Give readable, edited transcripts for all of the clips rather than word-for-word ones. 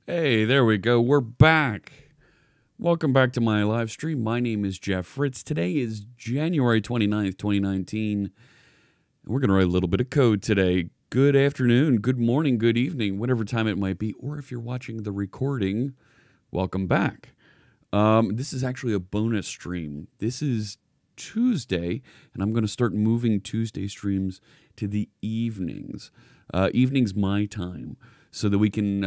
Hey, there we go. We're back. Welcome back to my live stream. My name is Jeff Fritz. Today is January 29th, 2019. And we're going to write a little bit of code today. Good afternoon, good morning, good evening, whatever time it might be. Or if you're watching the recording, welcome back. This is actually a bonus stream. This is Tuesday, and I'm going to start moving Tuesday streams to the evenings. Evenings my time, so that we can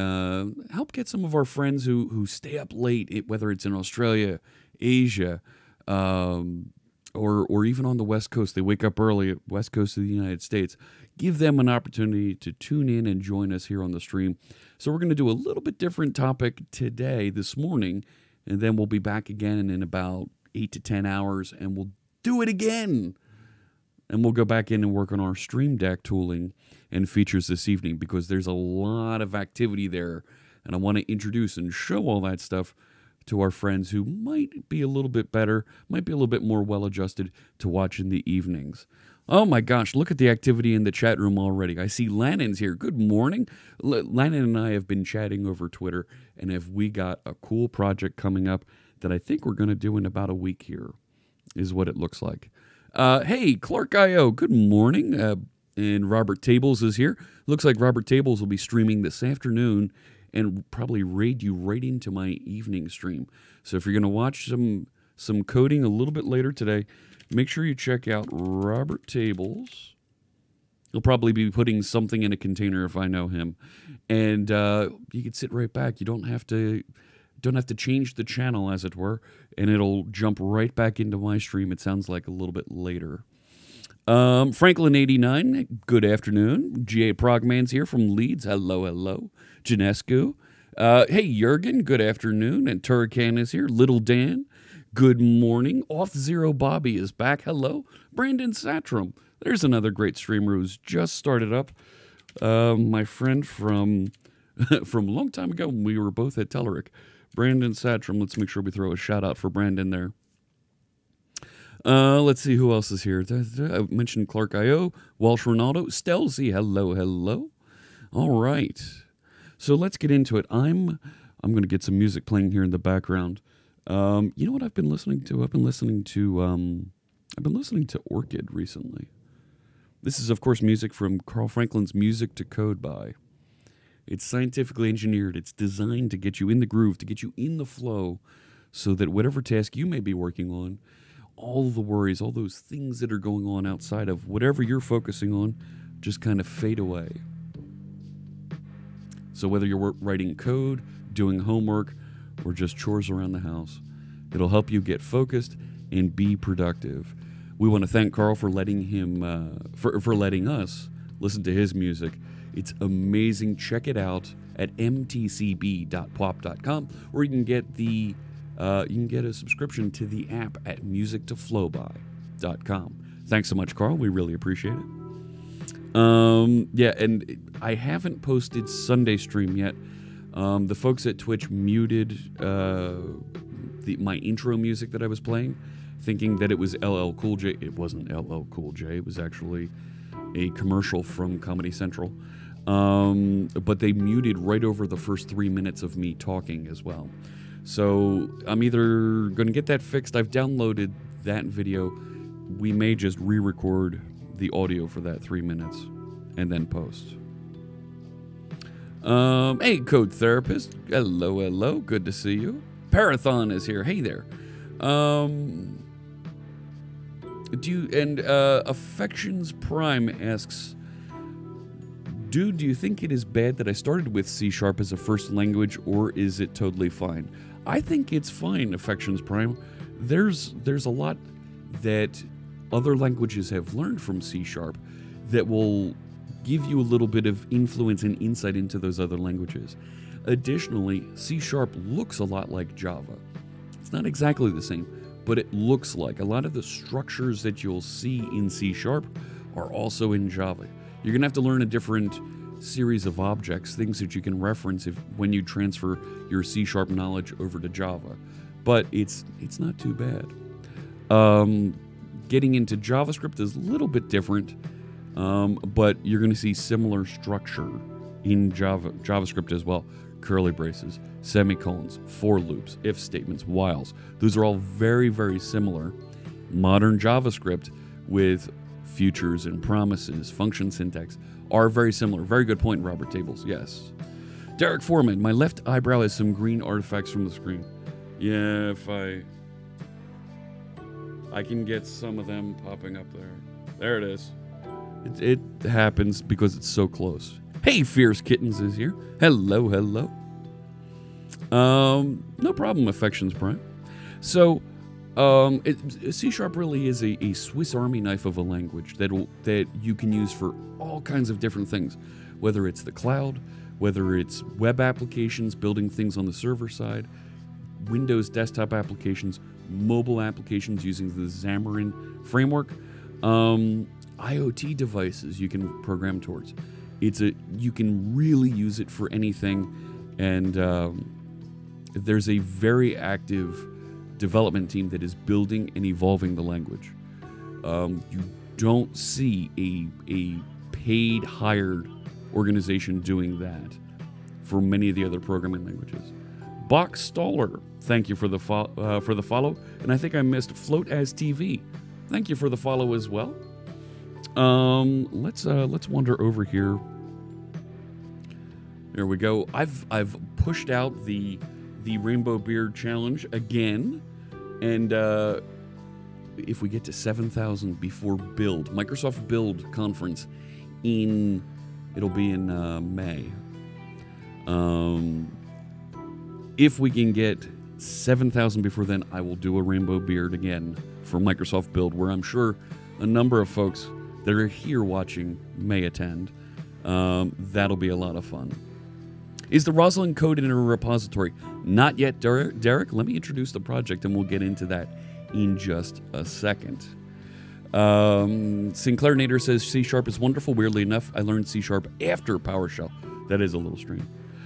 help get some of our friends who stay up late, whether it's in Australia, Asia, or even on the West Coast. They wake up early at West Coast of the United States. Give them an opportunity to tune in and join us here on the stream. So we're going to do a little bit different topic today, this morning, and then we'll be back again in about 8 to 10 hours, and we'll do it again. And we'll go back in and work on our Stream Deck tooling and features this evening, because there's a lot of activity there, and I want to introduce and show all that stuff to our friends who might be a little bit better, might be a little bit more well-adjusted to watch in the evenings. Oh my gosh, look at the activity in the chat room already. I see Lannon's here. Good morning. Lannon and I have been chatting over Twitter, and we got a cool project coming up that I think we're going to do in about a week here, is what it looks like. Hey, Clark.io, good morning. And Robert Tables is here. Looks like Robert Tables will be streaming this afternoon and probably raid you right into my evening stream. So if you're going to watch some coding a little bit later today, make sure you check out Robert Tables. He'll probably be putting something in a container if I know him. And you can sit right back. You don't have to change the channel, as it were, and it'll jump right back into my stream. It sounds like a little bit later. Franklin89, good afternoon. GA Progman's here from Leeds. Hello, hello. Janescu. Hey, Jurgen, good afternoon. And Turrican is here. Little Dan, good morning. Off Zero Bobby is back. Hello. Brandon Satrum. There's another great streamer who's just started up. My friend from from a long time ago when we were both at Telerik. Brandon Satrum. Let's make sure we throw a shout out for Brandon there. Let's see who else is here. I mentioned Clark.io, Walsh Ronaldo, Stelzy. Hello, hello. All right. So let's get into it. I'm going to get some music playing here in the background. You know what I've been listening to? I've been listening to Orchid recently. This is, of course, music from Carl Franklin's Music to Code by. It's scientifically engineered. It's designed to get you in the groove, to get you in the flow, so that whatever task you may be working on, all the worries, all those things that are going on outside of whatever you're focusing on, just kind of fade away. So whether you're writing code, doing homework, or just chores around the house, it'll help you get focused and be productive. We want to thank Carl for letting him, for letting us listen to his music. It's amazing. Check it out at mtcb.pwop.com, or you can get a subscription to the app at musictoflowby.com. Thanks so much, Carl. We really appreciate it. Yeah, and I haven't posted Sunday stream yet. The folks at Twitch muted my intro music that I was playing, thinking that it was LL Cool J. It wasn't LL Cool J. It was actually a commercial from Comedy Central. But they muted right over the first 3 minutes of me talking as well. So I'm either going to get that fixed. I've downloaded that video. We may just re-record the audio for that 3 minutes and then post. Hey, Code Therapist. Hello, hello. Good to see you. Parathon is here. Hey there. Affections Prime asks, Dude, do you think it is bad that I started with C# as a first language, or is it totally fine? I think it's fine, Affections Prime. There's a lot that other languages have learned from C# that will give you a little bit of influence and insight into those other languages. Additionally, C# looks a lot like Java. It's not exactly the same, but it looks like. A lot of the structures that you'll see in C# are also in Java. You're going to have to learn a different series of objects, things that you can reference when you transfer your C# knowledge over to Java. But it's not too bad. Getting into JavaScript is a little bit different, but you're going to see similar structure in JavaScript as well. curly braces, semicolons, for loops, if statements, whiles. Those are all very, very similar. Modern JavaScript with futures and promises, function syntax are very similar. Very good point, Robert Tables. Yes. Derek Foreman, my left eyebrow has some green artifacts from the screen. Yeah, if I can get some of them popping up there. There it is. It happens because it's so close. Hey, Fierce Kittens is here. Hello, hello. No problem, Affections Prime. So, C# really is a Swiss Army knife of a language that you can use for all kinds of different things, whether it's the cloud, whether it's web applications, building things on the server side, Windows desktop applications, mobile applications using the Xamarin framework, IoT devices you can program towards. You can really use it for anything, and there's a very active development team that is building and evolving the language. You don't see a paid, hired organization doing that for many of the other programming languages. Box Staller, thank you for the follow, and I think I missed Float as TV. Thank you for the follow as well. Let's wander over here. There we go. I've pushed out the Rainbow Beard Challenge again, and if we get to 7,000 before Build, Microsoft Build conference it'll be in May. If we can get 7,000 before then, I will do a Rainbow Beard again for Microsoft Build, where I'm sure a number of folks that are here watching may attend. That'll be a lot of fun. Is the Roslyn code in a repository? Not yet, Derek. Let me introduce the project, and we'll get into that in just a second. Sinclair Nader says C# is wonderful. Weirdly enough, I learned C# after PowerShell. That is a little strange.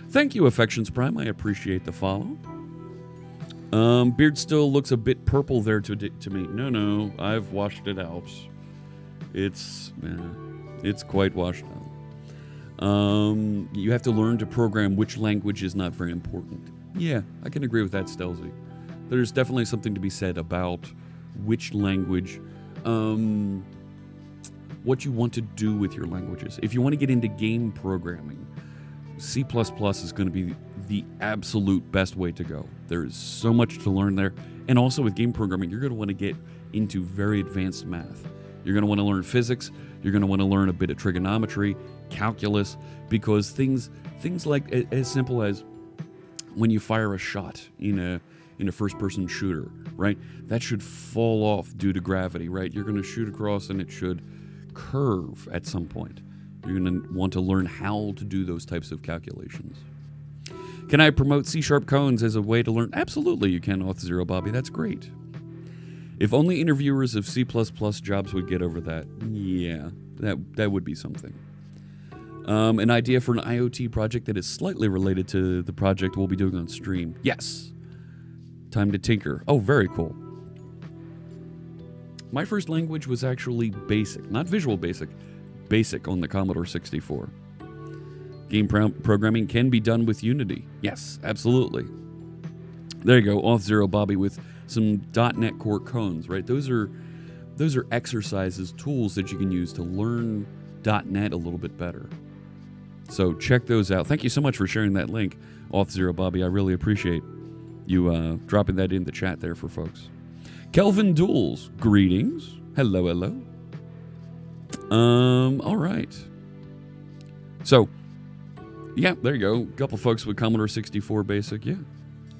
Thank you, Affections Prime. I appreciate the follow. Beard still looks a bit purple there to me. No, I've washed it out. It's quite washed out. You have to learn to program which language is not very important. Yeah, I can agree with that, Stelzy. There's definitely something to be said about which language, what you want to do with your languages. If you want to get into game programming, C++ is going to be the absolute best way to go. There is so much to learn there. And also with game programming, you're going to want to get into very advanced math. You're going to want to learn physics. You're going to want to learn a bit of trigonometry, calculus, because things like as simple as when you fire a shot in a first-person shooter, right? That should fall off due to gravity, right? You're going to shoot across and it should curve at some point. You're going to want to learn how to do those types of calculations. Can I promote C# cones as a way to learn? Absolutely, you can, Auth0 Bobby. That's great. If only interviewers of C++ jobs would get over that. Yeah, that would be something. An idea for an IoT project that is slightly related to the project we'll be doing on stream. Yes. Time to tinker. Oh, very cool. My first language was actually BASIC, not Visual Basic. BASIC on the Commodore 64. Game programming can be done with Unity. Yes, absolutely. There you go, Auth0 Bobby with some .NET Core cones, right? Those are exercises, tools that you can use to learn .NET a little bit better. So check those out. Thank you so much for sharing that link, Auth0 Bobby. I really appreciate you dropping that in the chat there for folks. Kelvin Duels, greetings. Hello, hello. All right. So, yeah, there you go. A couple folks with Commodore 64 Basic, yeah.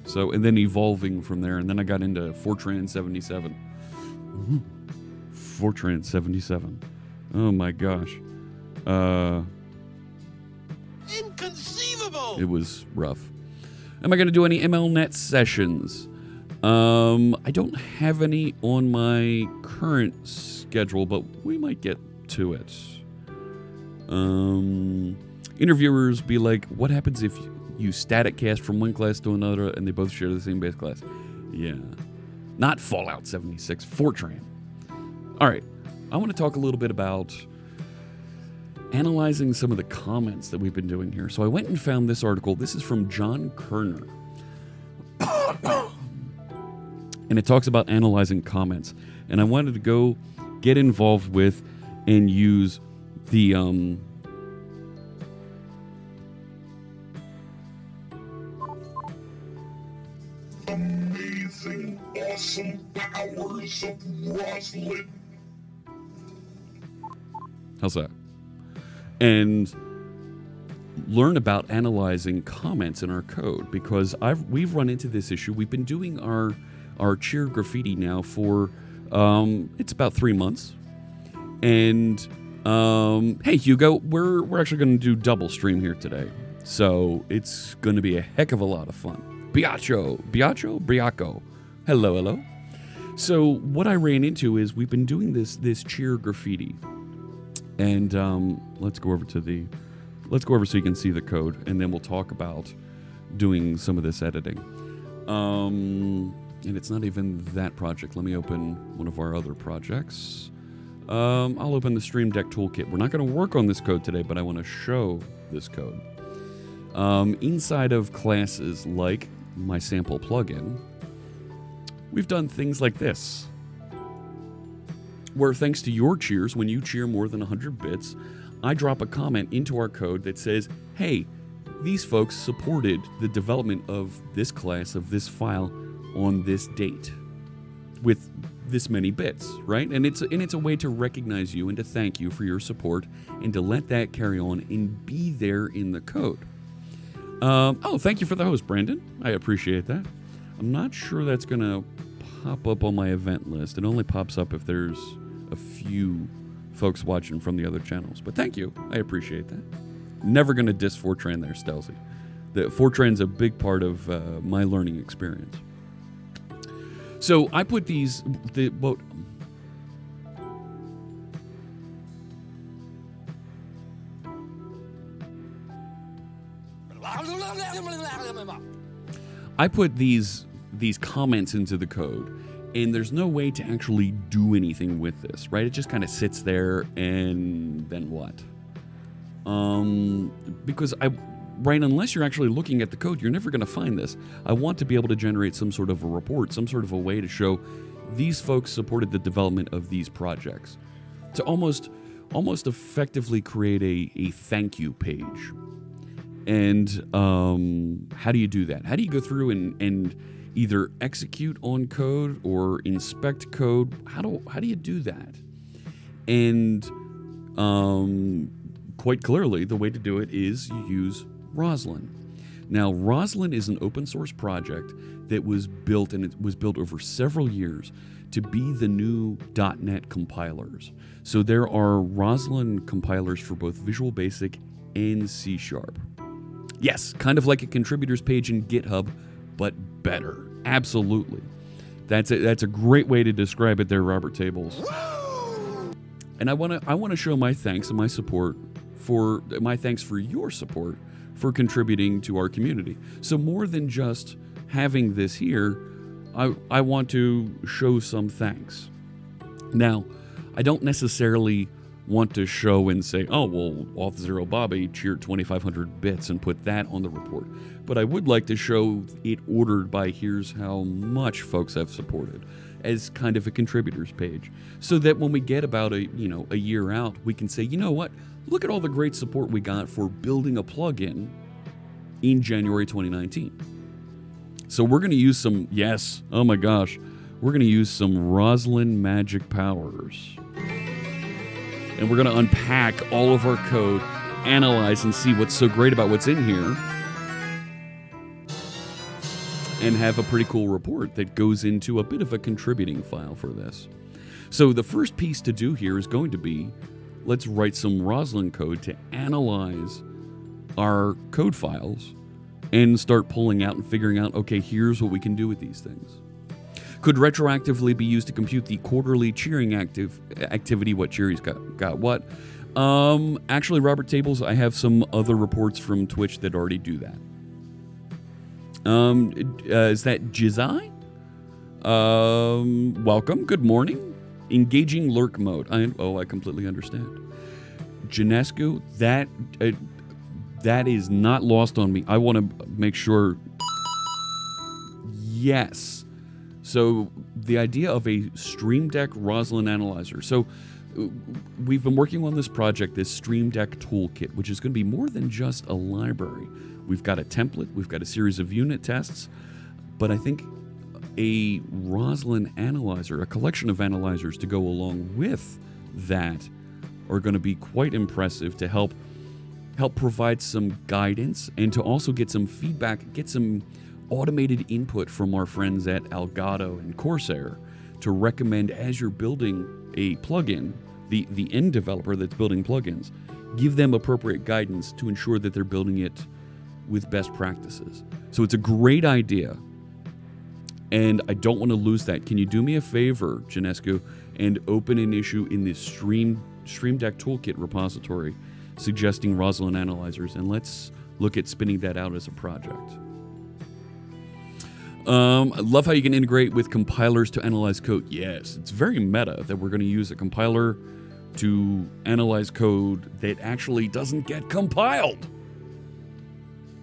So, and then evolving from there, and then I got into Fortran 77. Fortran 77. Oh my gosh. Inconceivable! It was rough. Am I going to do any MLNet sessions? I don't have any on my current schedule, but we might get to it. Interviewers be like, what happens if you static cast from one class to another and they both share the same base class? Yeah. Not Fallout 76, Fortran. All right. I want to talk a little bit about analyzing some of the comments that we've been doing here. So I went and found this article. This is from John Kerner. And it talks about analyzing comments. And I wanted to go get involved with and use the amazing, awesome powers of Roslyn. How's that? And learn about analyzing comments in our code, because we've run into this issue. We've been doing our cheer graffiti now for it's about 3 months. And hey Hugo, we're actually going to do double stream here today, so it's going to be a heck of a lot of fun. Biaco. Hello. So what I ran into is we've been doing this cheer graffiti, and let's go over so you can see the code, and then we'll talk about doing some of this editing. And it's not even that project. Let me open one of our other projects. I'll open the Stream Deck Toolkit. We're not going to work on this code today, but I want to show this code. Inside of classes like my sample plugin, we've done things like this, where thanks to your cheers, when you cheer more than 100 bits, I drop a comment into our code that says, hey, these folks supported the development of this class, of this file, on this date with this many bits, right? And it's a way to recognize you and to thank you for your support and to let that carry on and be there in the code. Oh, thank you for the host, Brandon. I appreciate that. I'm not sure that's going to pop up on my event list. It only pops up if there's a few folks watching from the other channels. But thank you. I appreciate that. Never going to diss Fortran there, Stelzy. Fortran's a big part of my learning experience. So I put I put these comments into the code, and there's no way to actually do anything with this, right? It just kind of sits there, and then what? Because unless you're actually looking at the code, you're never going to find this. I want to be able to generate some sort of a report, some sort of a way to show these folks supported the development of these projects. To almost effectively create a thank you page. And how do you do that? How do you go through and either execute on code or inspect code? How do you do that? And quite clearly, the way to do it is you use Roslyn. Now, Roslyn is an open source project that was built, and it was built over several years to be the new .NET compilers. So there are Roslyn compilers for both Visual Basic and C#. Yes, kind of like a contributors page in GitHub, but better. Absolutely. That's a great way to describe it there, Robert Tables. And I want to show my thanks and my support for your support for contributing to our community. So more than just having this here, I want to show some thanks. Now, I don't necessarily want to show and say, oh, well, Auth0 Bobby cheered 2,500 bits and put that on the report. But I would like to show it ordered by here's how much folks have supported as kind of a contributors page. So that when we get about a year out, we can say, you know what? Look at all the great support we got for building a plugin in January 2019. So we're going to use some, yes, oh my gosh, we're going to use some Roslyn magic powers. And we're going to unpack all of our code, analyze and see what's so great about what's in here, and have a pretty cool report that goes into a bit of a contributing file for this. So the first piece to do here is going to be, let's write some Roslyn code to analyze our code files and start pulling out and figuring out, okay, here's what we can do with these things. Could retroactively be used to compute the quarterly cheering activity, what cheeries got what. Actually, Robert Tables, I have some other reports from Twitch that already do that. Is that Jizai? Welcome, good morning. Engaging lurk mode. I completely understand. Janescu, that is not lost on me. I want to make sure. Yes. So the idea of a Stream Deck Roslyn analyzer. So we've been working on this project, this Stream Deck toolkit, which is going to be more than just a library. We've got a template, we've got a series of unit tests, but I think a Roslyn analyzer, a collection of analyzers to go along with that, are going to be quite impressive to help provide some guidance and to also get some feedback, get some automated input from our friends at Elgato and Corsair to recommend as you're building a plugin, the end developer that's building plugins, give them appropriate guidance to ensure that they're building it with best practices. So it's a great idea, and I don't want to lose that. Can you do me a favor, Janescu, and open an issue in this Stream Deck Toolkit repository suggesting Roslyn analyzers, and let's look at spinning that out as a project. I love how you can integrate with compilers to analyze code. Yes, it's very meta that we're going to use a compiler to analyze code that actually doesn't get compiled.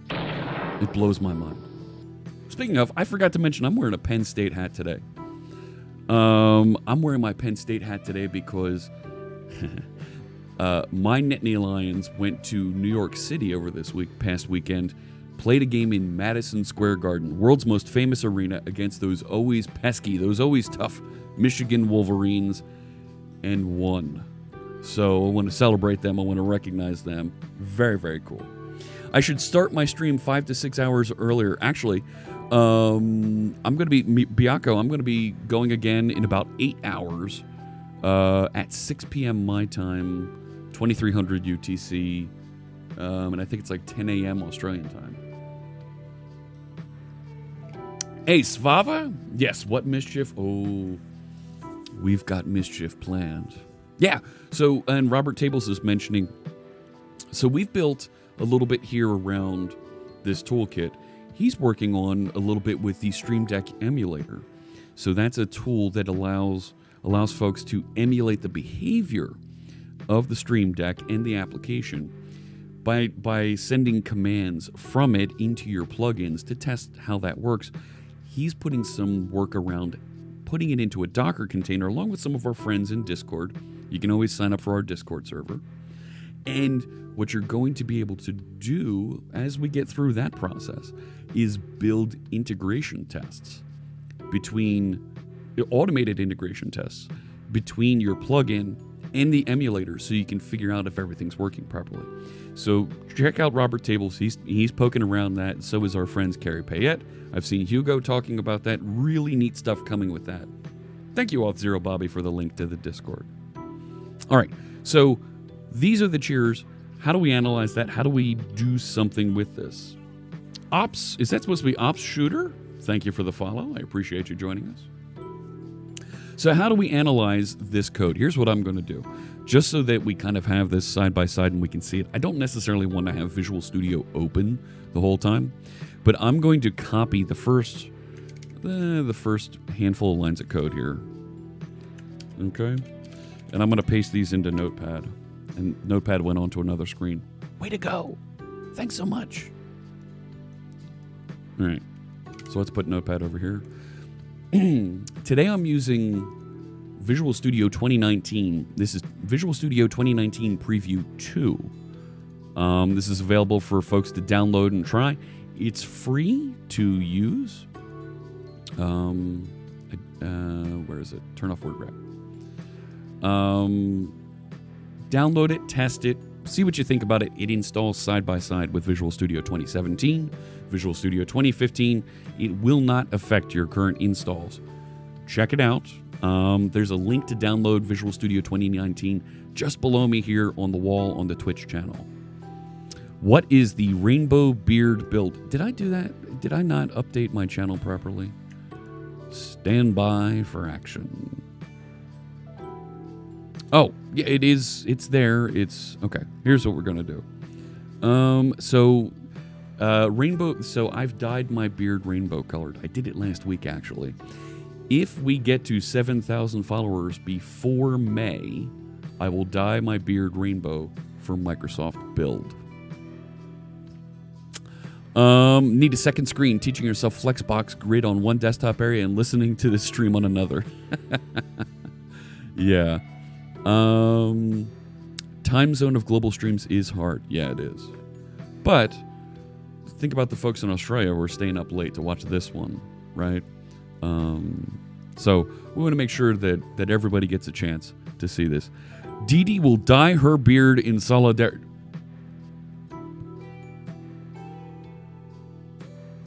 It blows my mind. Speaking of, I forgot to mention I'm wearing a Penn State hat today. I'm wearing my Penn State hat today because my Nittany Lions went to New York City over this past weekend, played a game in Madison Square Garden, world's most famous arena, against those always pesky, those always tough Michigan Wolverines, and won. So I want to celebrate them. I want to recognize them. Very, very cool. I should start my stream 5 to 6 hours earlier. Actually, I'm going to be, Bianco, I'm going to be going again in about 8 hours at 6 p.m. my time, 2300 UTC, and I think it's like 10 a.m. Australian time. Hey, Svava? Yes, what mischief? Oh, we've got mischief planned. Yeah, so, and Robert Tables is mentioning, so we've built a little bit here around this toolkit. He's working on a little bit with the Stream Deck emulator. So that's a tool that allows folks to emulate the behavior of the Stream Deck and the application by sending commands from it into your plugins to test how that works. He's putting some work around putting it into a Docker container along with some of our friends in Discord. You can always sign up for our Discord server. And what you're going to be able to do as we get through that process is build integration tests automated integration tests between your plugin and the emulator so you can figure out if everything's working properly. So check out Robert Tables. He's poking around that. So is our friends Carrie Payette. I've seen Hugo talking about that. Really neat stuff coming with that. Thank you, Auth0 Bobby, for the link to the Discord. All right, so these are the cheers. How do we analyze that? How do we do something with this? Ops, is that supposed to be Ops Shooter? Thank you for the follow. I appreciate you joining us. So how do we analyze this code? Here's what I'm going to do. Just so that we kind of have this side by side and we can see it. I don't necessarily want to have Visual Studio open the whole time, but I'm going to copy the first handful of lines of code here. Okay. And I'm going to paste these into Notepad. And Notepad went onto another screen. Way to go. Thanks so much. All right. So let's put Notepad over here. Today I'm using Visual Studio 2019. This is Visual Studio 2019 Preview 2. This is available for folks to download and try. It's free to use. Where is it? Turn off word wrap. Download it, test it, see what you think about it. It installs side by side with Visual Studio 2017, Visual Studio 2015. It will not affect your current installs. Check it out. There's a link to download Visual Studio 2019 just below me here on the wall on the Twitch channel. What is the Rainbow Beard build? Did I do that? Did I not update my channel properly? Stand by for action. Oh, yeah, it is. It's there. It's okay. Here's what we're gonna do. Rainbow. So I've dyed my beard rainbow colored. I did it last week, actually. If we get to 7,000 followers before May, I will dye my beard rainbow for Microsoft Build. Need a second screen, teaching yourself Flexbox Grid on one desktop area and listening to the stream on another. Yeah. Time zone of global streams is hard. Yeah, it is. But think about the folks in Australia who are staying up late to watch this one, right? So we want to make sure that everybody gets a chance to see this. Dee Dee will dye her beard in solidarity.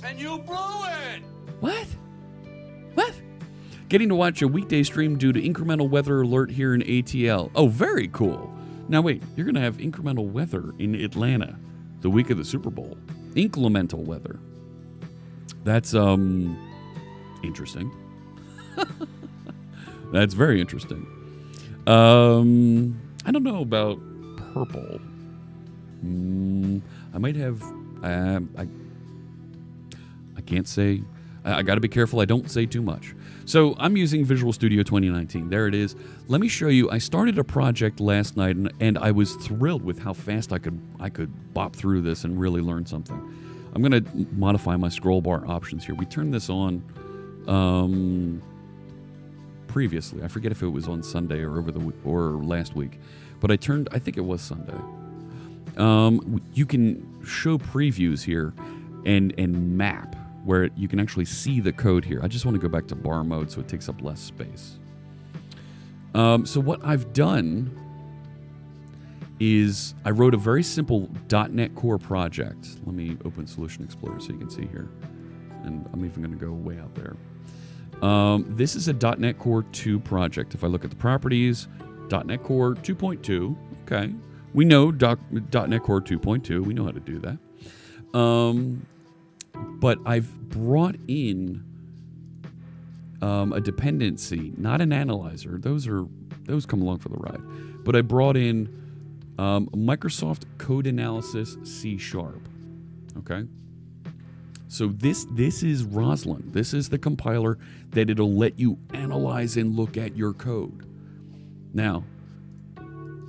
And you blew it! What? What? Getting to watch a weekday stream due to incremental weather alert here in ATL. Oh, very cool. Now wait, you're going to have incremental weather in Atlanta the week of the Super Bowl. Inclemental weather. That's, interesting. That's very interesting. I don't know about purple. I might have, I can't say. I got to be careful I don't say too much. So I'm using Visual Studio 2019. There it is. Let me show you. I started a project last night, and I was thrilled with how fast I could bop through this and really learn something. I'm going to modify my scroll bar options here. We turned this on previously. I forget if it was on Sunday or last week, but I think it was Sunday. You can show previews here and map, where you can actually see the code here. I just want to go back to bar mode so it takes up less space. So what I've done is I wrote a very simple .NET Core project. Let me open Solution Explorer so you can see here. And I'm even going to go way out there. This is a .NET Core 2 project. If I look at the properties, .NET Core 2.2. Okay. We know .NET Core 2.2. We know how to do that. But I've brought in a dependency, not an analyzer. Those come along for the ride. But I brought in Microsoft Code Analysis C#. Okay. So this is Roslyn. This is the compiler that it'll let you analyze and look at your code. Now,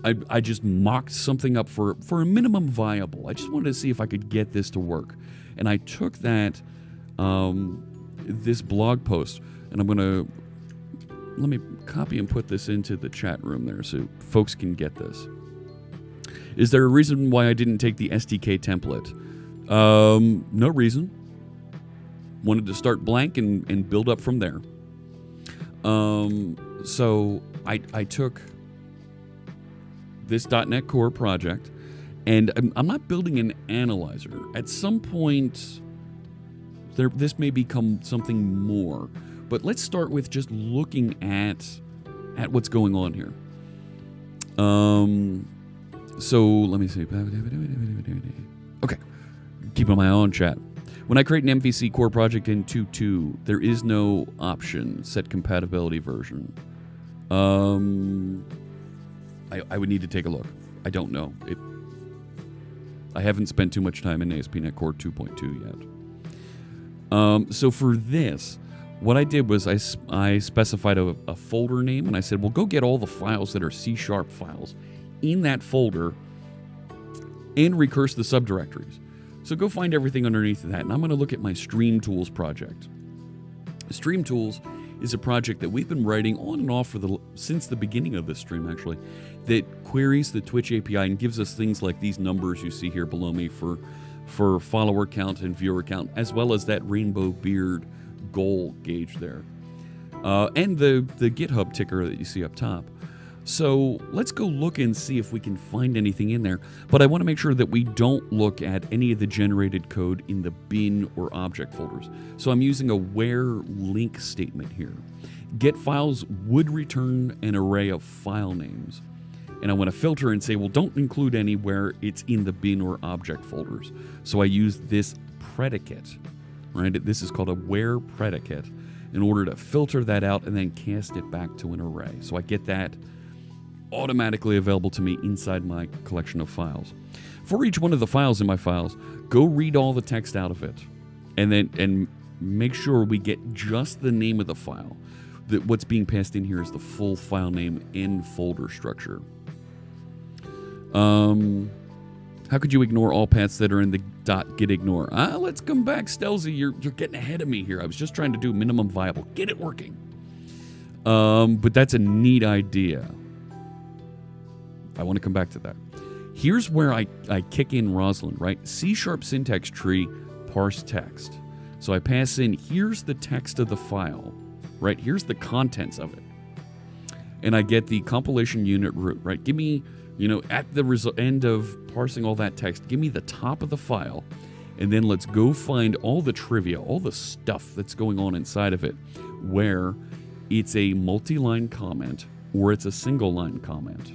I just mocked something up for a minimum viable. I just wanted to see if I could get this to work. And I took that, this blog post, and let me copy and put this into the chat room there so folks can get this. Is there a reason why I didn't take the SDK template? No reason. Wanted to start blank and build up from there. So I took this .NET Core project, and I'm not building an analyzer. At some point, this may become something more. But let's start with just looking at what's going on here. So let me see. Okay, keeping my eye on chat. When I create an MVC core project in 2.2, there is no option set compatibility version. I would need to take a look. I don't know. I haven't spent too much time in ASP.NET Core 2.2 yet. So for this, what I did was I specified a folder name, and I said, well, go get all the files that are C# files in that folder and recurse the subdirectories. So go find everything underneath of that, and I'm going to look at my Stream Tools project. Stream Tools is a project that we've been writing on and off since the beginning of this stream, actually, that queries the Twitch API and gives us things like these numbers you see here below me for follower count and viewer count, as well as that rainbow beard goal gauge there, and the GitHub ticker that you see up top. So let's go look and see if we can find anything in there. But I want to make sure that we don't look at any of the generated code in the bin or object folders. So I'm using a where link statement here. Get files would return an array of file names. And I want to filter and say, well, don't include any where it's in the bin or object folders. So I use this predicate, right? This is called a where predicate in order to filter that out and then cast it back to an array. So I get that automatically available to me inside my collection of files. For each one of the files in my files, go read all the text out of it, and make sure we get just the name of the file. That what's being passed in here is the full file name and folder structure. How could you ignore all paths that are in the .gitignore? Let's come back, Stelzy. You're getting ahead of me here. I was just trying to do minimum viable. Get it working. But that's a neat idea. I want to come back to that. Here's where I kick in Roslyn, right? C# syntax tree, parse text. So I pass in, here's the text of the file, right? Here's the contents of it. And I get the compilation unit root, right? Give me, at the end of parsing all that text, give me the top of the file, and then let's go find all the trivia, all the stuff that's going on inside of it, where it's a multi-line comment or it's a single-line comment,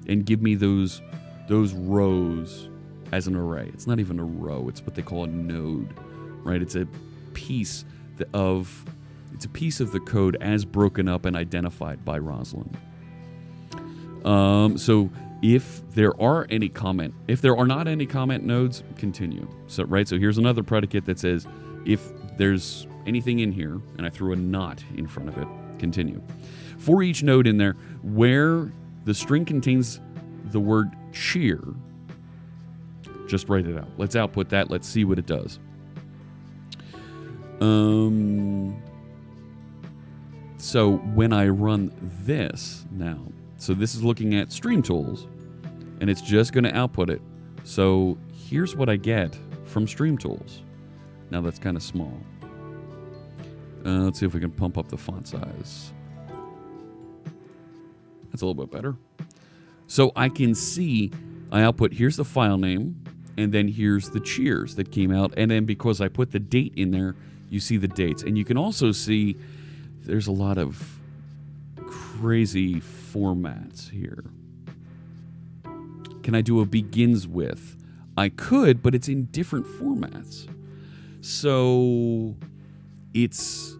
and give me those rows as an array. It's not even a row; it's what they call a node, right? It's a piece of the code as broken up and identified by Roslyn. So if there are not any comment nodes, continue. So so here's another predicate that says if there's anything in here, and I threw a not in front of it, continue. For each node in there, where the string contains the word cheer, just write it out. Let's output that. Let's see what it does. So when I run this now, so this is looking at Stream Tools, and it's just going to output it. So here's what I get from Stream Tools. Now that's kind of small. Let's see if we can pump up the font size. That's a little bit better. So I can see I output, here's the file name, and then here's the cheers that came out. And then because I put the date in there, you see the dates. And you can also see there's a lot of crazy formats here. Can I do a begins with? I could, but it's in different formats. So it's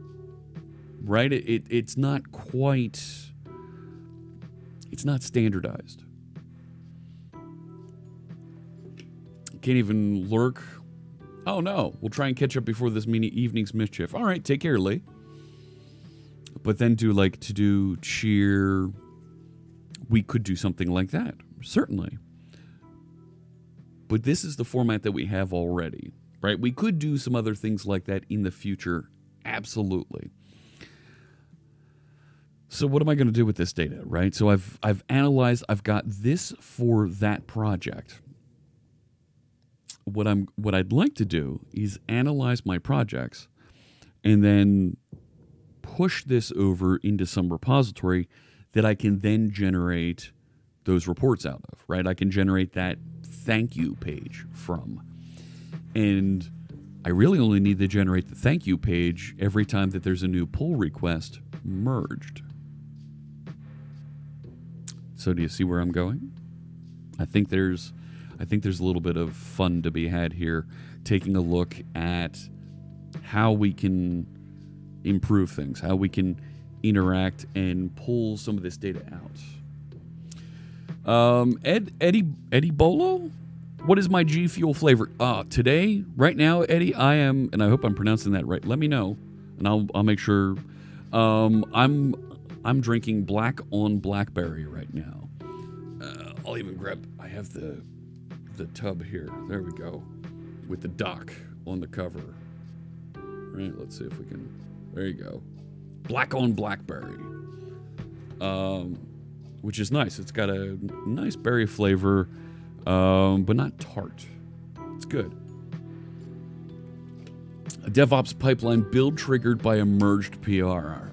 right. It's not quite. It's not standardized. Can't even lurk. Oh no, we'll try and catch up before this evening's mischief. All right, take care, Lee. But then to do cheer, we could do something like that, certainly. But this is the format that we have already, right? We could do some other things like that in the future, absolutely. So what am I going to do with this data, right? So I've analyzed, I've got this for that project. What I'd like to do is analyze my projects and then push this over into some repository that I can then generate those reports out of, right? I can generate that thank you page from. And I really only need to generate the thank you page every time that there's a new pull request merged. So do you see where I'm going? I think there's a little bit of fun to be had here, taking a look at how we can improve things, how we can interact and pull some of this data out. Eddie Bolo, what is my G Fuel flavor? Today, right now, Eddie, I am, and I hope I'm pronouncing that right. Let me know, and I'll make sure. I'm drinking black on blackberry right now. I'll even grab. I have the tub here. There we go, with the doc on the cover. Right. Let's see if we can. There you go. Black on blackberry. Which is nice. It's got a nice berry flavor, but not tart. It's good. A DevOps pipeline build triggered by a merged PR.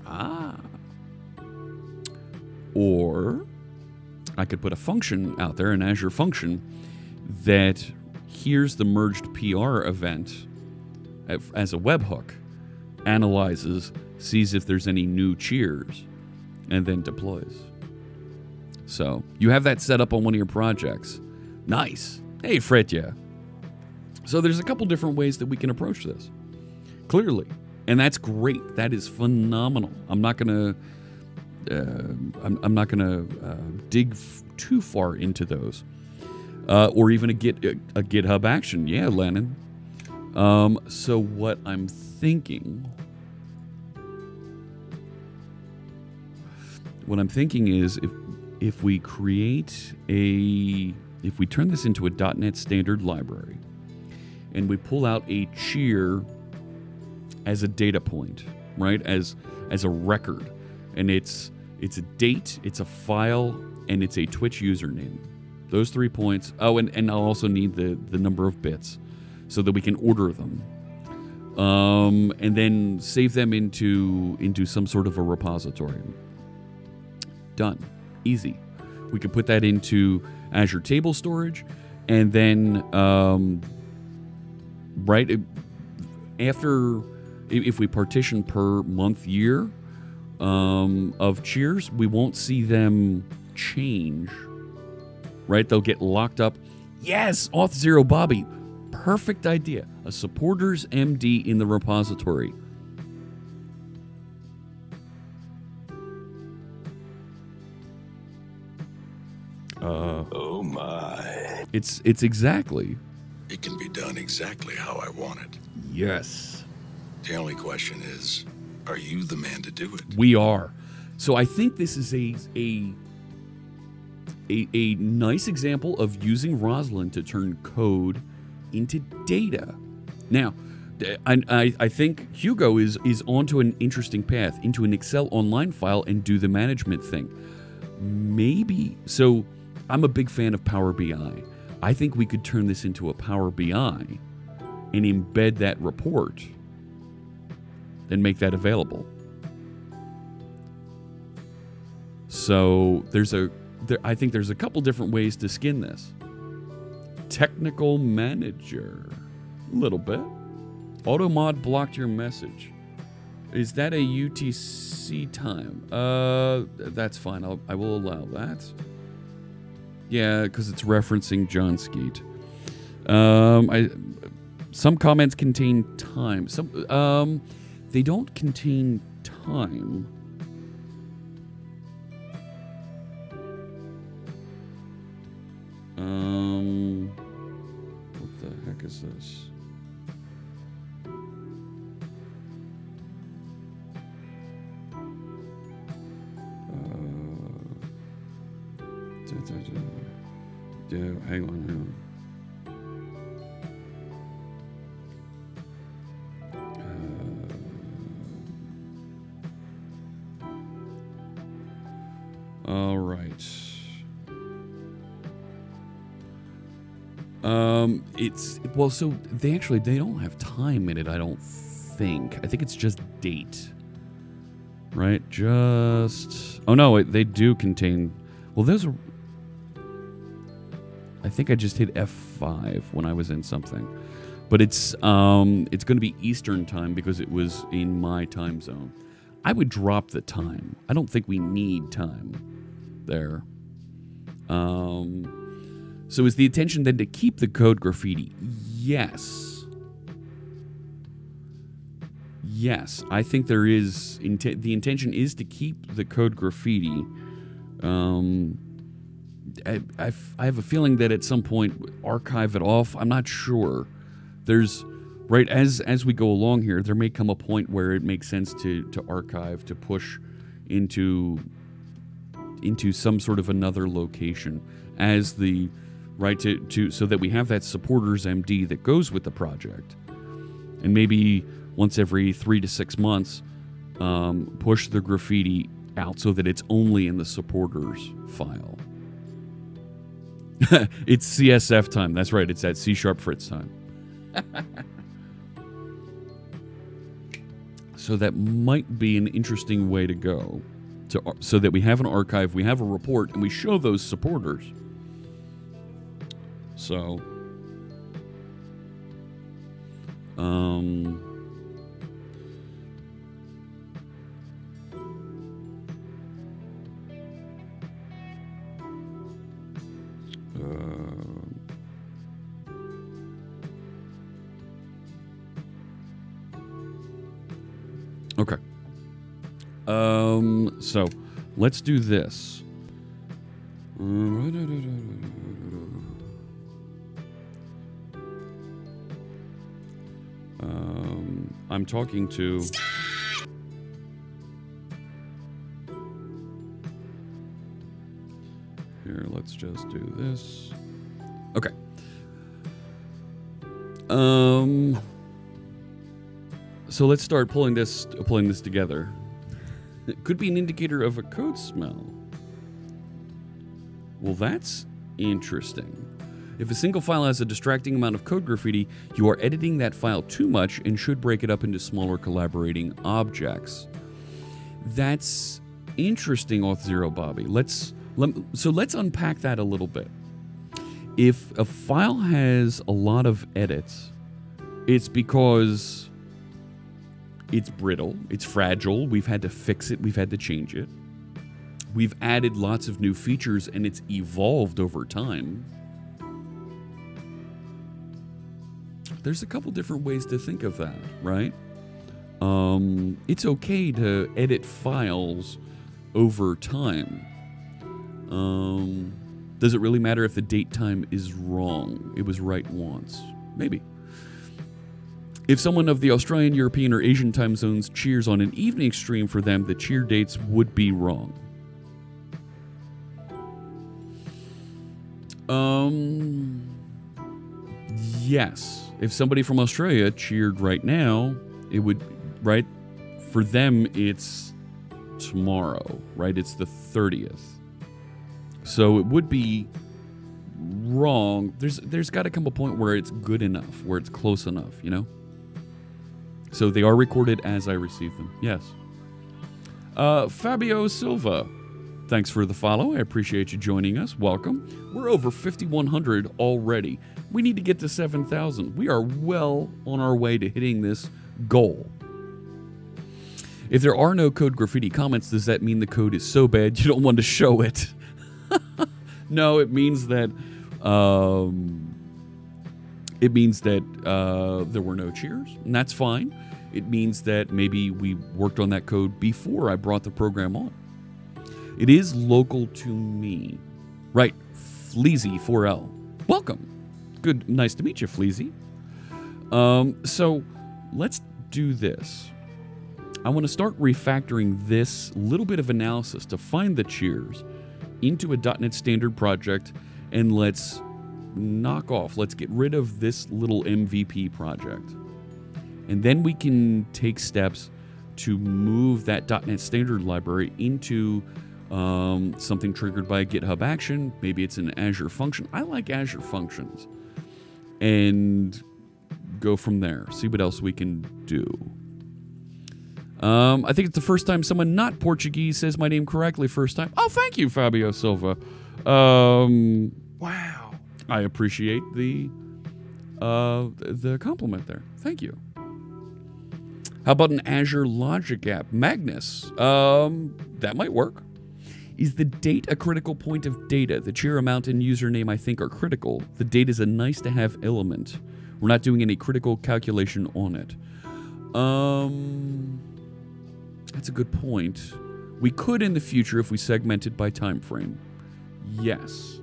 Or I could put a function out there, an Azure function, that here's the merged PR event as a webhook, analyzes, sees if there's any new cheers, and then deploys. So you have that set up on one of your projects. Nice. Hey, Fretya. So there's a couple different ways that we can approach this. Clearly. And that's great. That is phenomenal. I'm not going to dig too far into those. Or even a GitHub action. Yeah, Lennon. So what I'm thinking is if we create a if we turn this into a .NET standard library and we pull out a cheer as a data point, right, as a record, and it's a date, it's a file, and it's a Twitch username. Those 3 points. Oh, and I'll also need the number of bits so that we can order them. And then save them into some sort of a repository. Done. Easy. We could put that into Azure Table Storage, and then after, if we partition per month, year of cheers, we won't see them change. Right? They'll get locked up. Yes, Auth0 Bobby. Perfect idea. A supporters.md in the repository. Oh my. It's exactly. It can be done exactly how I want it. Yes. The only question is, are you the man to do it? We are. So I think this is a nice example of using Roslyn to turn code into data. Now, I think Hugo is onto an interesting path, into an Excel online file and do the management thing. Maybe. So I'm a big fan of Power BI. I think we could turn this into a Power BI and embed that report and make that available. So I think there's a couple different ways to skin this. Technical manager. A little bit. Automod blocked your message. Is that a UTC time? That's fine. I will allow that. Yeah, because it's referencing John Skeet. Some comments contain time. Some they don't contain time. What the heck is this? Yeah, hang on. All right. So they don't have time in it, I don't think. I think it's just date. Right? Oh no, they do contain. Well, those are. I think I just hit F5 when I was in something, but it's going to be Eastern time because it was in my time zone. I would drop the time. I don't think we need time there. So is the intention then to keep the code graffiti? Yes. Yes, I think there is. The intention is to keep the code graffiti. I have a feeling that at some point archive it off. I'm not sure. There's right as we go along here, there may come a point where it makes sense to archive, to push into some sort of another location as the right to so that we have that supporters.md that goes with the project, and maybe once every 3 to 6 months push the graffiti out so that it's only in the supporters file. It's CSF time. That's right. It's at C# Fritz time. So that might be an interesting way to go, so that we have an archive, we have a report, and we show those supporters. So, okay. So let's do this. I'm talking to. Here, let's just do this. Okay. So let's start pulling this together. It could be an indicator of a code smell. Well, that's interesting. If a single file has a distracting amount of code graffiti, you are editing that file too much and should break it up into smaller collaborating objects. That's interesting, Auth0 Bobby. Let's unpack that a little bit. If a file has a lot of edits, it's because it's brittle, it's fragile, we've had to fix it, we've had to change it. We've added lots of new features and it's evolved over time. There's a couple different ways to think of that, right? It's okay to edit files over time. Does it really matter if the date time is wrong? It was right once. Maybe. If someone of the Australian, European, or Asian time zones cheers on an evening stream for them, the cheer dates would be wrong. Yes. If somebody from Australia cheered right now, it would, right? For them, it's tomorrow, right? It's the 30th. So it would be wrong. There's got to come a point where it's good enough, where it's close enough, you know? So they are recorded as I receive them. Yes. Fabio Silva, thanks for the follow. I appreciate you joining us. Welcome. We're over 5,100 already. We need to get to 7,000. We are well on our way to hitting this goal. If there are no Code Graffiti comments, does that mean the code is so bad you don't want to show it? No, it means that there were no cheers, and that's fine. It means that maybe we worked on that code before I brought the program on. It is local to me. Right, Fleazy4L. Welcome. Good, nice to meet you, Fleazy. So let's do this. I want to start refactoring this little bit of analysis to find the cheers into a .NET Standard project, and let's get rid of this little MVP project. And then we can take steps to move that .NET Standard library into something triggered by a GitHub action. Maybe it's an Azure function. I like Azure functions. And go from there. See what else we can do. I think it's the first time someone not Portuguese says my name correctly first time. Oh, thank you, Fabio Silva. Wow. I appreciate the compliment there. Thank you. How about an Azure Logic app? Magnus. That might work. Is the date a critical point of data? The cheer amount and username, I think, are critical. The date is a nice-to-have element. We're not doing any critical calculation on it. That's a good point. We could in the future if we segmented by time frame. Yes.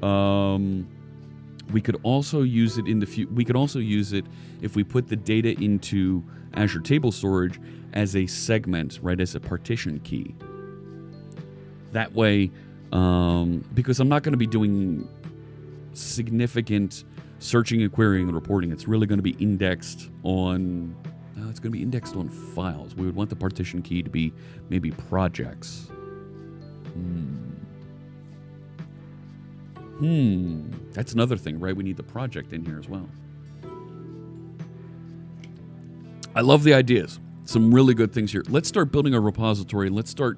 We could also use it in the we could also use it if we put the data into Azure Table Storage as a segment, right, as a partition key. That way, because I'm not going to be doing significant searching and querying and reporting. It's really going to be indexed on. It's going to be indexed on files. We would want the partition key to be maybe projects. That's another thing, right? We need the project in here as well. I love the ideas. Some really good things here. Let's start building a repository. Let's start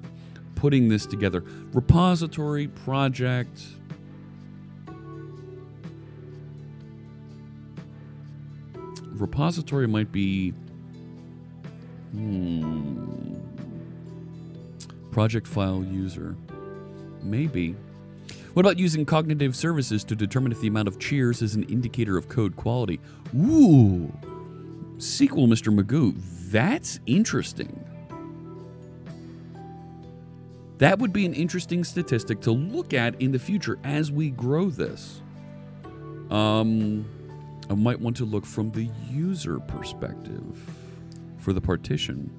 putting this together. Repository, project. Repository might be... project file user. Maybe. What about using cognitive services to determine if the amount of cheers is an indicator of code quality? Ooh. SQL, Mr. Magoo. That's interesting. That would be an interesting statistic to look at in the future as we grow this. I might want to look from the user perspective for the partition.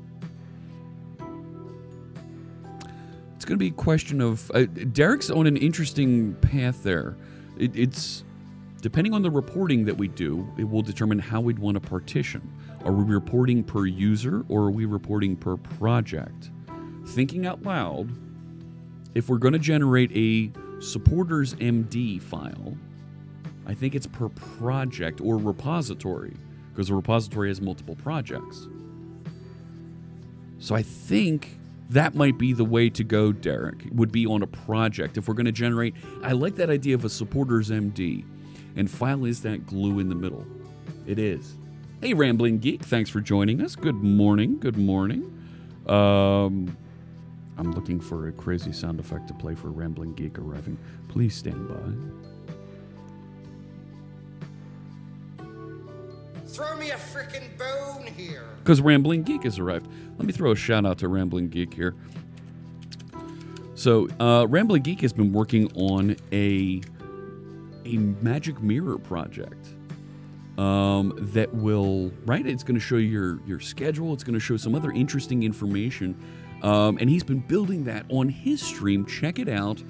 It's going to be a question of... Derek's on an interesting path there. It's depending on the reporting that we do, it will determine how we'd want to partition. Are we reporting per user or are we reporting per project? Thinking out loud, if we're going to generate a supporters.md file, I think it's per project or repository, because a repository has multiple projects. So I think that might be the way to go, Derek. It would be on a project. If we're going to generate, I like that idea of a supporters.md. And file is that glue in the middle. It is. Hey, Rambling Geek, thanks for joining us. Good morning. Good morning. I'm looking for a crazy sound effect to play for Rambling Geek arriving. Please stand by. Throw me a frickin' bone here. Because Rambling Geek has arrived. Let me throw a shout out to Rambling Geek here. So, Rambling Geek has been working on a magic mirror project that will, right? It's going to show your schedule. It's going to show some other interesting information. And he's been building that on his stream. Check it out.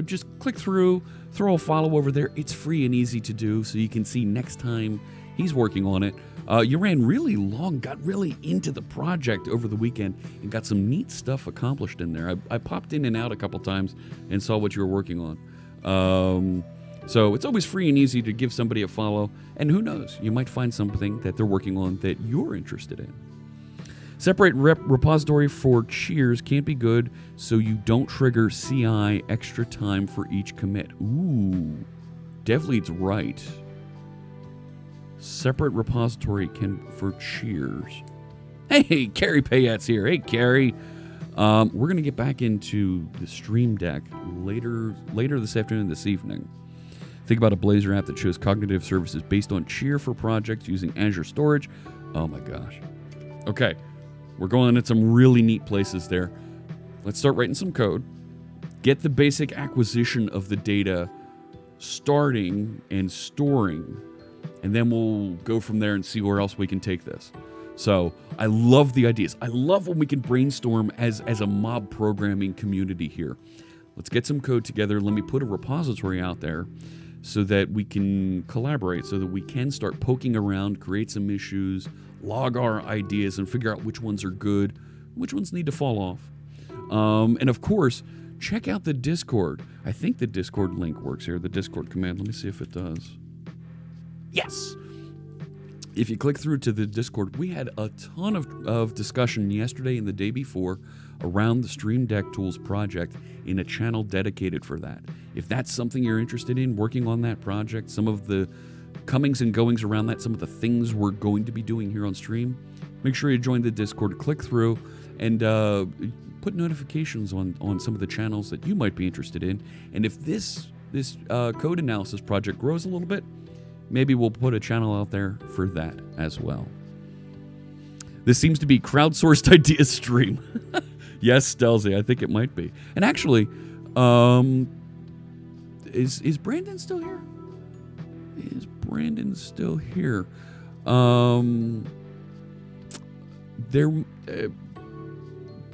Just click through, throw a follow over there. It's free and easy to do, so you can see next time he's working on it. You ran really long, got really into the project over the weekend, and got some neat stuff accomplished in there. I popped in and out a couple times and saw what you were working on. So it's always free and easy to give somebody a follow, and who knows, you might find something that they're working on that you're interested in. Separate repository for cheers can't be good, so you don't trigger CI extra time for each commit. Ooh, DevLead's right. Separate repository for cheers. Hey, Carrie Payette's here. Hey, Carrie. We're going to get back into the Stream Deck later this afternoon, this evening. Think about a Blazor app that shows cognitive services based on cheer for projects using Azure Storage. Oh my gosh. Okay, we're going at some really neat places there. Let's start writing some code. Get the basic acquisition of the data starting and storing, and then we'll go from there and see where else we can take this. So I love the ideas. I love when we can brainstorm as a mob programming community here. Let's get some code together. Let me put a repository out there so that we can collaborate, so that we can start poking around, create some issues, log our ideas, and figure out which ones are good, which ones need to fall off. And of course, check out the Discord. I think the Discord link works here, the Discord command. Let me see if it does. Yes! If you click through to the Discord, we had a ton of discussion yesterday and the day before around the Stream Deck Tools project in a channel dedicated for that. If that's something you're interested in, working on that project, some of the comings and goings around that, some of the things we're going to be doing here on stream, make sure you join the Discord, click through, and put notifications on some of the channels that you might be interested in. And if this code analysis project grows a little bit, maybe we'll put a channel out there for that as well. This seems to be crowdsourced ideas stream. Yes, Stelzy, I think it might be. And actually, is Brandon still here? Is Brandon still here?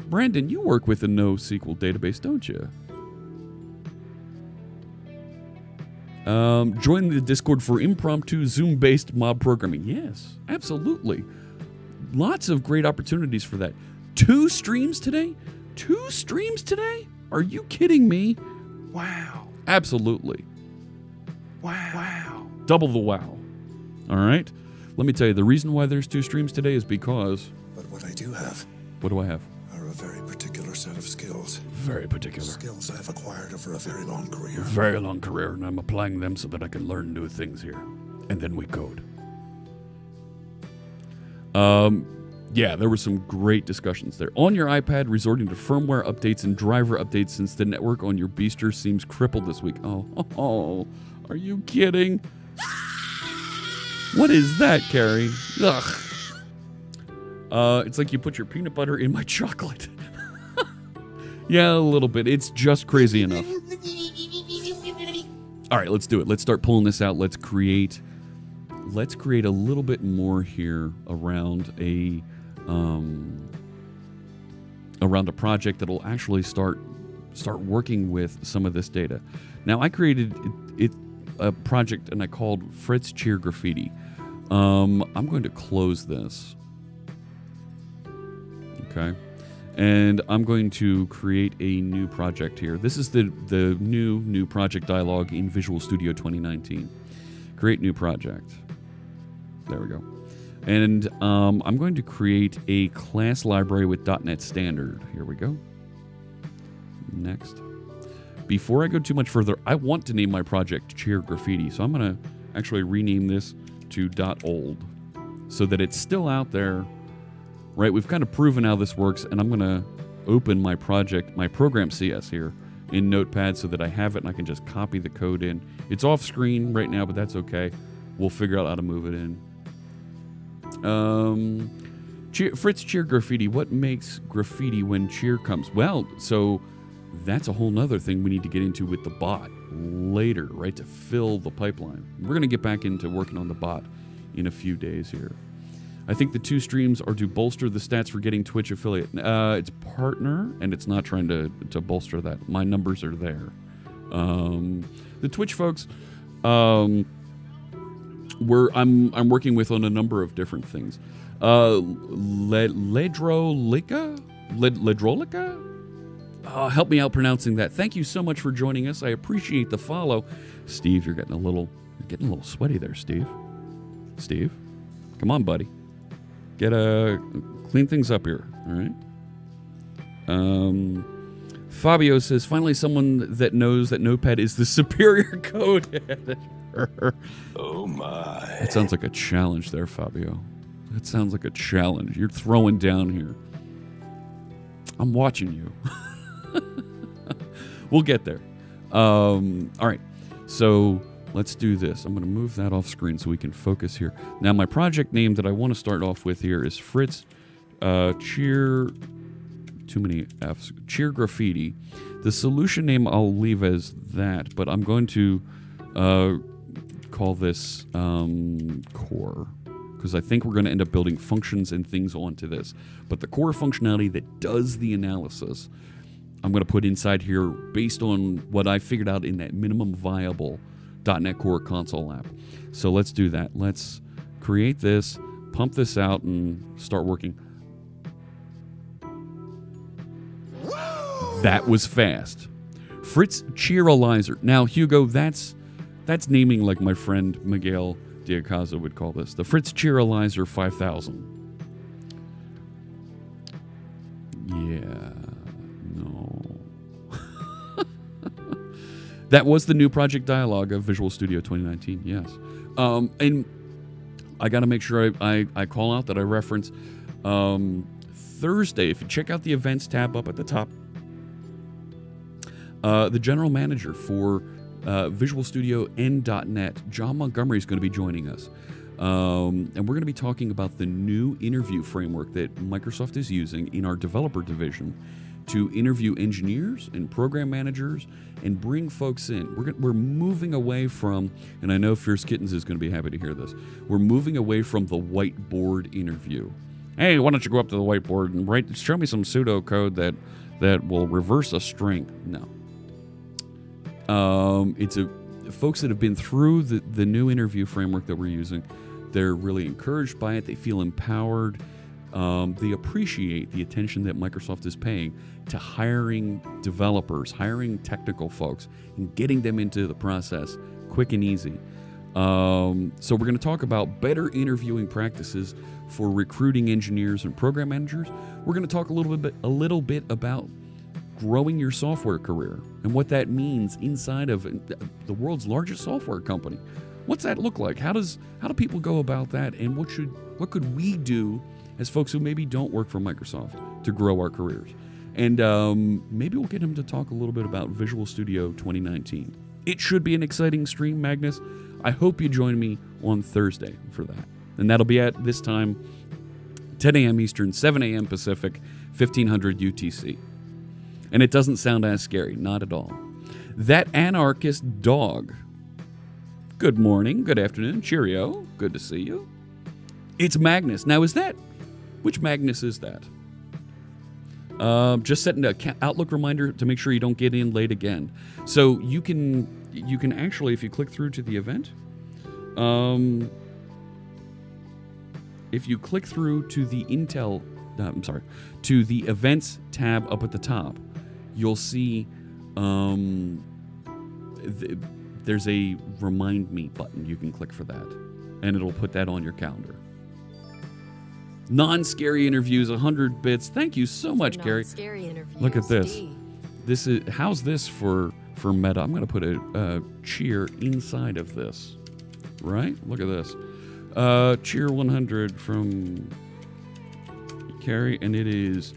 Brandon, you work with a NoSQL database, don't you? Join the Discord for impromptu Zoom-based mob programming. Yes, absolutely. Lots of great opportunities for that. 2 streams today? 2 streams today? Are you kidding me? Wow. Absolutely. Wow. Double the wow. All right? Let me tell you, the reason why there's 2 streams today is because... But what I do have... What do I have? Are a very particular set of skills. Very particular. Skills I've acquired over a very long career. Very long career, and I'm applying them so that I can learn new things here. And then we code. Yeah, there were some great discussions there. On your iPad, resorting to firmware updates and driver updates since the network on your beaster seems crippled this week. Oh, are you kidding? What is that, Carrie? Ugh. It's like you put your peanut butter in my chocolate. Yeah, a little bit. It's just crazy enough. All right, let's do it. Let's start pulling this out. Let's create a little bit more here around a project that'll actually start working with some of this data. Now, I created it. a project, and I called Fritz Cheer Graffiti. I'm going to close this. Okay. And I'm going to create a new project here. This is the new project dialog in Visual Studio 2019. Create new project. There we go. And I'm going to create a class library with .NET Standard. Here we go. Next. Before I go too much further, I want to name my project Cheer Graffiti. So I'm going to actually rename this to .old so that it's still out there. Right, we've kind of proven how this works, and I'm going to open my project, my program CS here in Notepad so that I have it and I can just copy the code in. It's off screen right now, but that's okay. We'll figure out how to move it in. Fritz Cheer Graffiti. What makes graffiti when cheer comes? Well, so that's a whole nother thing we need to get into with the bot later, right, to fill the pipeline. We're going to get back into working on the bot in a few days here. I think the 2 streams are to bolster the stats for getting Twitch affiliate. It's partner, and it's not trying to bolster that. My numbers are there. The Twitch folks, I'm working with on a number of different things. Ledrolica? Help me out pronouncing that. Thank you so much for joining us. I appreciate the follow. Steve, you're getting a little sweaty there, Steve. Steve, come on, buddy. Clean things up here, all right? Fabio says, finally someone that knows that Notepad is the superior code editor. Oh my. That sounds like a challenge there, Fabio. That sounds like a challenge. You're throwing down here. I'm watching you. We'll get there. All right, so let's do this. I'm going to move that off screen so we can focus here. Now, my project name that I want to start off with here is Fritz Cheer... Too many F's. Cheer Graffiti. The solution name I'll leave as that, but I'm going to call this core, because I think we're going to end up building functions and things onto this. But the core functionality that does the analysis, I'm going to put inside here based on what I figured out in that minimum viable .NET Core console app. So let's do that. Let's create this, pump this out, and start working. That was fast. Fritz Cheeralizer. Now, Hugo, that's naming like my friend Miguel Diacaza would call this. The Fritz Cheeralizer 5000. Yeah. No. That was the new project dialog of Visual Studio 2019, yes. And I got to make sure I call out that I reference Thursday. If you check out the events tab up at the top, the general manager for Visual Studio and.NET, John Montgomery, is going to be joining us. And we're going to be talking about the new interview framework that Microsoft is using in our developer division to interview engineers and program managers and bring folks in. We're moving away from, and I know Fierce Kittens is going to be happy to hear this, we're moving away from the whiteboard interview. Hey, why don't you go up to the whiteboard and show me some pseudocode that will reverse a string. No. It's folks that have been through the new interview framework that we're using. They're really encouraged by it. They feel empowered. They appreciate the attention that Microsoft is paying to hiring developers, hiring technical folks, and getting them into the process quick and easy. So we're going to talk about better interviewing practices for recruiting engineers and program managers. We're going to talk a little bit about growing your software career and what that means inside of the world's largest software company. What's that look like? How do people go about that? And what could we do as folks who maybe don't work for Microsoft to grow our careers? And maybe we'll get him to talk a little bit about Visual Studio 2019. It should be an exciting stream, Magnus. I hope you join me on Thursday for that. And that'll be at this time, 10 a.m. Eastern, 7 a.m. Pacific, 1500 UTC. And it doesn't sound as scary, not at all. That anarchist dog. Good morning, good afternoon, cheerio, good to see you. It's Magnus. Now, which Magnus is that? Just setting an Outlook reminder to make sure you don't get in late again. So you can you can actually, if you click through to the event, if you click through to the to the events tab up at the top, you'll see there's a remind me button. You can click for that, and it'll put that on your calendar. Non-scary interviews, 100 bits. Thank you so much, Gary. Look at this. This is, how's this for meta? I'm going to put a cheer inside of this, right? Look at this. Cheer 100 from Carrie, and it is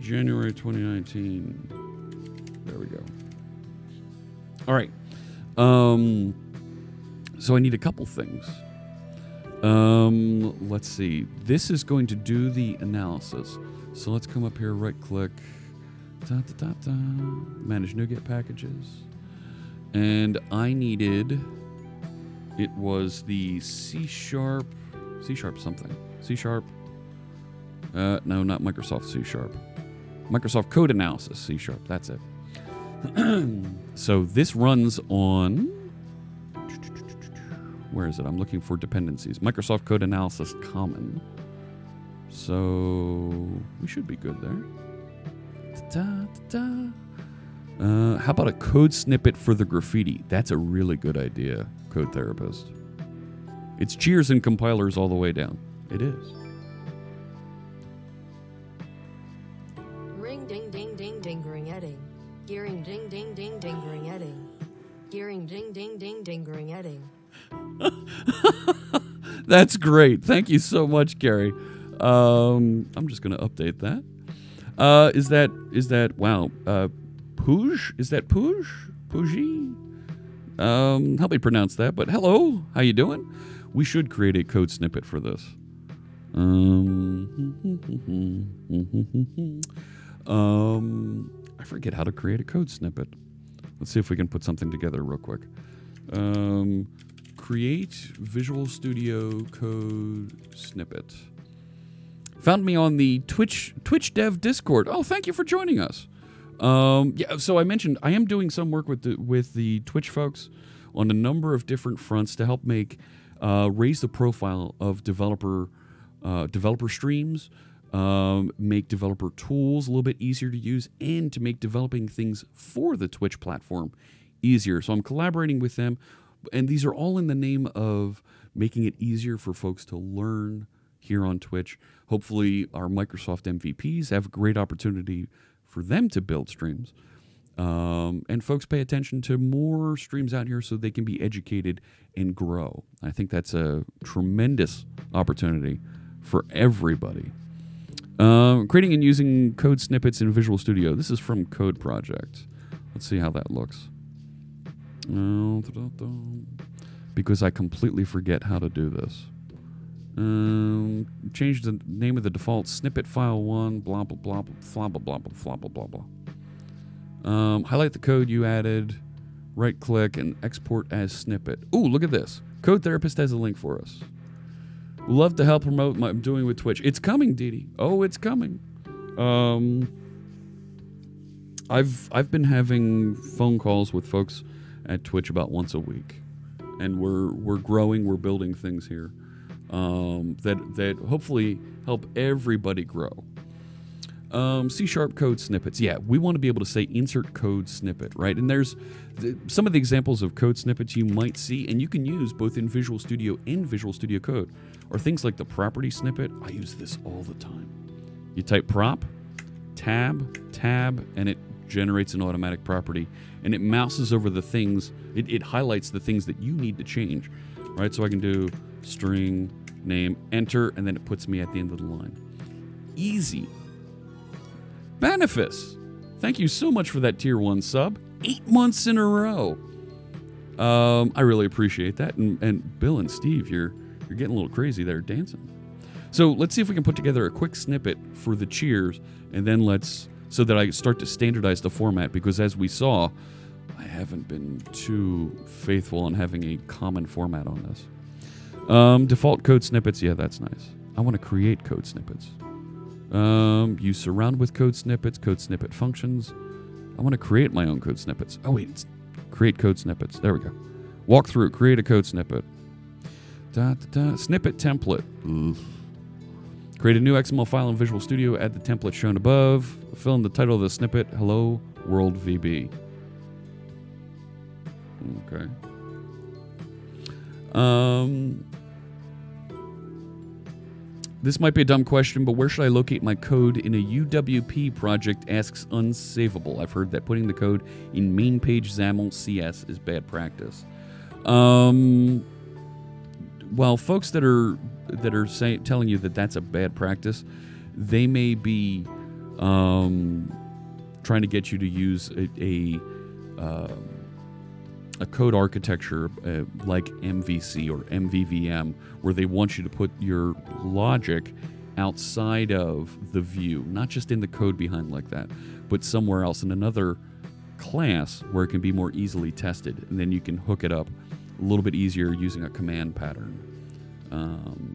January 2019. There we go. All right. So I need a couple things. Let's see. This is going to do the analysis. So let's come up here, right click, manage NuGet packages. And I needed, it was the C# something. C#. No, not Microsoft C#. Microsoft Code Analysis C#. That's it. So this runs on, where is it? I'm looking for dependencies. Microsoft Code Analysis Common. So we should be good there. How about a code snippet for the graffiti? That's a really good idea, Code Therapist. It's cheers and compilers all the way down. It is. Ring ding ding ding dingering edding. Gearing ding ding ding dingering edding. Gearing ding ding ding dingering edding. That's great. Thank you so much, Gary. I'm just going to update that. Is that wow? Pooj? Is that Pooj? Pooji? Help me pronounce that. But hello, how you doing? We should create a code snippet for this. I forget how to create a code snippet. Let's see if we can put something together real quick. Create Visual Studio Code Snippet. Found me on the Twitch Dev Discord. Oh, thank you for joining us. Yeah, so I mentioned I am doing some work with the Twitch folks on a number of different fronts to help make raise the profile of developer streams, make developer tools a little bit easier to use, and to make developing things for the Twitch platform easier. So I'm collaborating with them, and these are all in the name of making it easier for folks to learn here on Twitch. Hopefully our Microsoft MVPs have a great opportunity for them to build streams. And folks pay attention to more streams out here so they can be educated and grow. I think that's a tremendous opportunity for everybody. Creating and using code snippets in Visual Studio. This is from Code Project. Let's see how that looks. Because I completely forget how to do this. Change the name of the default snippet file 1, blah, blah, blah, blah, blah, blah, blah, blah, blah, blah. Highlight the code you added, right click, and export as snippet. Ooh, look at this. Code Therapist has a link for us. Love to help promote what I'm doing with Twitch. It's coming, Dee. Oh, it's coming. I've been having phone calls with folks at Twitch about once a week, and we're growing. We're building things here that hopefully help everybody grow. C# code snippets. Yeah, we want to be able to say insert code snippet, right? And there's some of the examples of code snippets you might see, and you can use both in Visual Studio and Visual Studio Code, or things like the property snippet. I use this all the time. You type prop, tab, and it generates an automatic property, and it mouses over the things. It highlights the things that you need to change, right? So I can do string, name, enter, and then it puts me at the end of the line. Easy. Benefice, thank you so much for that tier 1 sub. 8 months in a row. I really appreciate that. And Bill and Steve, you're getting a little crazy there dancing. So let's see if we can put together a quick snippet for the cheers, and then so that I start to standardize the format, because as we saw, I haven't been too faithful on having a common format on this. Default code snippets, yeah, that's nice. I want to create code snippets. You surround with code snippet functions. I want to create my own code snippets. Oh wait, it's Create code snippets. There we go. Walk through. Create a code snippet. Snippet template. Ugh. Create a new XML file in Visual Studio. Add the template shown above. Fill in the title of the snippet. Hello World VB. Okay. This might be a dumb question, but where should I locate my code in a UWP project? Asks unsavable. I've heard that putting the code in main page XAML CS is bad practice. Well, folks that are telling you that that's a bad practice, they may be trying to get you to use a code architecture like MVC or MVVM, where they want you to put your logic outside of the view, not just in the code behind like that, but somewhere else in another class where it can be more easily tested, and then you can hook it up a little bit easier using a command pattern.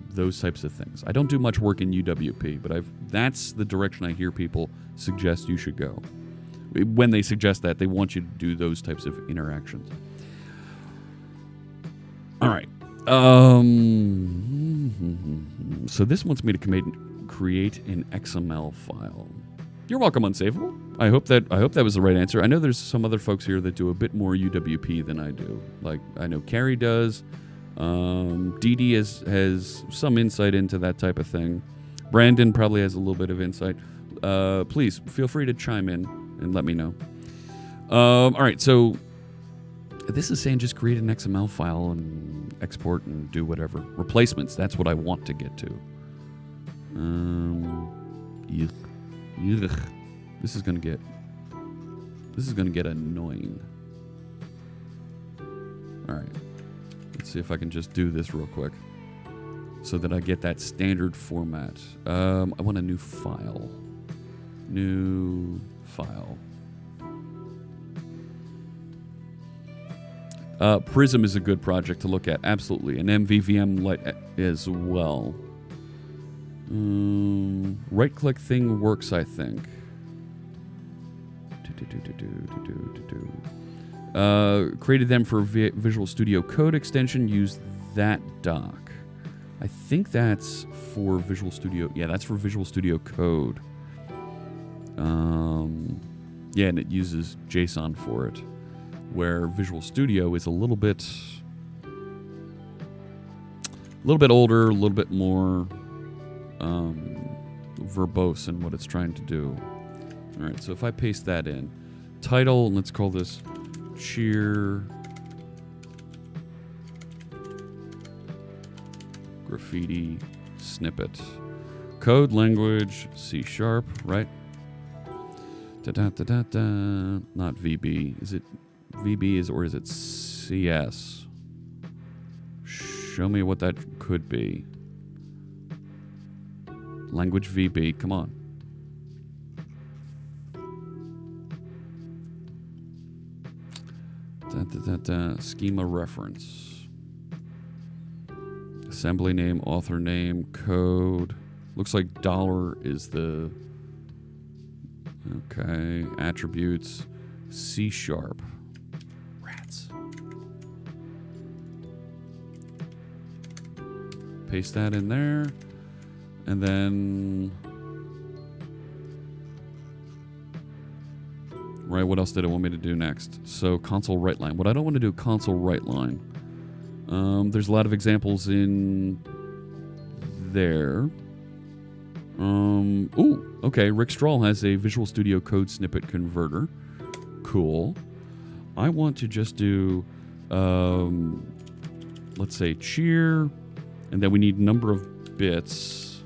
Those types of things. I don't do much work in UWP, but that's the direction I hear people suggest you should go. When they suggest that, they want you to do those types of interactions. All right. So this wants me to create an XML file. You're welcome, Unsavable. I hope that was the right answer. I know there's some other folks here that do a bit more UWP than I do. Like I know Carrie does. Dee has some insight into that type of thing. Brandon probably has a little bit of insight. Please feel free to chime in and let me know. All right, so this is saying just create an XML file and export and do whatever. Replacements, that's what I want to get to. This is gonna get annoying. All right, let's see if I can just do this real quick so that I get that standard format. I want a new file. New file. Prism is a good project to look at, absolutely. And MVVM Lite as well. Right-click thing works, I think. Created them for Visual Studio Code extension. Use that doc. I think that's for Visual Studio. Yeah, that's for Visual Studio Code. Yeah, and it uses JSON for it, where Visual Studio is a little bit older, a little bit more verbose in what it's trying to do. All right, so if I paste that in, title, and let's call this Cheer Graffiti Snippet. Code language C#, right? Not VB. Is it VB or is it CS? Show me what that could be. Language VB, come on. Schema reference. Assembly name, author name, code. Looks like $ is the... Okay, attributes, C#. Rats. Paste that in there. And then... Right, what else did it want me to do next? So, console write line. What I don't want to do, console write line. There's a lot of examples in there. Ooh, okay. Rick Strahl has a Visual Studio Code snippet converter. Cool. I want to just do, let's say cheer, and then we need number of bits.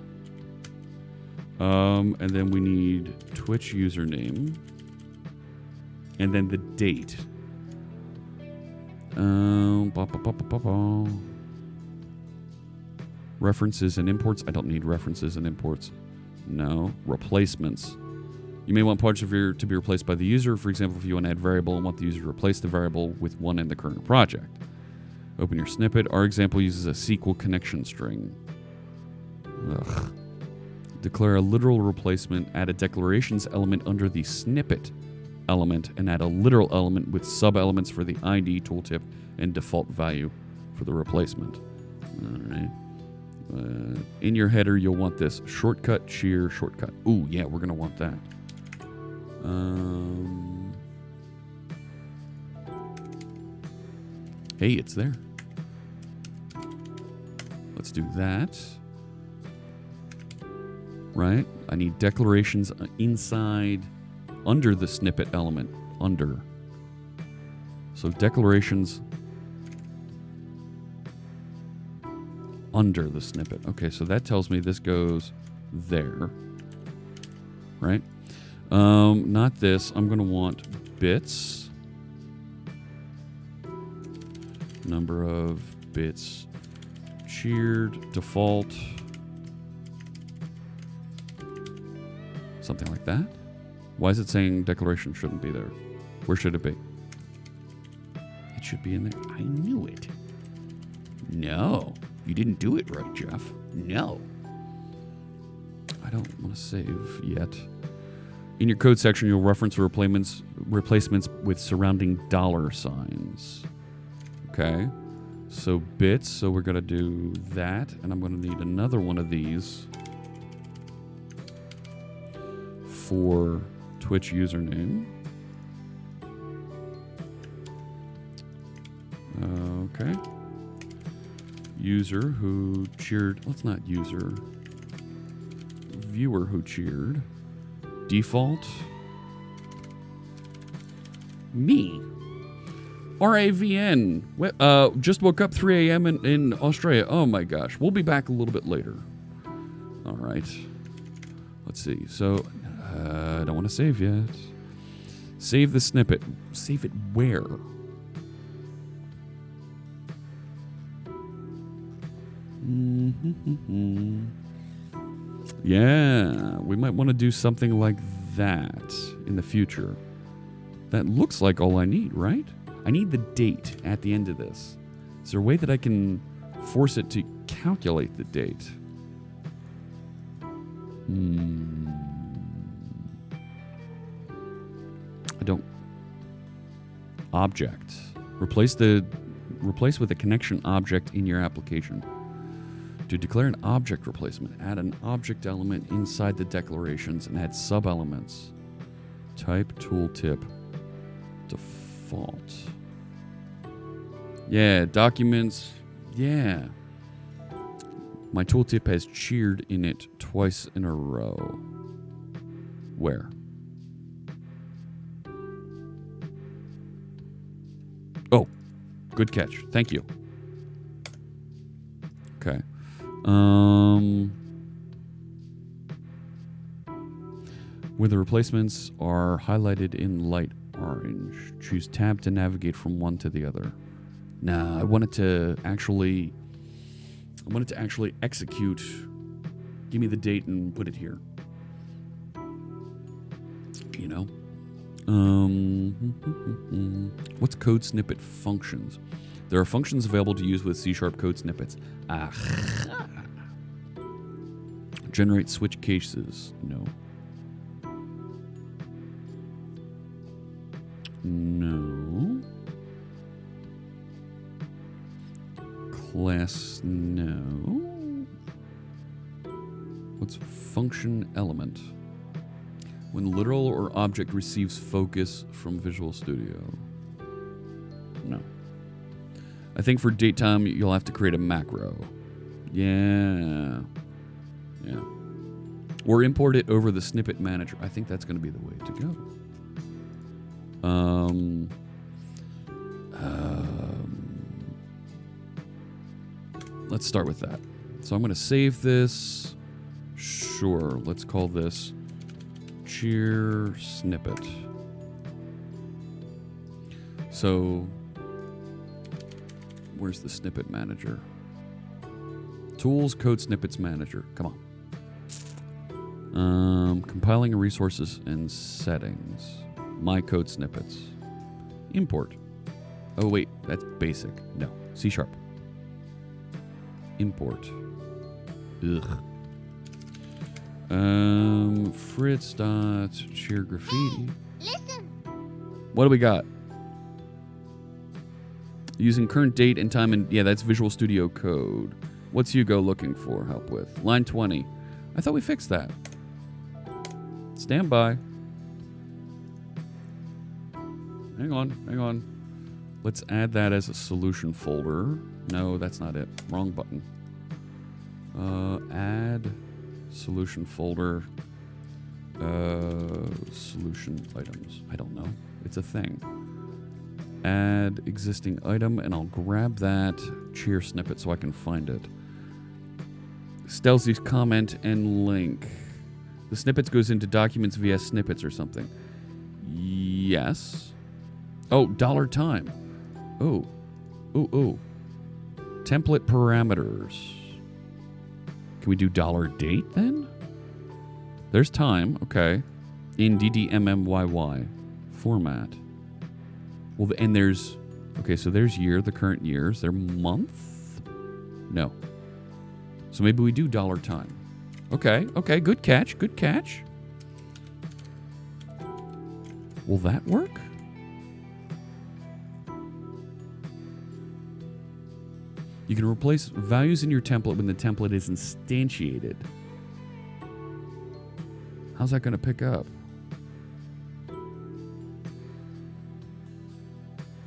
And then we need Twitch username. And then the date. References and imports. I don't need references and imports. No. Replacements. You may want parts of your to be replaced by the user. For example, if you want to add variable and want the user to replace the variable with one in the current project. Open your snippet. Our example uses a SQL connection string. Ugh. Declare a literal replacement. Add a declarations element under the snippet element and add a literal element with sub-elements for the ID, tooltip, and default value for the replacement. All right. In your header, you'll want this shortcut, cheer, shortcut. Ooh, yeah, we're going to want that. Hey, it's there. Let's do that. Right? I need declarations inside, under the snippet element. Under. So declarations under the snippet. Okay, so that tells me this goes there. Right? Not this. I'm going to want bits. Number of bits cheered, default. Something like that. Why is it saying declaration shouldn't be there? Where should it be? It should be in there. I knew it. No. You didn't do it right, Jeff. No. I don't want to save yet. In your code section, you'll reference replacements with surrounding dollar signs. Okay. So bits. So we're going to do that. And I'm going to need another one of these for Twitch username. Okay. User who cheered. Well, it's not user. Viewer who cheered. Default. Me. RAVN. Just woke up 3 a.m. in Australia. Oh my gosh. We'll be back a little bit later. All right. Let's see. So, I don't want to save yet. Save the snippet. Save it where? Yeah, we might want to do something like that in the future. That looks like all I need, right? I need the date at the end of this. Is there a way that I can force it to calculate the date? I don't. Object. Replace with a connection object in your application. To declare an object replacement, add an object element inside the declarations and add sub-elements. Type, tooltip, default. Yeah, documents. Yeah. My tooltip has cheered in it twice in a row. Where? Oh, good catch. Thank you. Okay. Where the replacements are highlighted in light orange, choose tab to navigate from one to the other. Nah, I want it to actually execute. Give me the date and put it here. You know? What's code snippet functions? There are functions available to use with C# code snippets. Generate switch cases. No. No. Class. No. What's function element? When literal or object receives focus from Visual Studio. No. I think for datetime, you'll have to create a macro. Yeah. Yeah. Or import it over the snippet manager. I think that's going to be the way to go. Let's start with that. So I'm going to save this. Sure. Let's call this cheer snippet. So where's the snippet manager? Tools, code snippets manager. Come on. Compiling resources and settings. My code snippets. Import. Oh wait, that's basic. No, C#. Import. Ugh. Fritz.share graffiti. Listen. What do we got? Using current date and time, and yeah, that's Visual Studio Code. What's Hugo looking for help with? Line 20. I thought we fixed that. Stand by. Hang on. Let's add that as a solution folder. No, that's not it. Wrong button. Add solution folder. Solution items. I don't know. It's a thing. Add existing item, and I'll grab that cheer snippet so I can find it. Stelzy's comment and link. The snippets goes into documents via snippets or something. Yes. Oh, $time. Oh. Template parameters. Can we do $date then? There's time. Okay. In DDMMYY format. Well, and there's... Okay, so there's year, the current year. Is there month? No. So maybe we do $time. Okay, good catch. Will that work? You can replace values in your template when the template is instantiated. How's that going to pick up?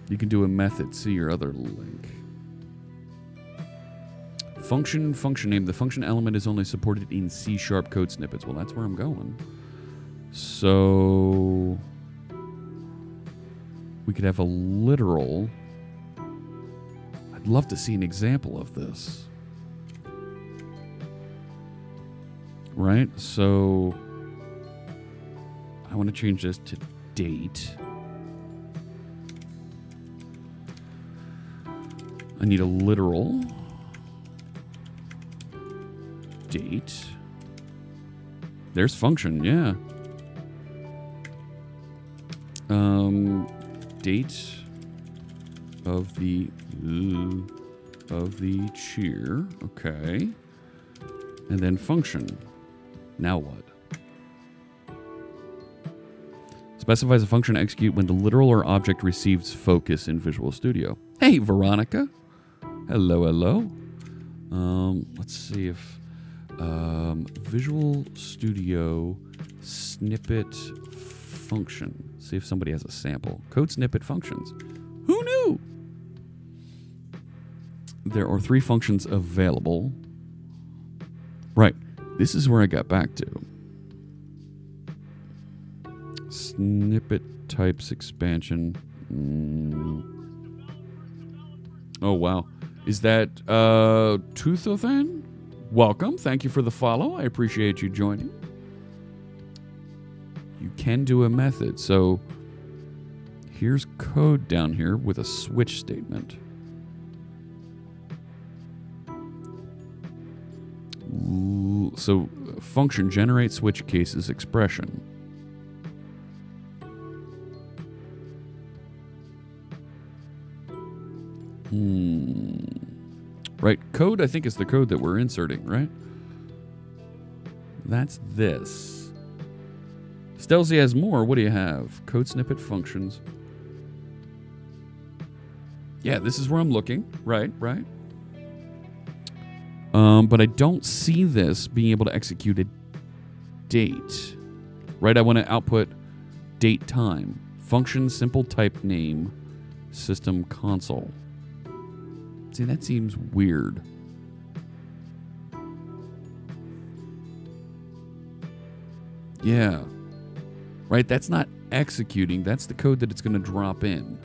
You can do a method. See your other link. Function name. The function element is only supported in C# code snippets. Well, that's where I'm going. So we could have a literal. I'd love to see an example of this. Right? So I want to change this to date. I need a literal date. There's function, yeah. Date of the cheer, okay. And then function. Now what? Specifies a function to execute when the literal or object receives focus in Visual Studio. Hey, Veronica. Hello. Let's see if Visual Studio snippet function. See if somebody has a sample. Code snippet functions. Who knew? There are 3 functions available. Right. This is where I got back to. Snippet types expansion. Oh, wow. Is that Tuthothan? Welcome. Thank you for the follow. I appreciate you joining. You can do a method. So here's code down here with a switch statement. So function generate switch cases expression. Right, code I think is the code that we're inserting, right? That's this. Stelzy has more. What do you have? Code snippet functions. Yeah, this is where I'm looking. Right. But I don't see this being able to execute a date. Right, I want to output date time. Function simple type name system console. See, that seems weird. Yeah. Right, that's not executing. That's the code that it's going to drop in.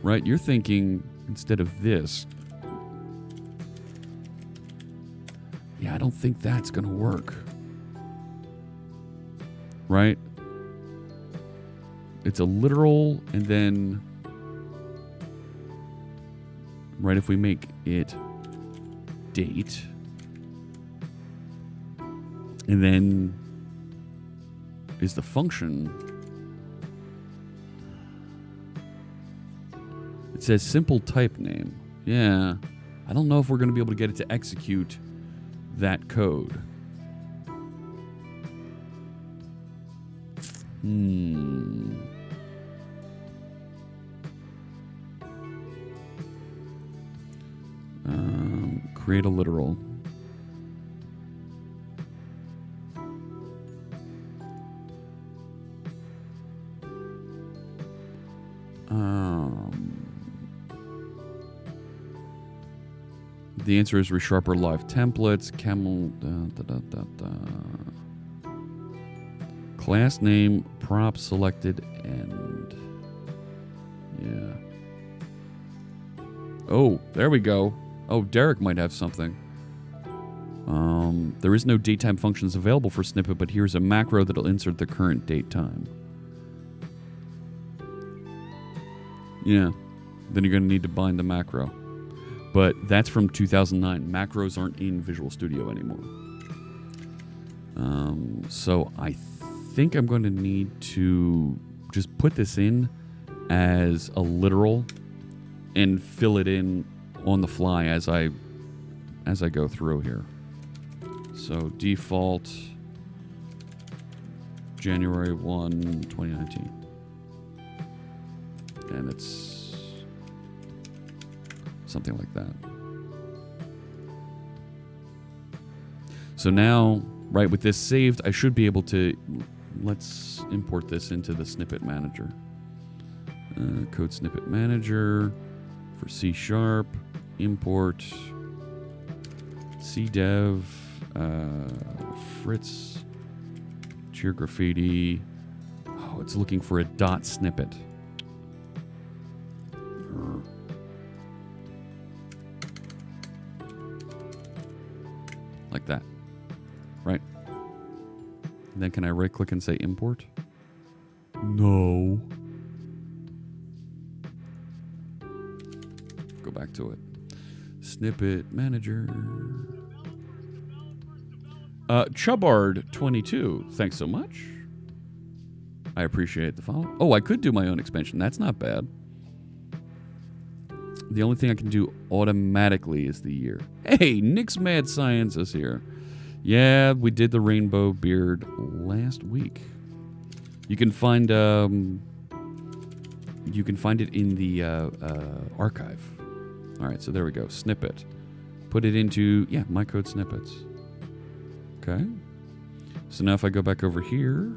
Right, you're thinking instead of this. Yeah, I don't think that's going to work. Right? It's a literal, and then, right, if we make it date, and then, is the function, It says simple type name. Yeah. I don't know if we're going to be able to get it to execute that code. Create a literal. The answer is resharper live templates, camel, class name, prop selected, and yeah. Oh, there we go. Oh, Derek might have something. There is no datetime functions available for snippet, but here's a macro that'll insert the current date time. Yeah, then you're going to need to bind the macro. But that's from 2009. Macros aren't in Visual Studio anymore. So I think I'm going to need to just put this in as a literal and fill it in on the fly as I go through here. So default January 1, 2019. And it's something like that. So now, right, with this saved, I should be able to, let's import this into the snippet manager. Code snippet manager for C#, import cdev, Fritz, Cheer Graffiti. Oh, it's looking for a dot snippet. Like that, right? And then can I right click and say import? No. Go back to it. Snippet manager. Chubbard22, thanks so much. I appreciate the follow. Oh, I could do my own expansion. That's not bad. The only thing I can do automatically is the year. Hey, Nick's Mad Science is here. Yeah, we did the rainbow beard last week. You can find it in the archive. All right, so there we go. Snippet. Put it into my code snippets. Okay. So now if I go back over here,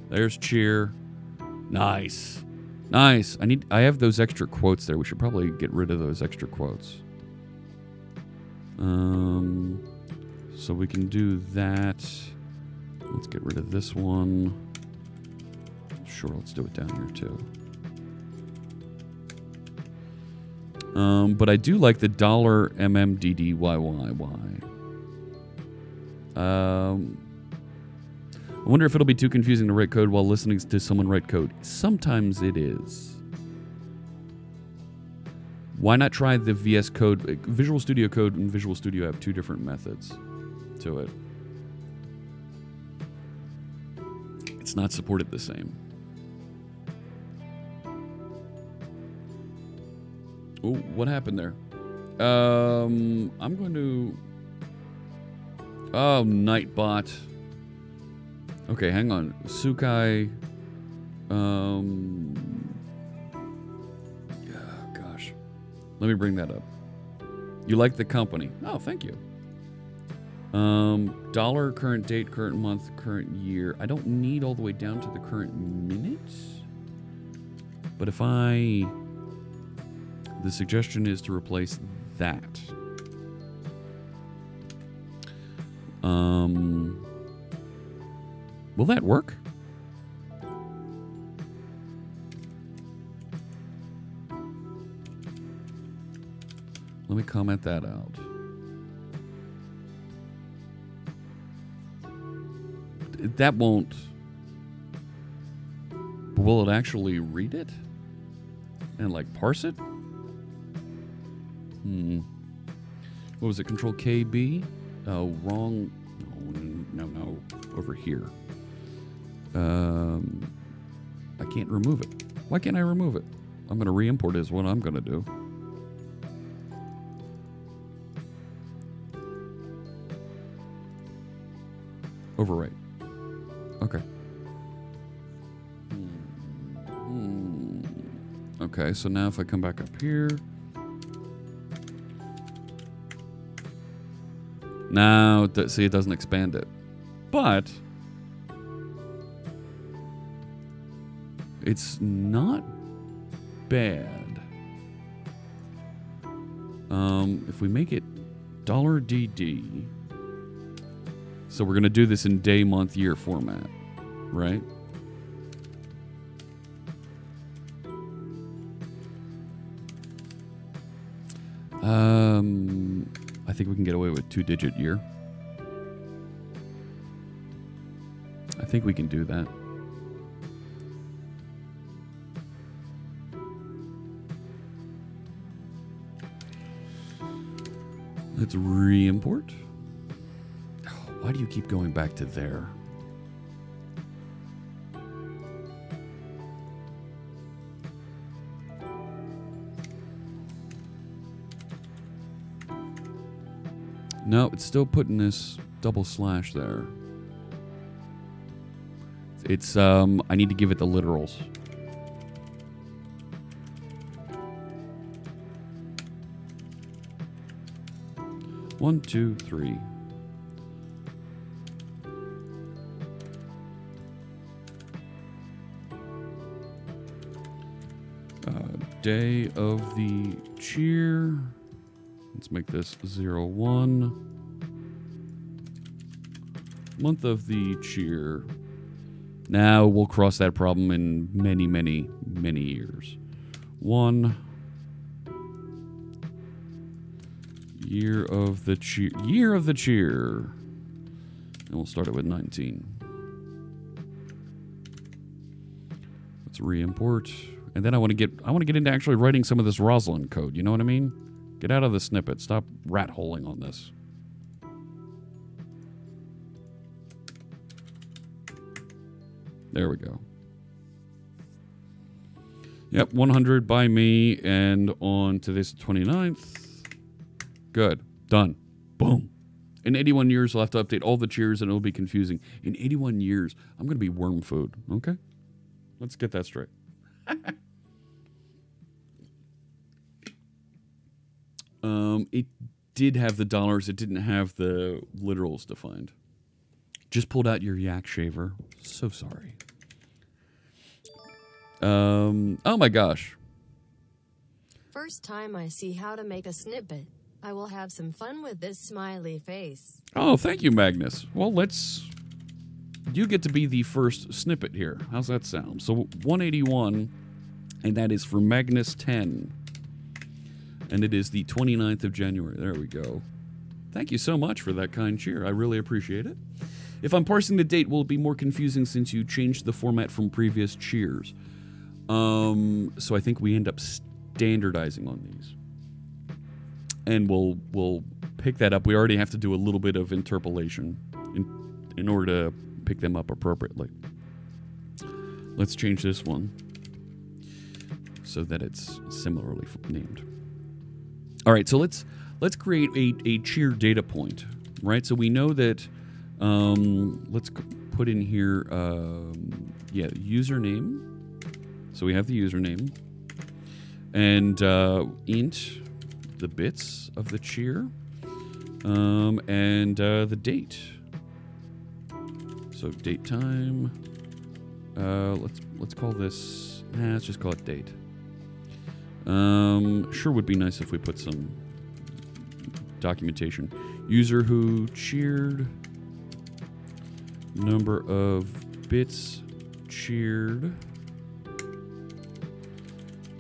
there's cheer. Nice. Nice. I have those extra quotes there. We should probably get rid of those extra quotes. So we can do that. Let's get rid of this one. Sure, let's do it down here too. But I do like the $MMDDYYY. I wonder if it'll be too confusing to write code while listening to someone write code. Sometimes it is. Why not try the VS Code? Visual Studio Code and Visual Studio have two different methods to it. It's not supported the same. Oh, what happened there? I'm going to... Oh, Nightbot. Okay, hang on. Sukai. Gosh. Let me bring that up. You like the company. Oh, thank you. Dollar, current date, current month, current year. I don't need all the way down to the current minutes. But if I... The suggestion is to replace that. Will that work? Let me comment that out. That won't... Will it actually read it? And like parse it? What was it? Control KB? Oh, wrong. No. Over here. I can't remove it. Why can't I remove it? I'm going to re-import is what I'm going to do. Overwrite. Okay. Okay, so now if I come back up here. Now, see, it doesn't expand it. But it's not bad. If we make it $DD, so we're going to do this in day, month, year format, right? I think we can get away with 2-digit year. I think we can do that. Let's re-import. Why do you keep going back to there? No, it's still putting this double slash there. It's, I need to give it the literals. One, two, three. Day of the cheer. Let's make this 01. Month of the cheer. Now we'll cross that problem in many, many, many years. 1. Year of the cheer. Year of the cheer. And we'll start it with 19. Let's re-import. And then I want to get into actually writing some of this Roslyn code. You know what I mean? Get out of the snippet. Stop rat-holing on this. There we go. Yep, 100 by me, and on today's 29th. Good. Done. Boom. In 81 years, I'll have to update all the cheers, and it'll be confusing. In 81 years, I'm going to be worm food. Okay? Let's get that straight. It did have the dollars. It didn't have the literals defined. Just pulled out your yak shaver. So sorry. Oh my gosh. First time I see how to make a snippet. I will have some fun with this smiley face. Oh, thank you, Magnus. Well, you get to be the first snippet here. How's that sound? So 181, and that is for Magnus 10. And it is the 29th of January. There we go. Thank you so much for that kind cheer. I really appreciate it. If I'm parsing the date, will it be more confusing since you changed the format from previous cheers? So I think we end up standardizing on these. And we'll pick that up. We already have to do a little bit of interpolation in order to pick them up appropriately. Let's change this one so that it's similarly named. All right, so let's create a cheer data point, right? So we know that, let's put in here, username. So we have the username. And int, the bits of the cheer, and the date. So date time. Let's call this. Let's just call it date. Sure would be nice if we put some documentation. User who cheered. Number of bits cheered.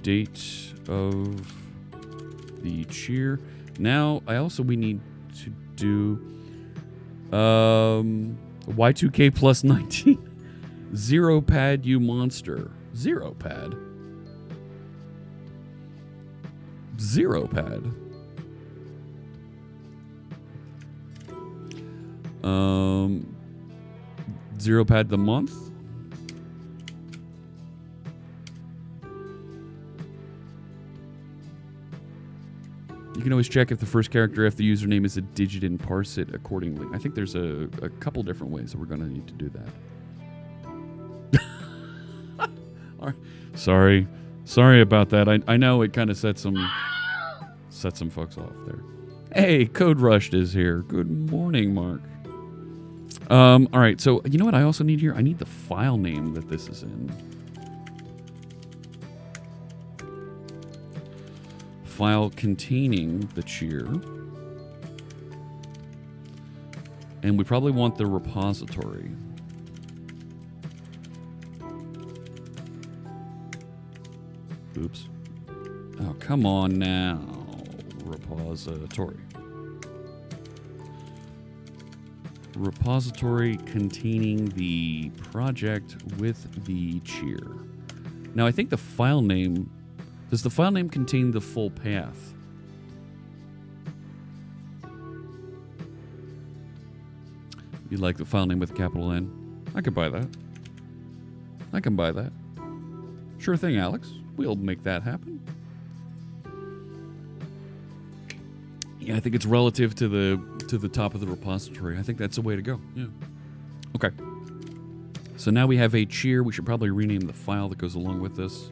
Date of the cheer. Now, we need to do Y2K plus 19. Zero pad, you monster. Zero pad. Zero pad. Zero pad the month. You can always check if the first character after the username is a digit and parse it accordingly. I think there's a couple different ways that we're going to need to do that. All right. Sorry about that. I know it kind of set some folks off there. Hey, Code Rushed is here. Good morning, Mark. All right, so you know what I also need here? I need the file name that this is in. File containing the cheer. And we probably want the repository. Oops. Oh, come on now. Repository. Repository containing the project with the cheer. Now, I think the file name... Does the file name contain the full path? You like the file name with a capital N? I could buy that. I can buy that. Sure thing, Alex. We'll make that happen. Yeah, I think it's relative to the top of the repository. I think that's the way to go. Yeah. Okay. So now we have a cheer. We should probably rename the file that goes along with this.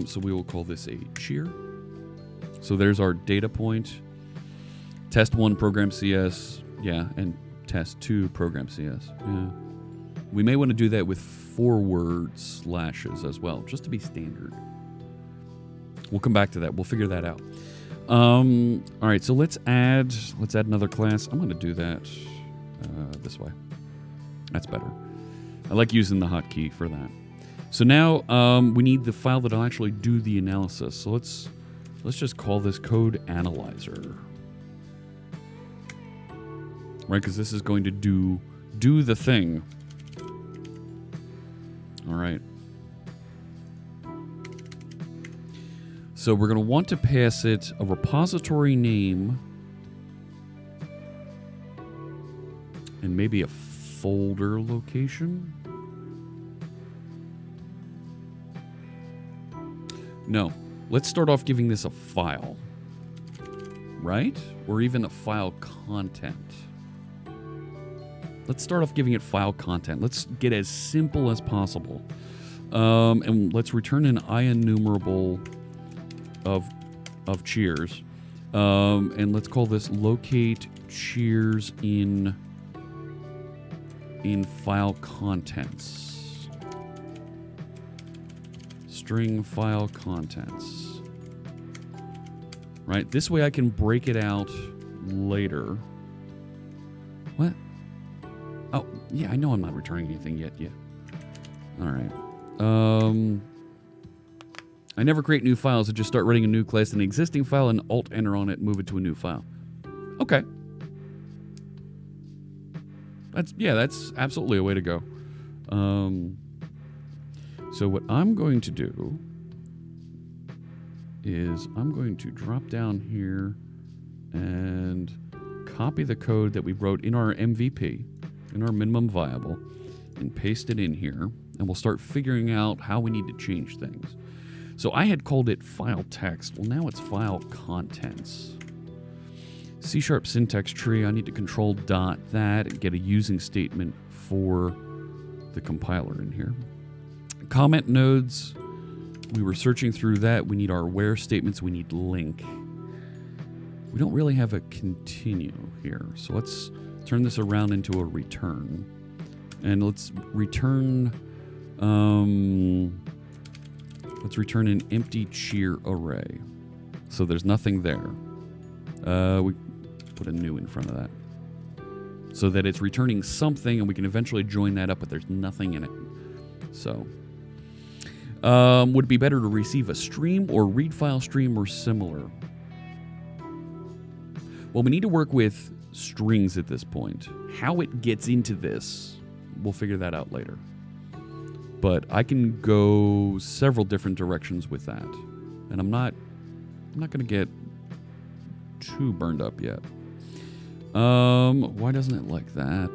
So we will call this a cheer. So there's our data point. Test 1 program CS. Yeah, and test 2 program CS. Yeah. We may want to do that with forward slashes as well, just to be standard. We'll come back to that. We'll figure that out. All right, so let's add another class. I'm going to do that this way. That's better. I like using the hotkey for that. So now we need the file that'll actually do the analysis. So let's just call this code analyzer, right? Because this is going to do the thing. All right. So we're going to want to pass it a repository name and maybe a folder location. No, let's start off giving this a file, right? Or even a file content. Let's start off giving it file content. Let's get as simple as possible. And let's return an IEnumerable of cheers. And let's call this locate cheers in file contents. String file contents. Right? This way I can break it out later. What? Oh, yeah, I know I'm not returning anything yet. Yeah. All right. I never create new files. I just start running a new class in an existing file and Alt-Enter on it and move it to a new file. Okay. That's absolutely a way to go. So what I'm going to do is I'm going to drop down here and copy the code that we wrote in our MVP, in our minimum viable, and paste it in here. And we'll start figuring out how we need to change things. So I had called it file text. Well, now it's file contents. C# syntax tree, I need to control dot that and get a using statement for the compiler in here. Comment nodes, we were searching through that. We need our where statements. We need link. We don't really have a continue here. So let's turn this around into a return. And let's return an empty cheer array. So there's nothing there. We put a new in front of that. So that it's returning something and we can eventually join that up, but there's nothing in it. So would it be better to receive a stream or read file stream or similar? Well, we need to work with strings at this point. How it gets into this, we'll figure that out later. But I can go several different directions with that. And I'm not going to get too burned up yet. Why doesn't it like that?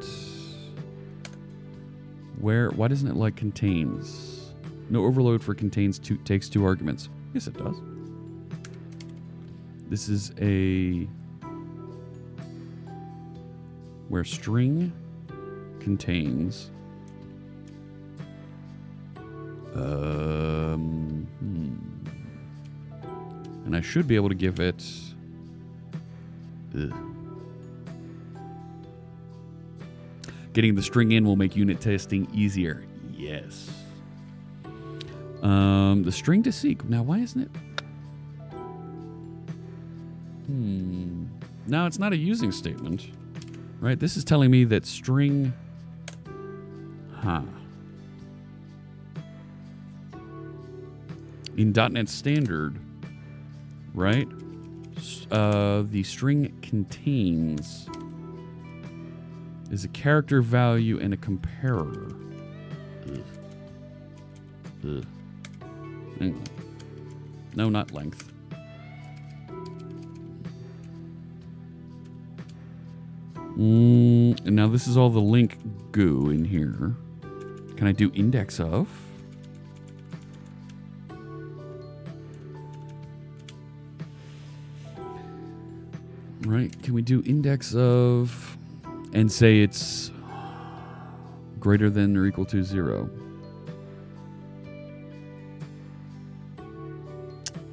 Why doesn't it like contains? No overload for contains takes 2 arguments. Yes, it does. This is a where string contains and I should be able to give it getting the string in will make unit testing easier. Yes. The string to seek. Now, why isn't it? No, it's not a using statement. Right? This is telling me that string... In .NET Standard, right? The string contains is a character value and a comparator. No, not length. And now this is all the link goo in here. Can I do index of? Right, can we do index of and say it's greater than or equal to 0?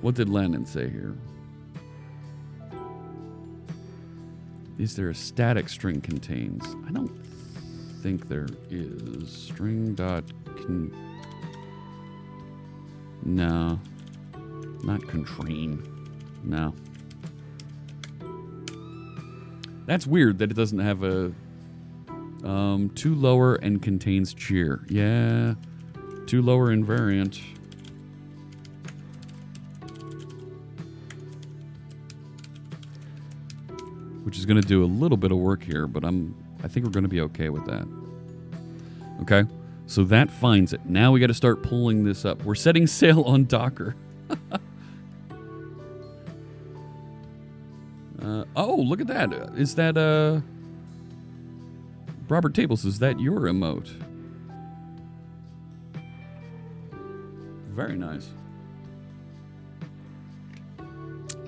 What did Lennon say here? Is there a static string contains? I don't think there is. String dot no. Not constrain. No. That's weird that it doesn't have a to lower and contains cheer. Yeah. To lower invariant. Which is going to do a little bit of work here, but I think we're going to be okay with that. Okay, so that finds it. Now we got to start pulling this up. We're setting sail on Docker. Oh, look at that. Is that, Robert Tables, is that your emote? Very nice.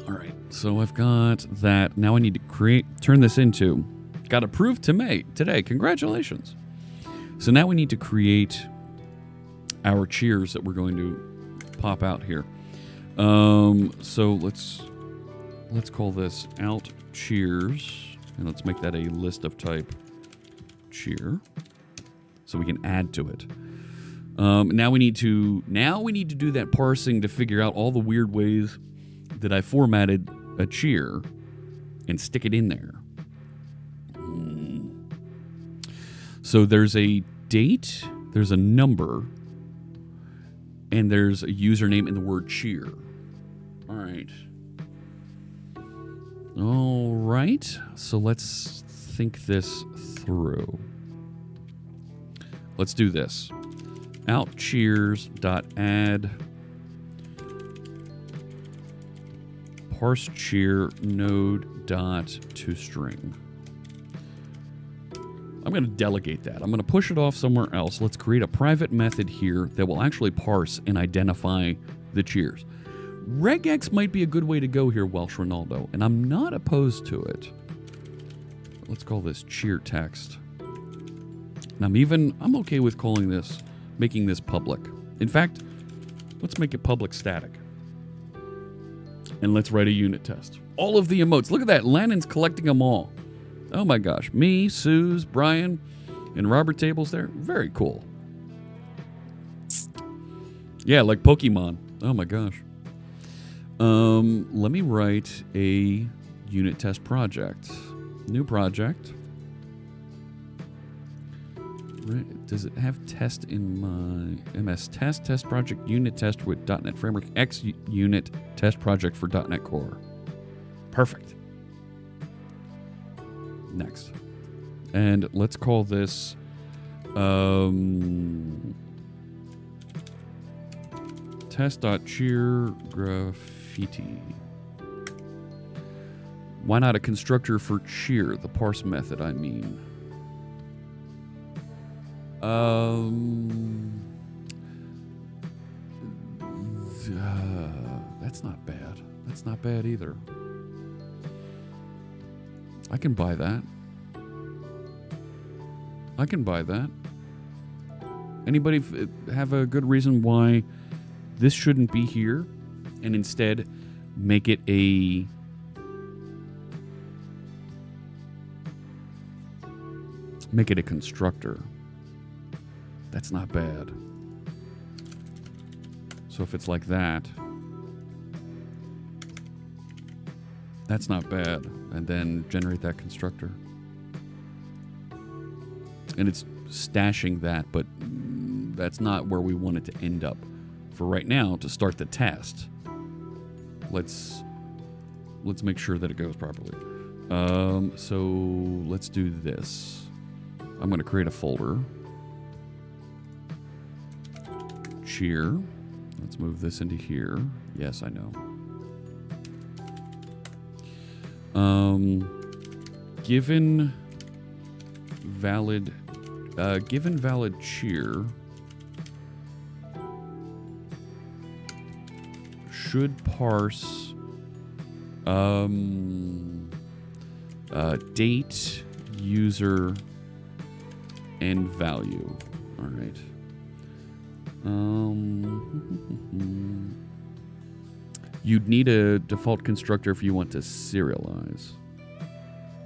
All right, so I've got that. Now I need to turn this into, got approved today. Congratulations. So now we need to create our cheers that we're going to pop out here. So let's call this out cheers, and let's make that a list of type cheer, so we can add to it. Now we need to do that parsing to figure out all the weird ways that I formatted a cheer and stick it in there. So there's a date, there's a number, and there's a username and the word cheer. All right. All right. So let's think this through. Let's do this. Outcheers.add parse cheer node dot toString. I'm going to delegate that. I'm going to push it off somewhere else. Let's create a private method here that will actually parse and identify the cheers. Regex might be a good way to go here, Welsh Ronaldo, and I'm not opposed to it. Let's call this cheer text. And I'm okay with making this public. In fact, let's make it public static. And let's write a unit test. All of the emotes. Look at that. Lannon's collecting them all. Oh my gosh. Me, Suze, Brian, and Robert Tables there. Very cool. Yeah, like Pokemon. Oh my gosh. Let me write a unit test project. New project. Right. Does it have test in my MS test project unit test with .NET Framework X unit test project for .NET Core? Perfect. Next. And let's call this test.cheer graffiti. Why not a constructor for cheer, the parse method, I mean? That's not bad. That's not bad either. I can buy that. I can buy that. Anybody have a good reason why this shouldn't be here and instead make it a constructor? That's not bad. So if it's like that, that's not bad. And then generate that constructor. And it's stashing that, but that's not where we want it to end up. For right now, to start the test, let's make sure that it goes properly. So let's do this. I'm going to create a folder. Cheer. Let's move this into here. Yes, I know. Given valid cheer should parse date, user, and value. All right. You'd need a default constructor if you want to serialize.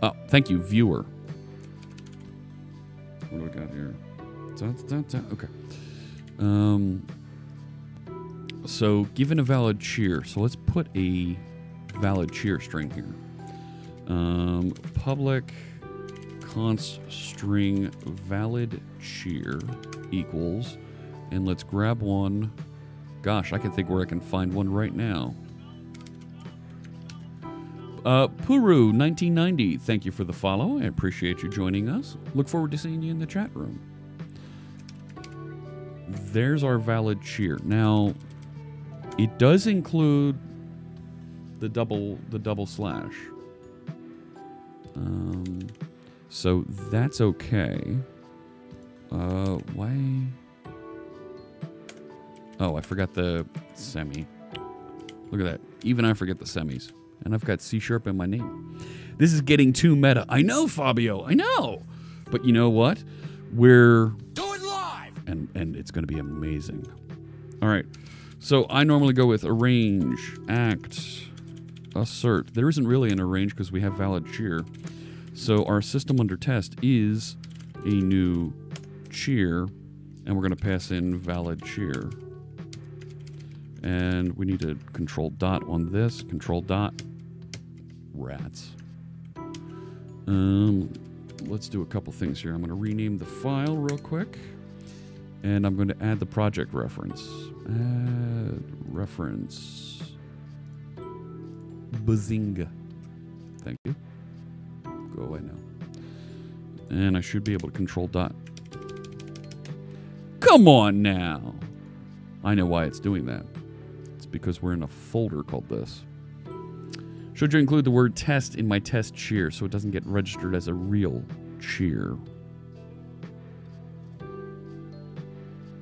Oh, thank you, viewer. What do we got here? Okay. So given a valid cheer, so let's put a valid cheer string here. Public const string valid cheer equals, and let's grab one. Gosh, I can think where I can find one right now. Puru 1990, thank you for the follow. I appreciate you joining us. Look forward to seeing you in the chat room. There's our valid cheer. Now, it does include the double slash. So that's okay. Why? Oh, I forgot the semi. Look at that. Even I forget the semis. And I've got C# in my name. This is getting too meta. I know, Fabio. I know. But you know what? We're... Do it live! And it's going to be amazing. All right. So I normally go with arrange, act, assert. There isn't really an arrange because we have valid cheer. So our system under test is a new cheer. And we're going to pass in valid cheer. And we need a control dot on this. Control dot. Rats. Let's do a couple things here. I'm going to rename the file real quick. And I'm going to add the project reference. Add reference. Bazinga. Thank you. Go away now. And I should be able to control dot. Come on now. I know why it's doing that. It's because we're in a folder called this. Should you include the word test in my test cheer so it doesn't get registered as a real cheer?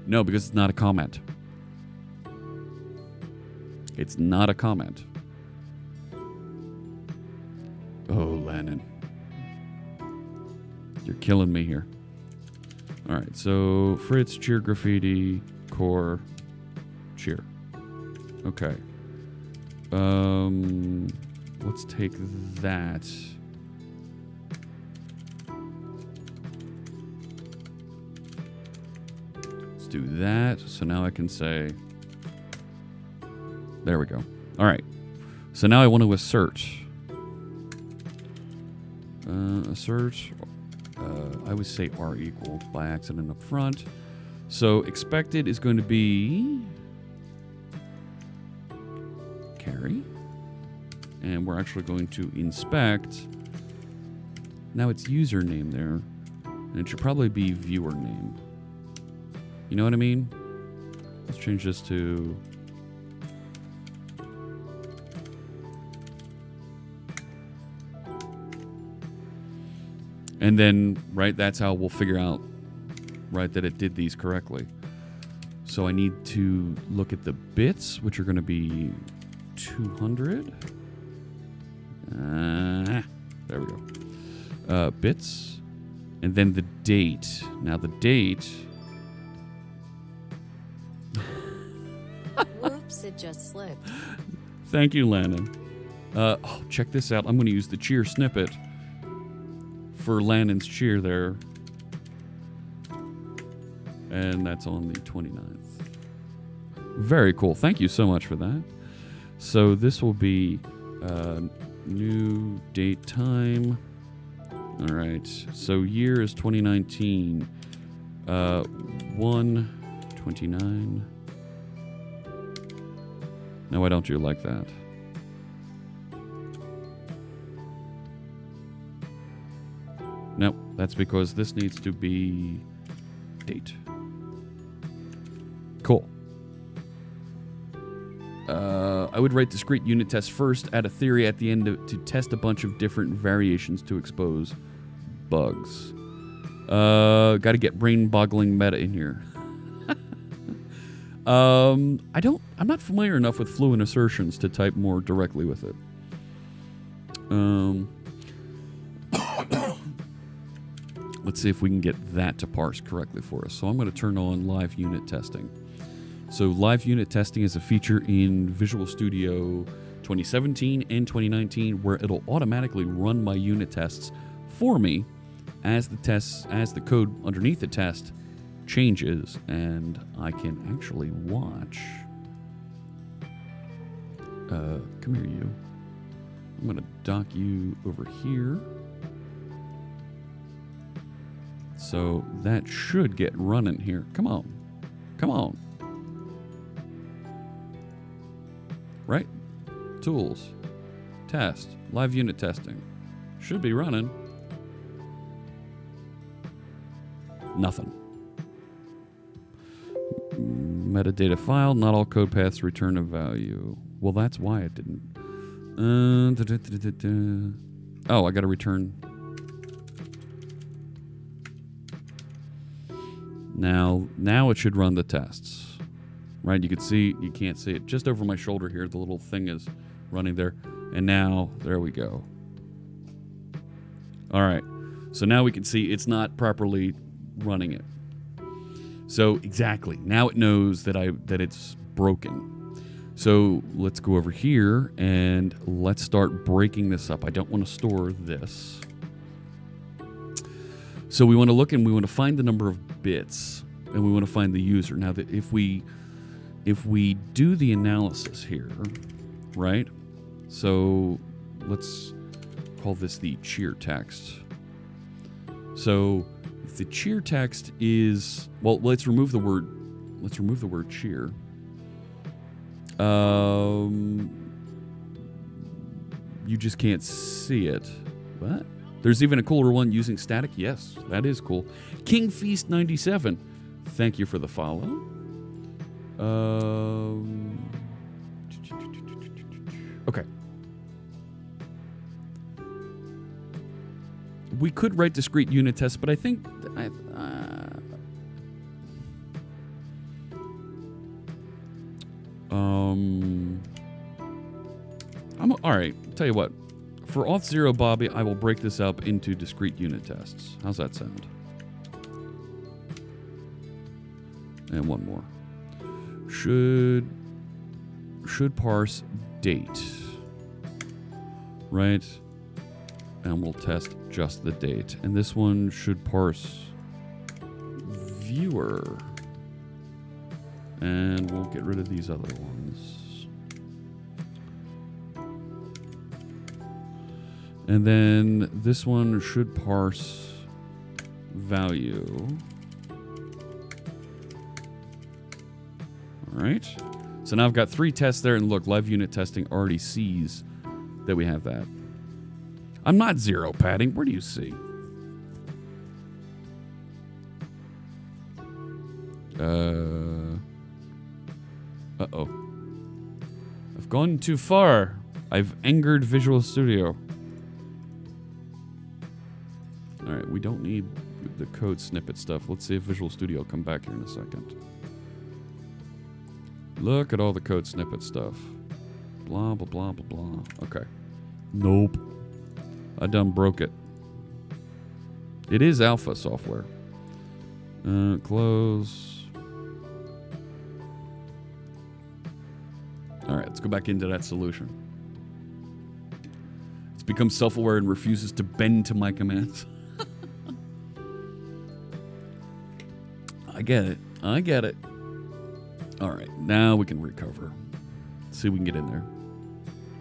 No, because it's not a comment. It's not a comment. Oh, Lannon. You're killing me here. All right, so Fritz, cheer graffiti, core, cheer. Okay. Let's take that. Let's do that. So now I can say, there we go. All right. So now I want to assert. Assert. I would say R equal by accident up front. So expected is going to be carry. And we're actually going to inspect. Now it's username there. And it should probably be viewer name. You know what I mean? Let's change this to... And then, right, that's how we'll figure out, right, that it did these correctly. So I need to look at the bits, which are going to be 200. There we go. bits, and then the date. Now the date. Whoops, it just slipped. Thank you, Landon. Oh, check this out. I'm going to use the cheer snippet for Landon's cheer there. And that's on the 29th. Very cool. Thank you so much for that. So this will be new date time. All right. So year is 2019. 1/29. Now, why don't you like that? Nope. That's because this needs to be date. Cool. I would write discrete unit tests first, add a theory at the end to test a bunch of different variations to expose bugs. Got to get brain-boggling meta in here. I'm not familiar enough with fluent assertions to type more directly with it. Let's see if we can get that to parse correctly for us. So I'm going to turn on live unit testing. So live unit testing is a feature in Visual Studio 2017 and 2019 where it'll automatically run my unit tests for me as the code underneath the test changes, and I can actually watch. Come here, you. I'm going to dock you over here. So that should get running here. Come on. Come on. Right? Tools. Test. Live unit testing. Should be running. Nothing. Metadata file. Not all code paths return a value. Well, that's why it didn't. Oh, I got to return. Now it should run the tests. Right? You can't see it. Just over my shoulder here, the little thing is running there. And now, there we go. All right. So now we can see it's not properly running it. So exactly. Now it knows that it's broken. So let's go over here and let's start breaking this up. I don't want to store this. So we want to look and we want to find the number of bits and we want to find the user. Now that if we do the analysis here, right? So let's call this the cheer text. So if the cheer text is, well, let's remove the word cheer. You just can't see it. What? There's even a cooler one using static. Yes, that is cool. King Feast 97. Thank you for the follow. Okay. We could write discrete unit tests, but I think all right. Tell you what. For auth0 Bobby, I will break this up into discrete unit tests. How's that sound? And one more. Should parse date. Right? And we'll test just the date. And this one should parse viewer. And we'll get rid of these other ones. And then this one should parse value. All right. So now I've got 3 tests there, and look, live unit testing already sees that we have that. I'm not zero padding. Where do you see? Uh-oh. I've gone too far. I've angered Visual Studio. All right, we don't need the code snippet stuff. Let's see if Visual Studio will come back here in a second. Look at all the code snippet stuff. Blah, blah, blah, blah, blah. Okay. Nope. I done broke it. It is alpha software. Close. All right, let's go back into that solution. It's become self-aware and refuses to bend to my commands. I get it. I get it. All right, now we can recover. Let's see if we can get in there.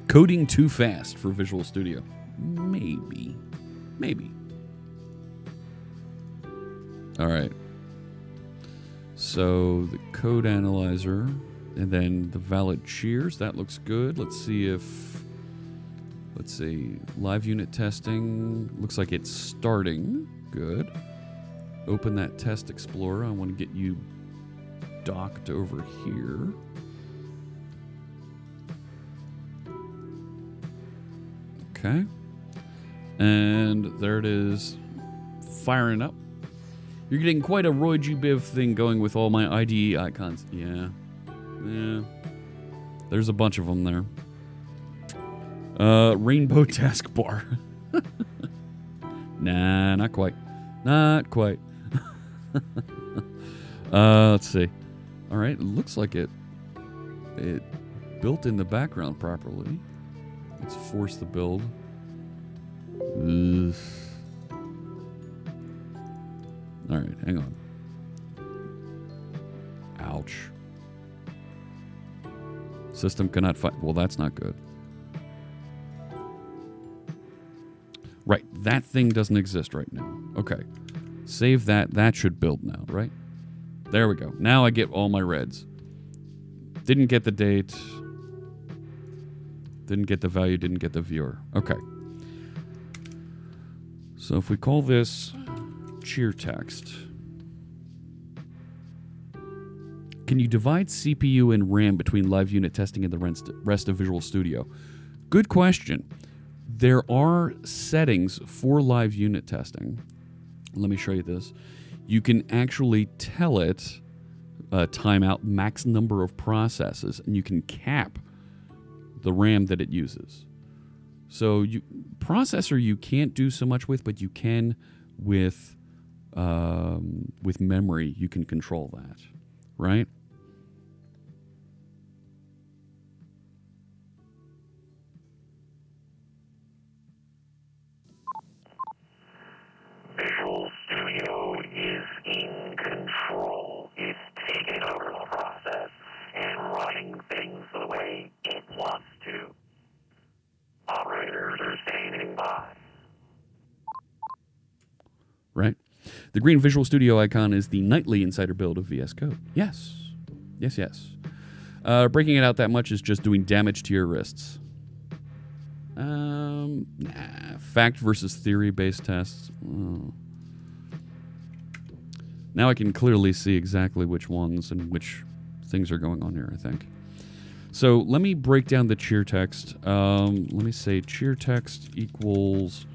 Coding too fast for Visual Studio. Maybe. Maybe. All right. So the code analyzer and then the valid cheers. That looks good. Let's see if... Let's see. Live unit testing. Looks like it's starting. Good. Open that test explorer. I want to get you docked over here. Okay. And there it is, firing up. You're getting quite a Roy G. Biv thing going with all my IDE icons. Yeah. Yeah. There's a bunch of them there. Rainbow taskbar. Nah, not quite. Not quite. Let's see. All right, it looks like it built in the background properly. Let's force the build. Ugh. All right, hang on. Ouch. System cannot find. Well, that's not good. Right, that thing doesn't exist right now. Okay, save that. That should build now, right? There we go. Now I get all my reds. Didn't get the date. Didn't get the value. Didn't get the viewer. Okay. So if we call this cheer text, can you divide CPU and RAM between live unit testing and the rest of Visual Studio? Good question. There are settings for live unit testing. Let me show you this. You can actually tell it timeout, max number of processes, and you can cap the RAM that it uses. So processor you can't do so much with, but you can with memory. You can control that, right? Visual Studio is in control. It's taking over the process and running things the way it wants to. Operators are standing by. Right. The green Visual Studio icon is the nightly insider build of VS Code. Yes. Yes, yes. Breaking it out that much is just doing damage to your wrists. Nah. Fact versus theory-based tests. Oh. Now I can clearly see exactly which ones and which things are going on here, I think. So let me break down the cheer text. Let me say cheer text equals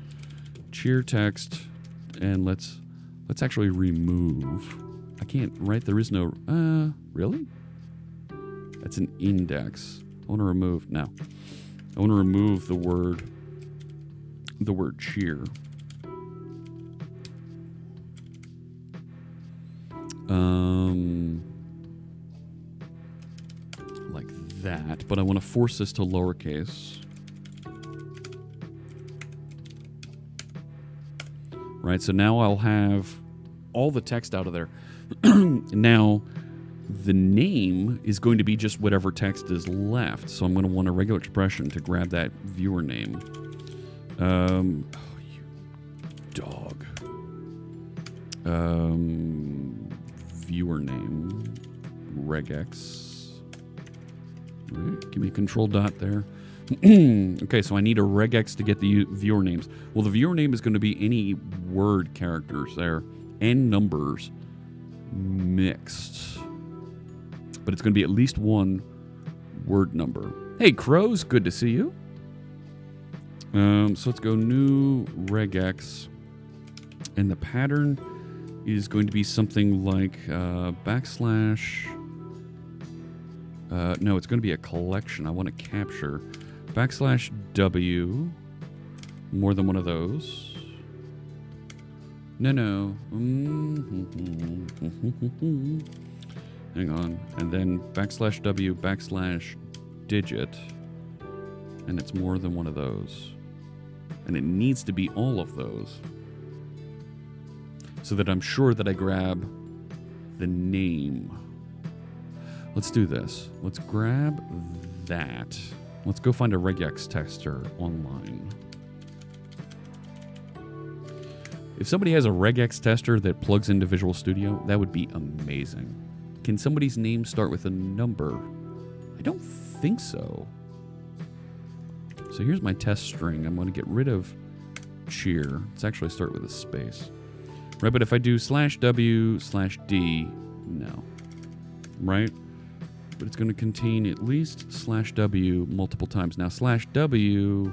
cheer text, and let's actually remove. I can't, right? There is no, really? That's an index. I want to remove, no. I want to remove the word cheer. Like that, but I want to force this to lowercase. Right, so now I'll have all the text out of there. Now, the name is going to be just whatever text is left. So I'm going to want a regular expression to grab that viewer name. Oh, you dog. Viewer name. Regex. Right, give me a control dot there. Okay, so I need a regex to get the viewer names. Well, the viewer name is going to be any word characters there and numbers mixed. But it's going to be at least one word number. Hey, Crows, good to see you. So let's go new regex. And the pattern is going to be something like backslash. No, it's going to be a collection. I want to capture backslash W, more than one of those. No. Hang on. And then \w \digit. And it's more than one of those. And it needs to be all of those. So that I'm sure that I grab the name. Let's do this. Let's grab that. Let's go find a regex tester online. If somebody has a regex tester that plugs into Visual Studio, that would be amazing. Can somebody's name start with a number? I don't think so. So here's my test string. I'm going to get rid of cheer. Let's actually start with a space. Right, but if I do /w/d, no. Right? But it's going to contain at least /w multiple times. Now /w,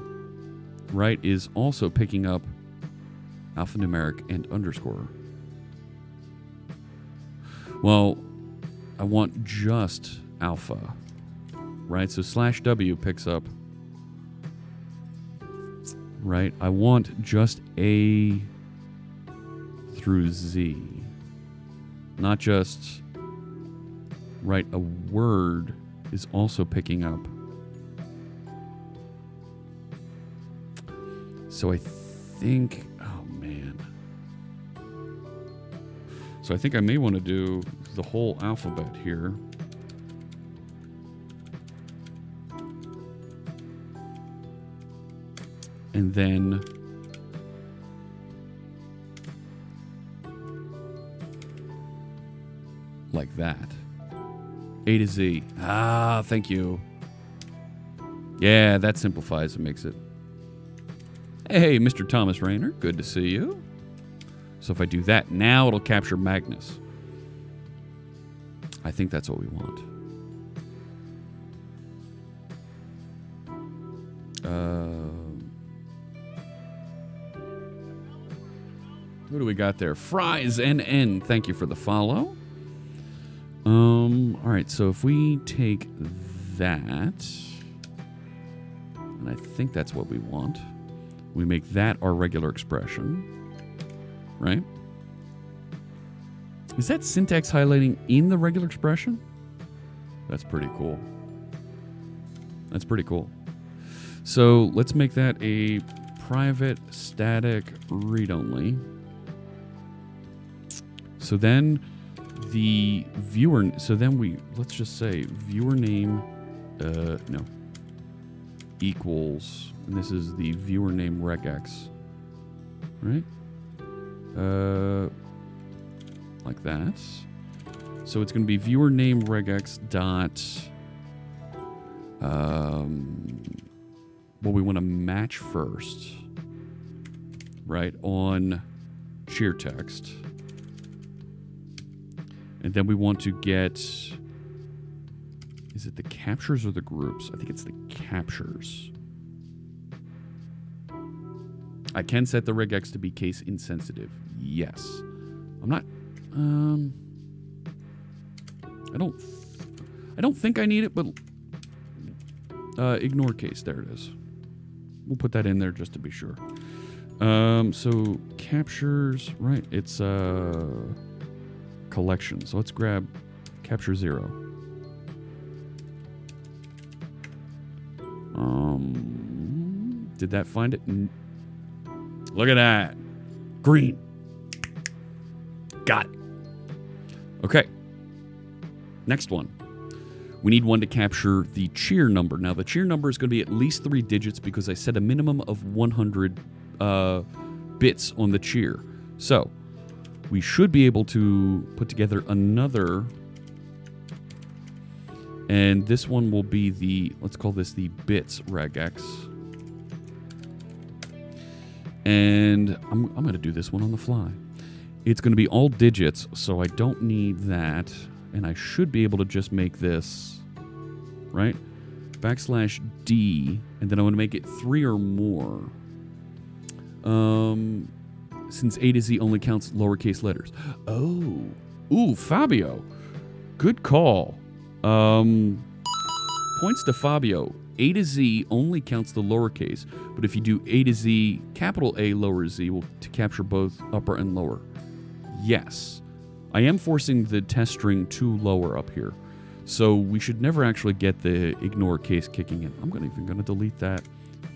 right, is also picking up alphanumeric and underscore. Well, I want just alpha, right? So /w picks up, right? I want just A through Z, not just, right? A word is also picking up. So I think, oh man. So I think I may want to do the whole alphabet here. And then like that. A to Z. Ah, thank you. Yeah, that simplifies and makes it. Hey, Mr. Thomas Rayner, good to see you. So if I do that, now it'll capture Magnus. I think that's what we want. Who do we got there? Fries NN, thank you for the follow. All right, so if we take that, and I think that's what we want, we make that our regular expression, right? Is that syntax highlighting in the regular expression? That's pretty cool. That's pretty cool. So let's make that a private static read-only. So then the viewer, so then we, let's just say viewer name, no, equals, and this is the viewer name regex, right? Like that. So it's going to be viewer name regex dot, well, we want to match first, right, on sheer text. And then we want to get, is it the captures or the groups? I think it's the captures. I can set the regex to be case insensitive. Yes. I'm not, I don't think I need it, but ignore case. There it is. We'll put that in there just to be sure. So captures, right? It's collection. So let's grab capture 0. Did that find it? Look at that. Green. Got it. Okay. Next one. We need one to capture the cheer number. Now, the cheer number is going to be at least 3 digits because I set a minimum of 100 bits on the cheer. So, we should be able to put together another, and this one will be the, let's call this the bits regex. And I'm going to do this one on the fly. It's going to be all digits, so I don't need that. And I should be able to just make this, right? \D, and then I want to make it 3 or more. Since A to Z only counts lowercase letters. Oh. Ooh, Fabio. Good call. Points to Fabio. A to Z only counts the lowercase, but if you do A to Z, capital A, lower Z, will to capture both upper and lower. Yes. I am forcing the test string to lower up here. So we should never actually get the ignore case kicking in. I'm even going to delete that.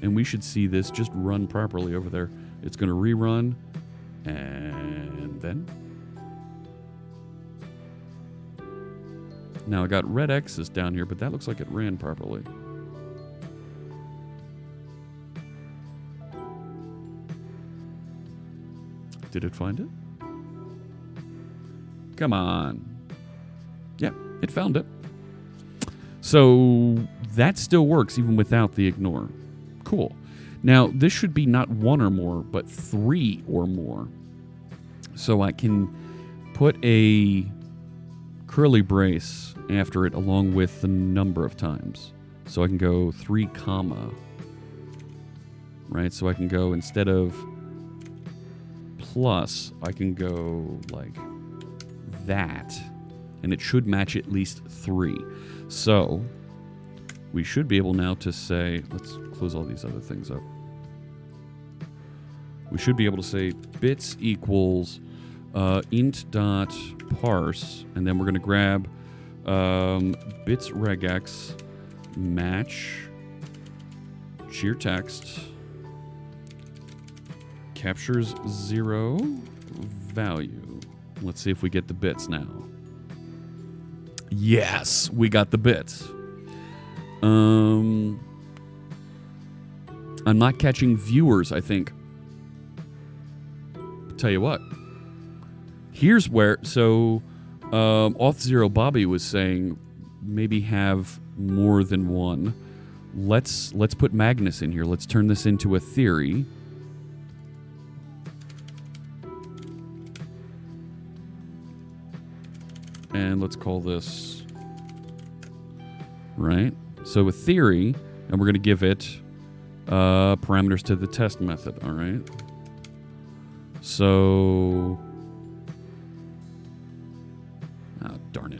And we should see this just run properly over there. It's going to rerun. And then... Now I got red X's down here, but that looks like it ran properly. Did it find it? Come on. Yep, it found it. So that still works even without the ignore. Cool. Now, this should be not 1 or more, but 3 or more. So I can put a curly brace after it along with the number of times. So I can go 3 comma. Right? So I can go, instead of plus, I can go like that. And it should match at least 3. So we should be able now to say, let's close all these other things up. We should be able to say bits equals int.parse, and then we're going to grab bits regex match sheer text captures 0 value. Let's see if we get the bits now. Yes, we got the bits. I'm not catching viewers, I think. Tell you what. Here's where, so Auth Zero Bobby was saying maybe have more than one. Let's put Magnus in here. Let's turn this into a theory. And let's call this, right? So a theory, and we're going to give it parameters to the test method, all right? So, oh, darn it.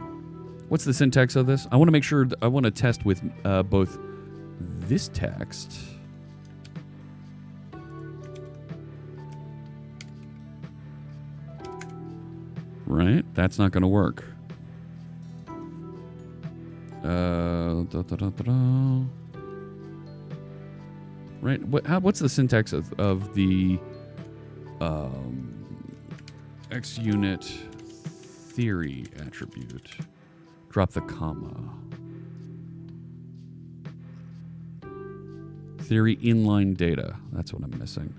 What's the syntax of this? I want to make sure, I want to test with both this text right? That's not going to work. Right? What's the syntax of the XUnit theory attribute? Drop the comma. Theory inline data. That's what I'm missing.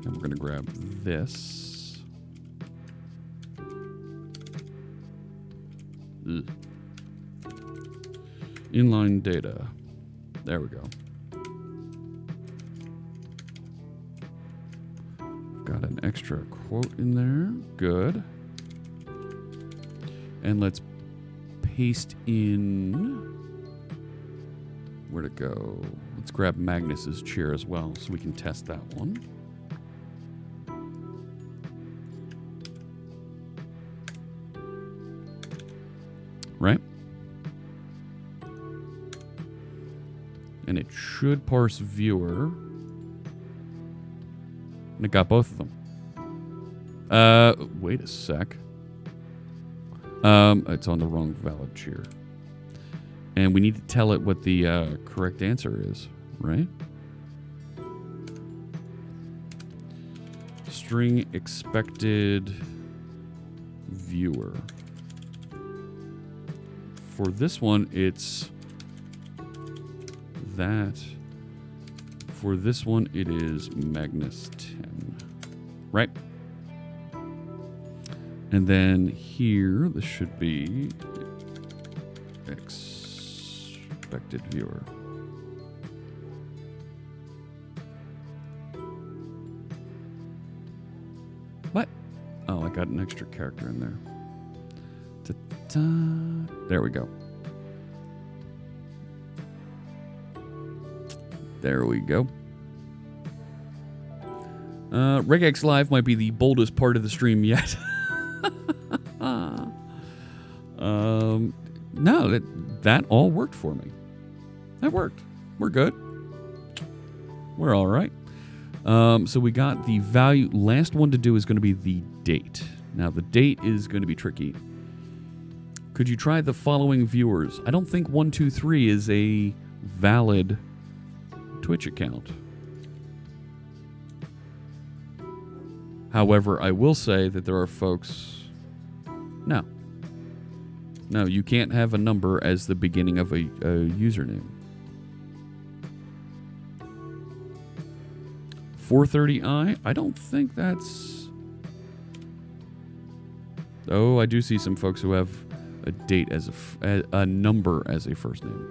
And we're going to grab this. Ugh. Inline data. There we go. I've got an extra quote in there. Good. And let's paste in. Where'd it go? Let's grab Magnus's chair as well so we can test that one. Right? And it should parse viewer. And it got both of them. Wait a sec. It's on the wrong valid chair. And we need to tell it what the correct answer is, right? String expected viewer. For this one, it's that. For this one, it is Magnus 10, right? And then here, this should be expected viewer. What? Oh, I got an extra character in there. Ta-ta. There we go. There we go. Regex Live might be the boldest part of the stream yet. No, that all worked for me. That worked. We're good. We're all right. So we got the value. Last one to do is going to be the date. Now, the date is going to be tricky. Could you try the following viewers? I don't think 123 is a valid Twitch account. However, I will say that there are folks... No. No, you can't have a number as the beginning of a username. 430i? I don't think that's... Oh, I do see some folks who have a date as a number as a first name.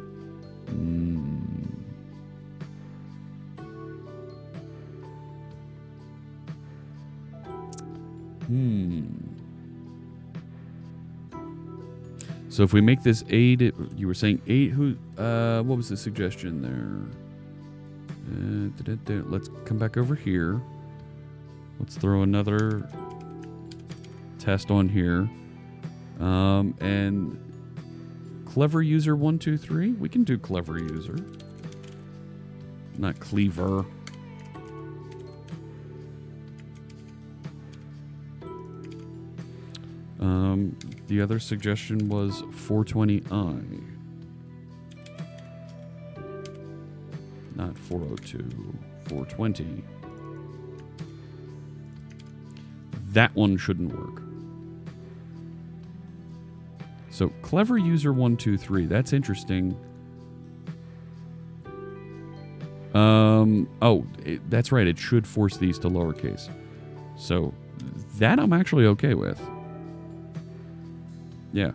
So if we make this 8, you were saying 8. Who? What was the suggestion there? Let's come back over here. Let's throw another test on here. And clever user 123. We can do clever user, not cleaver. The other suggestion was 420i. Not 402, 420. That one shouldn't work. So, clever user 123, that's interesting. That's right, it should force these to lowercase. So, that I'm actually okay with. Yeah,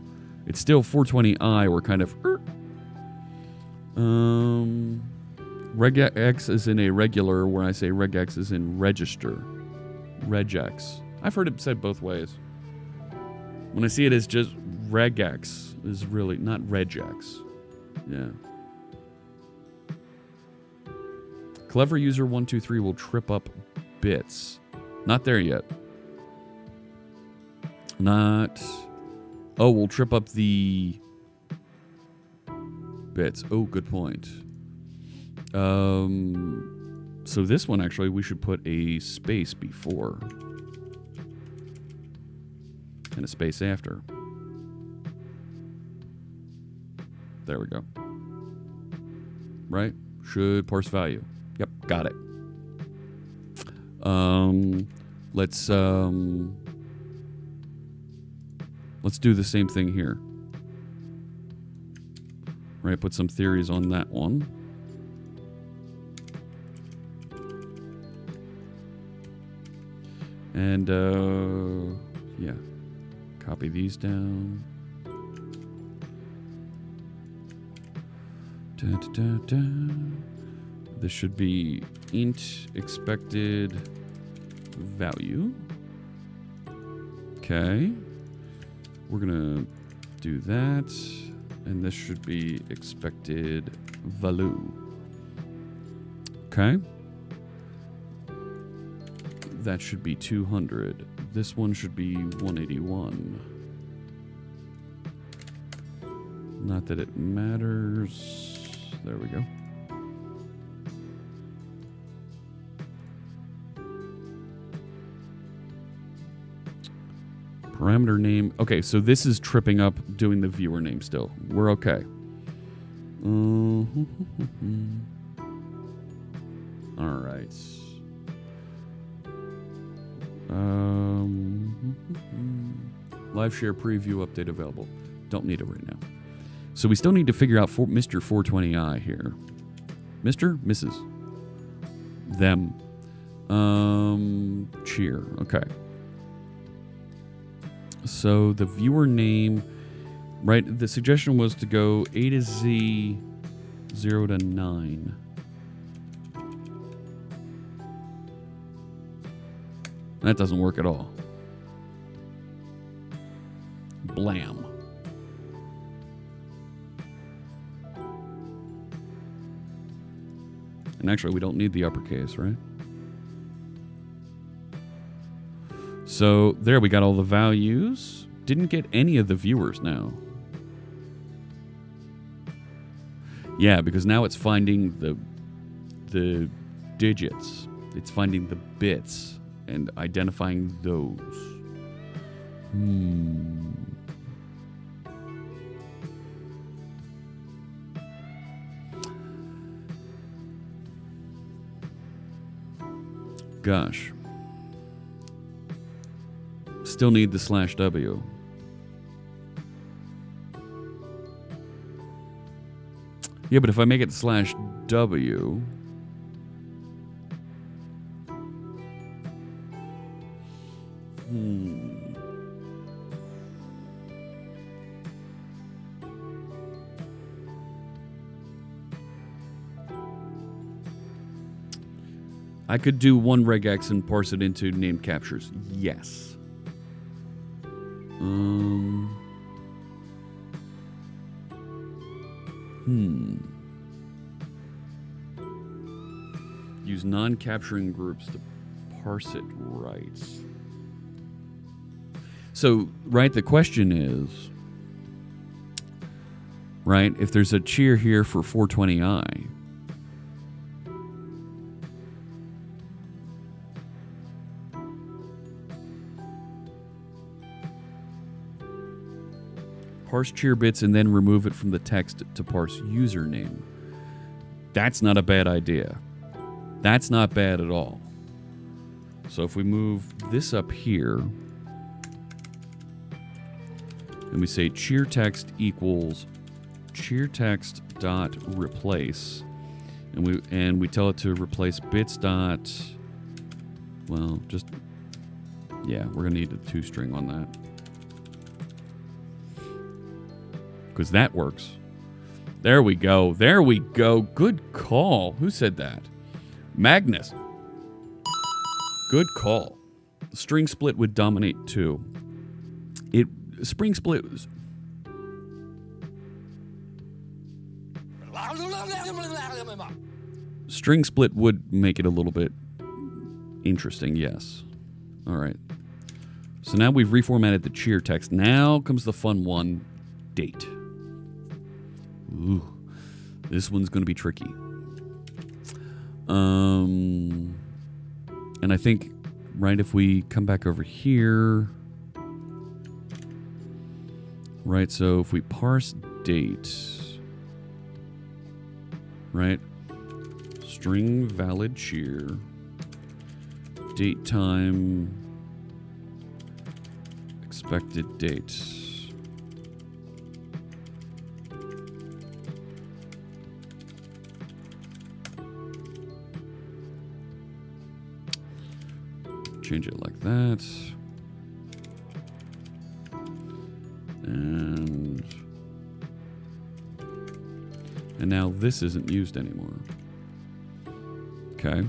it's still 420i. We're kind of... Regex is in a regular, where I say regex is in register. Regex. I've heard it said both ways. When I see it as just regex, is really not regex. Yeah. Clever user 123 will trip up bits. Not there yet. Not... Oh, we'll trip up the bits. Oh, good point. So this one, actually, we should put a space before. And a space after. There we go. Right? Should parse value. Yep, got it. Let's do the same thing here. Right, put some theories on that one. And, yeah. Copy these down. This should be int expected value. Okay. We're gonna do that, and this should be expected value. Okay. That should be 200. This one should be 181. Not that it matters. There we go. Parameter name. Okay, so this is tripping up doing the viewer name still. We're okay. All right. Live share preview update available. Don't need it right now. So we still need to figure out Mr. 420i here. Mr. Mrs. Them. Cheer. Okay. So the viewer name, right? The suggestion was to go A to Z, 0 to 9. That doesn't work at all. Blam. And actually, we don't need the uppercase, right? So there we got all the values. Didn't get any of the viewers now. Yeah, because now it's finding the digits. It's finding the bits and identifying those. Gosh. Still need the /W. Yeah, but if I make it /W, I could do one regex and parse it into named captures. Yes. Use non-capturing groups to parse it right. So, right, the question is, right, if there's a cheer here for 420i, parse cheer bits and then remove it from the text to parse username. That's not a bad idea. That's not bad at all. So if we move this up here and we say cheer text equals cheer text dot replace, and we tell it to replace bits dot, well, just, yeah, we're gonna need a toString on that, because that works. There we go. There we go. Good call. Who said that? Magnus. Good call. String split would dominate too. String split was... String split would make it a little bit interesting, yes. All right. So now we've reformatted the cheer text. Now comes the fun one, date. Ooh, this one's going to be tricky. And I think, right, if we come back over here, right, so if we parse date, right, string valid cheer, date time, expected date. Change it like that. And now this isn't used anymore. Okay.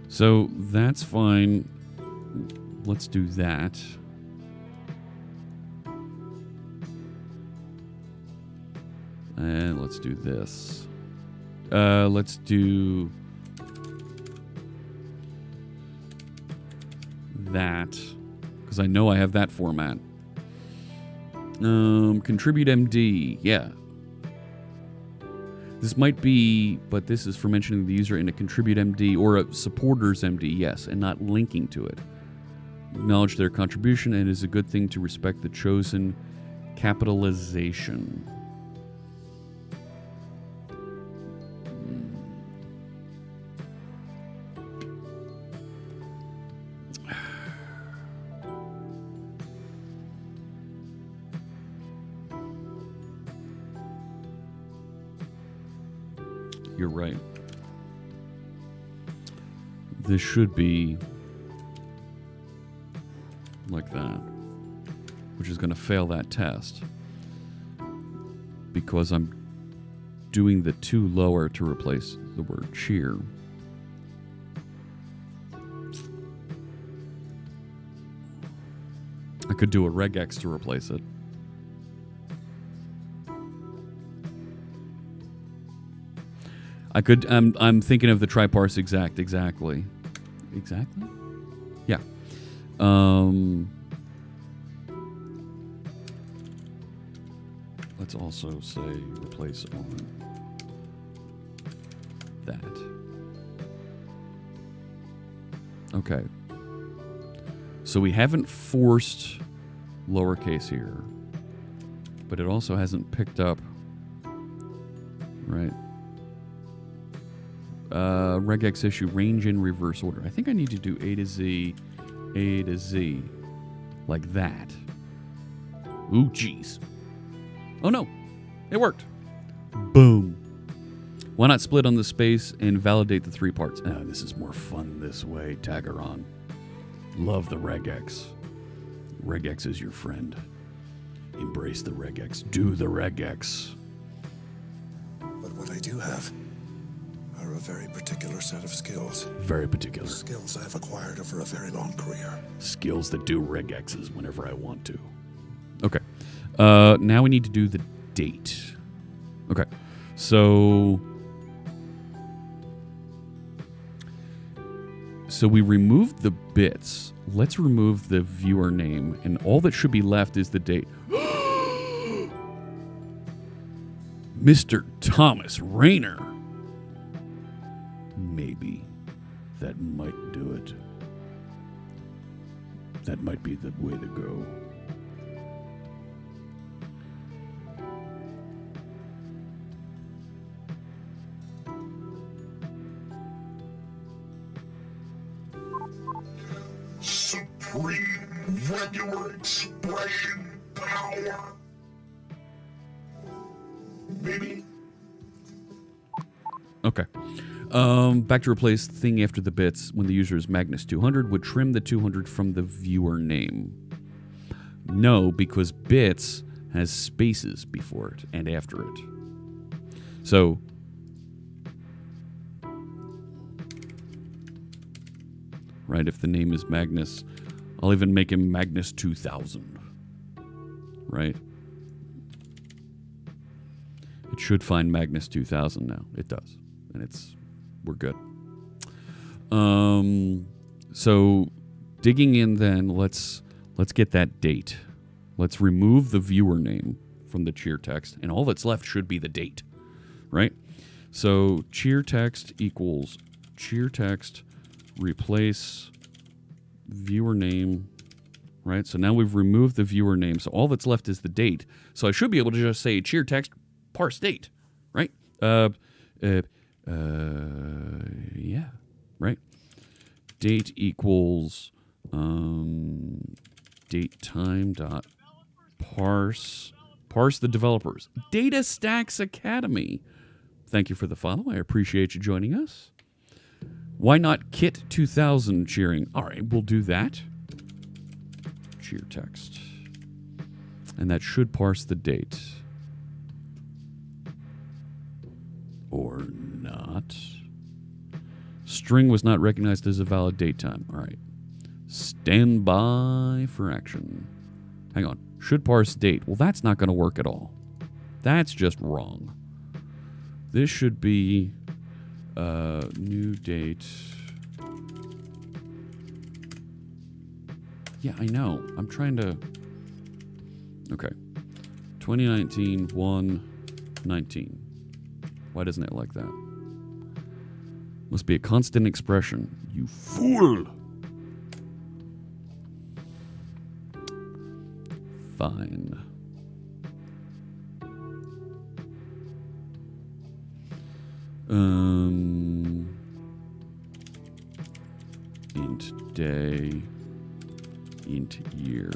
So that's fine. Let's do that. And let's do this. Let's do that, because I know I have that format. Contribute.md, yeah. This might be, but this is for mentioning the user in a Contribute.md or a Supporters.md, yes, and not linking to it. Acknowledge their contribution, and it is a good thing to respect the chosen capitalization. You're right. This should be like that, which is going to fail that test because I'm doing the two lower to replace the word cheer. I could do a regex to replace it. I could, I'm thinking of the try parse exactly. Exactly? Yeah. Let's also say replace on that. Okay. So we haven't forced lowercase here, but it also hasn't picked up, right? Regex issue range in reverse order. I think I need to do A to Z, like that. Ooh, jeez. Oh no, it worked. Boom. Why not split on the space and validate the 3 parts? Oh, this is more fun this way, Tagaron. Love the regex. Regex is your friend. Embrace the regex. Do the regex. But what I do have are a very particular set of skills. Very particular. Skills I've acquired over a very long career. Skills that do regexes whenever I want to. Okay. Now we need to do the date. Okay. So we removed the bits. Let's remove the viewer name, and all that should be left is the date. Mr. Thomas Rayner. Maybe that might do it. That might be the way to go. Supreme regular expression power. Maybe. Okay. Back to replace thing after the bits when the user is Magnus 200 would trim the 200 from the viewer name. No, because bits has spaces before it and after it. So right, if the name is Magnus, I'll even make him Magnus 2000. Right? It should find Magnus 2000 now. It does. And we're good. So digging in then, let's get that date. Let's remove the viewer name from the cheer text, and all that's left should be the date, right? So cheer text equals cheer text replace viewer name, right? So now we've removed the viewer name, so all that's left is the date. So I should be able to just say cheer text parse date, right? Yeah, right? Date equals date time dot parse the developers. Data Stacks Academy. Thank you for the follow. I appreciate you joining us. Why not Kit 2000 cheering? All right, we'll do that. Cheer text. And that should parse the date. Or not. String was not recognized as a valid date time. All right. Stand by for action. Hang on. Should parse date. Well, that's not going to work at all. That's just wrong. This should be new date. Yeah, I know. I'm trying to... Okay. 2019, 1/19. Why doesn't it like that? Must be a constant expression. You fool! Fine. Int day, int year.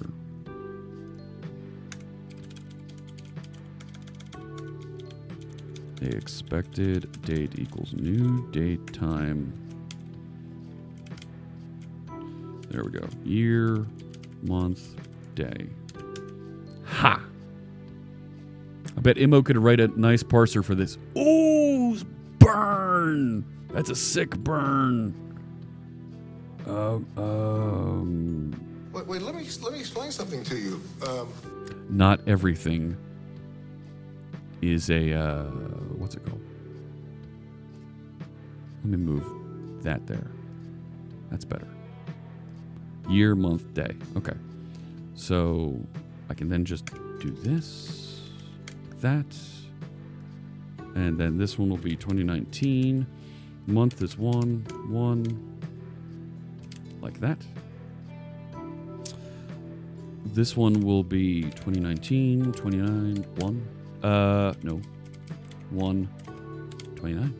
The expected date equals new date time. There we go. Year, month, day. Ha! I bet Immo could write a nice parser for this. Ooh, burn! That's a sick burn. Wait, let me explain something to you. Not everything is a, what's it called? Let me move that there. That's better. Year, month, day. Okay. So I can then just do this, like that. And then this one will be 2019. Month is 1, like that. This one will be 2019, 29, 1. No. 1, 29.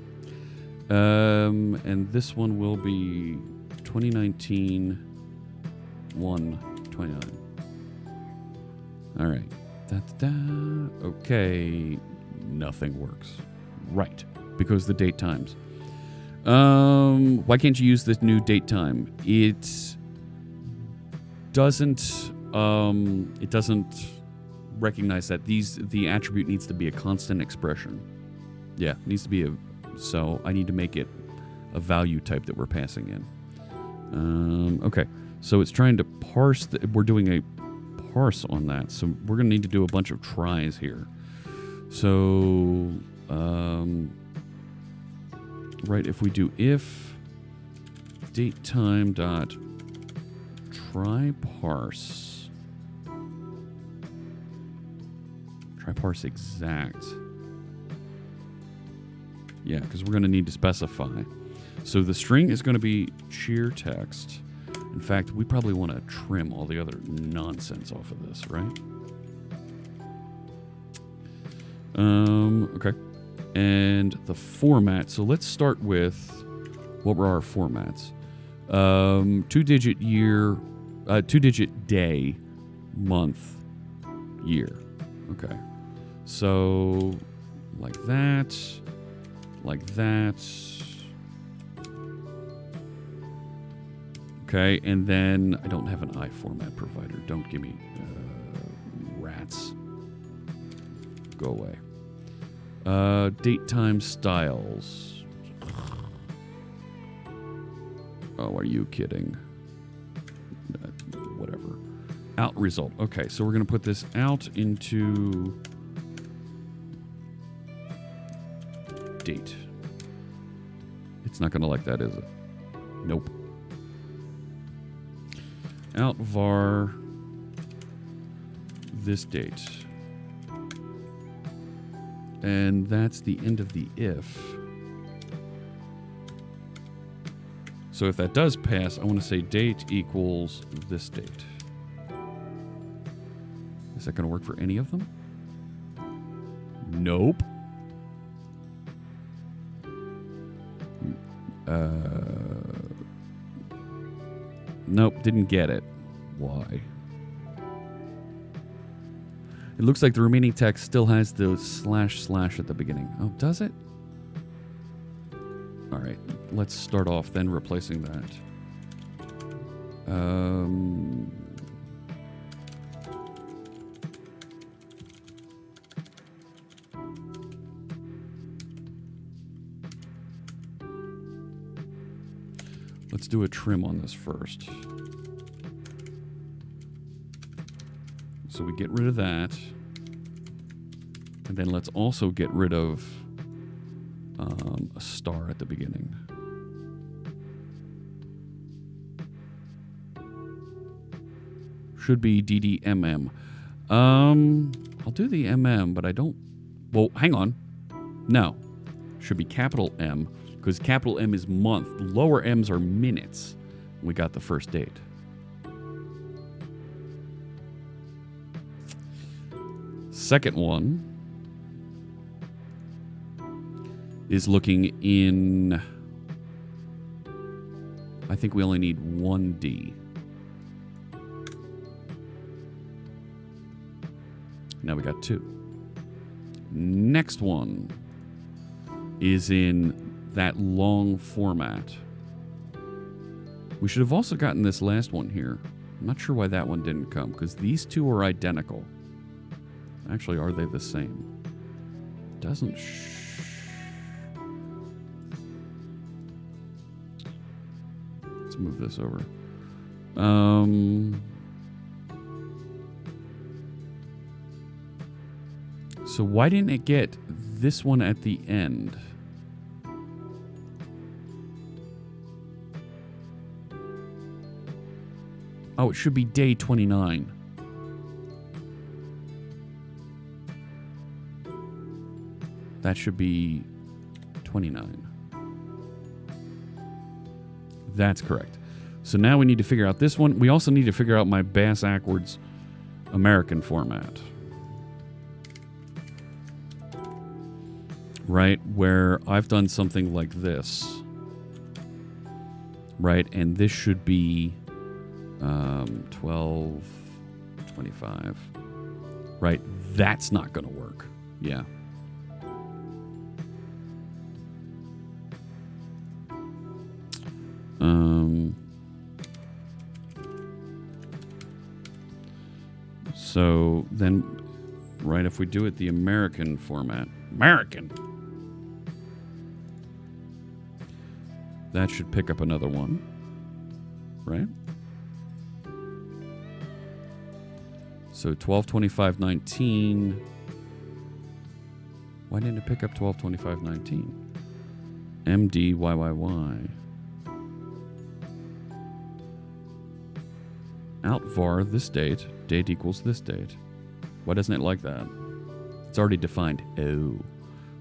And this one will be 2019, 1, 29. All right. Okay. Nothing works. Right. Because the date times. Why can't you use this new date time? It doesn't recognize that the attribute needs to be a constant expression. Yeah, it needs to be so I need to make it a value type that we're passing in. Okay, so it's trying to parse. We're doing a parse on that, so we're going to need to do a bunch of tries here. So, right, if we do if datetime dot try parse exact. Yeah, because we're going to need to specify. So the string is going to be cheer text. In fact, we probably want to trim all the other nonsense off of this, right? Okay. And the format. So let's start with what were our formats? 2-digit year, 2-digit day, month, year. Okay. So like that. Like that. Okay, and then I don't have an I format provider. Don't give me rats. Go away. Date time styles. Oh, are you kidding? Whatever. Out result. Okay, so we're going to put this out into date. It's not going to like that, is it? Nope. Out var this date. And that's the end of the if. So if that does pass, I want to say date equals this date. Is that going to work for any of them? Nope. Nope, didn't get it. Why? It looks like the remaining text still has the // at the beginning. Oh, does it? All right, let's start off then replacing that. Let's do a trim on this first. So we get rid of that. And then let's also get rid of a star at the beginning. Should be DDMM. I'll do the MM, but I don't... Well, hang on. No. Should be capital M, because capital M is month. Lower M's are minutes. We got the first date. Second one is looking in... I think we only need one D. Now we got two. Next one is in that long format. We should have also gotten this last one here. I'm not sure why that one didn't come, because these two are identical. Actually, are they the same? Doesn't let's move this over. So why didn't it get this one at the end? Oh, it should be day 29. That should be 29. That's correct. So now we need to figure out this one. We also need to figure out my bass-ackwards American format. Right, where I've done something like this. Right, and this should be 12, 25. Right, that's not going to work. Yeah. So then, right, if we do it the American format, that should pick up another one, right? So 12, 25, 19. Why didn't it pick up 12, 25, 19? MD, YYY. Outvar this date. Date equals this date. Why doesn't it like that? It's already defined. Oh.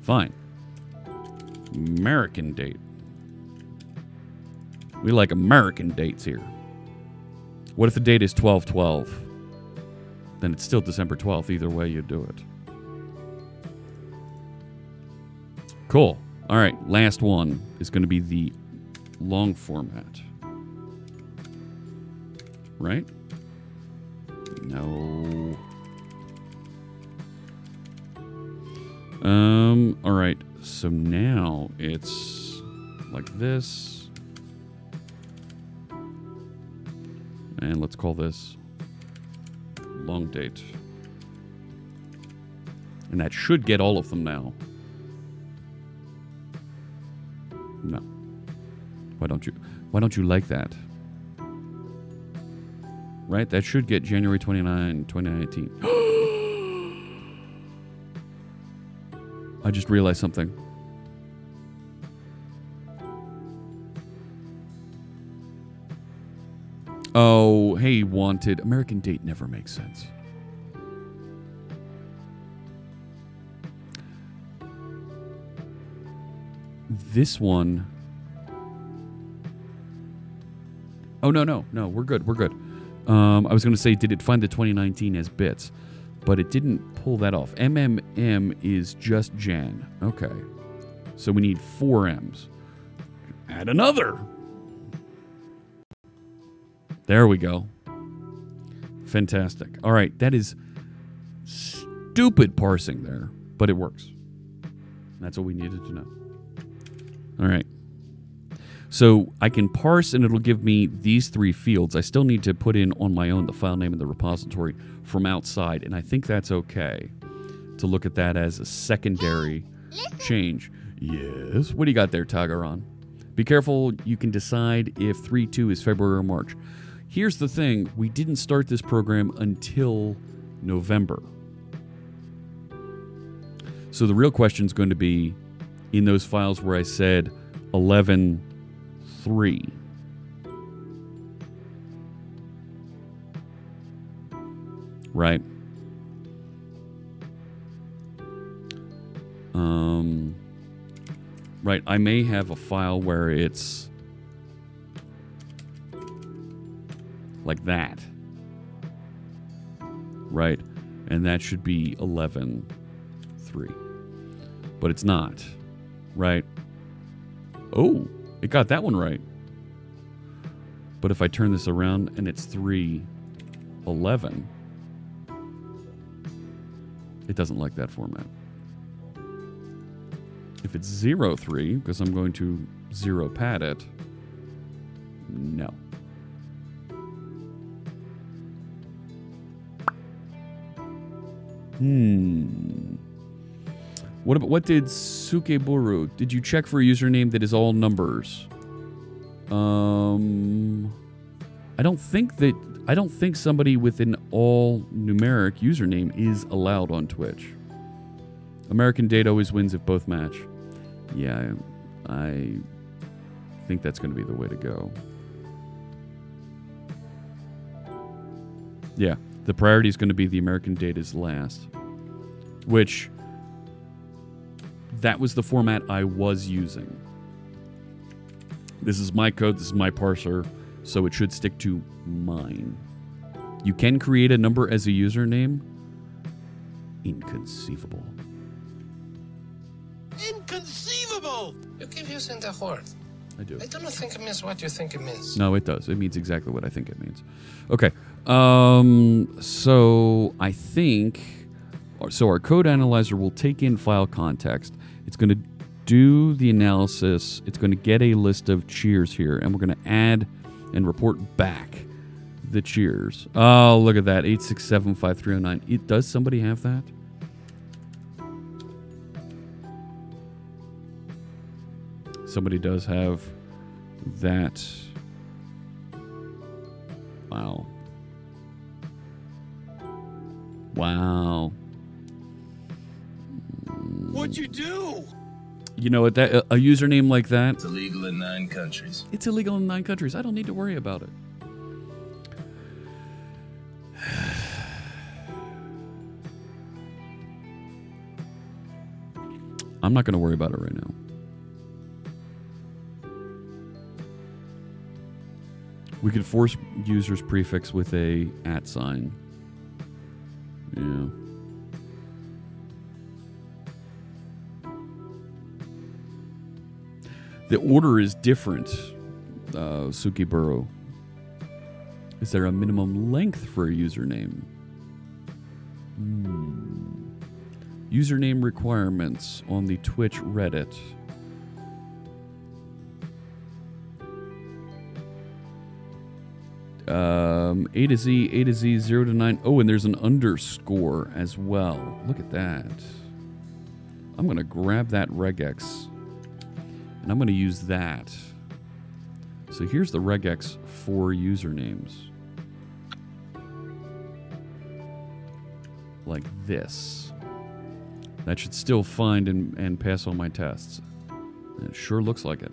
Fine. American date. We like American dates here. What if the date is 12/12? Then it's still December 12th. Either way you do it. Cool. All right. Last one is going to be the long format. Right? No. All right. So now it's like this. And let's call this long date. And that should get all of them now. No. Why don't you like that? Right? That should get January 29, 2019. I just realized something. Oh, hey, wanted. American date never makes sense. This one. Oh, no. We're good. I was going to say, did it find the 2019 as bits? But it didn't pull that off. MMM is just Jan. Okay. So we need 4 M's. Add another. There we go. Fantastic. All right. That is stupid parsing there, but it works. That's what we needed to know. All right. So I can parse and it'll give me these 3 fields. I still need to put in on my own the file name and the repository from outside, and I think that's okay to look at that as a secondary change. Yes. What do you got there, Tagaron? Be careful. You can decide if 3.2 is February or March. Here's the thing. We didn't start this program until November. So the real question is going to be in those files where I said 11.3. Right? Right, I may have a file where it's like that. Right? And that should be 11.3. But it's not. Right? Oh, it got that one right. But if I turn this around and it's 3.11, it doesn't like that format. If it's 0.3, because I'm going to 0 pad it, no. What did Sukeburu? Did you check for a username that is all numbers? I don't think somebody with an all numeric username is allowed on Twitch. American date always wins if both match. Yeah, I think that's going to be the way to go. Yeah, the priority is going to be the American date is last, which that was the format I was using. This is my code, this is my parser, so it should stick to mine. You can create a number as a username. Inconceivable. Inconceivable! You keep using the word. I do. I don't think it means what you think it means. No, it does. It means exactly what I think it means. Okay. So I think... So our code analyzer will take in file context. It's going to do the analysis. It's going to get a list of cheers here, and we're going to add and report back the cheers. Oh, look at that. 8675309. Does somebody have that? Somebody does have that. Wow. Wow. What'd you do? You know what? That a username like that. It's illegal in 9 countries. It's illegal in 9 countries. I don't need to worry about it. I'm not going to worry about it right now. We could force users prefix with a @ sign. Yeah. The order is different, Sukiburo. Is there a minimum length for a username? Username requirements on the Twitch Reddit. A to Z, 0 to 9. Oh, and there's an underscore as well. Look at that. I'm going to grab that regex, and I'm going to use that. So here's the regex for usernames. Like this. That should still find and pass all my tests. And it sure looks like it.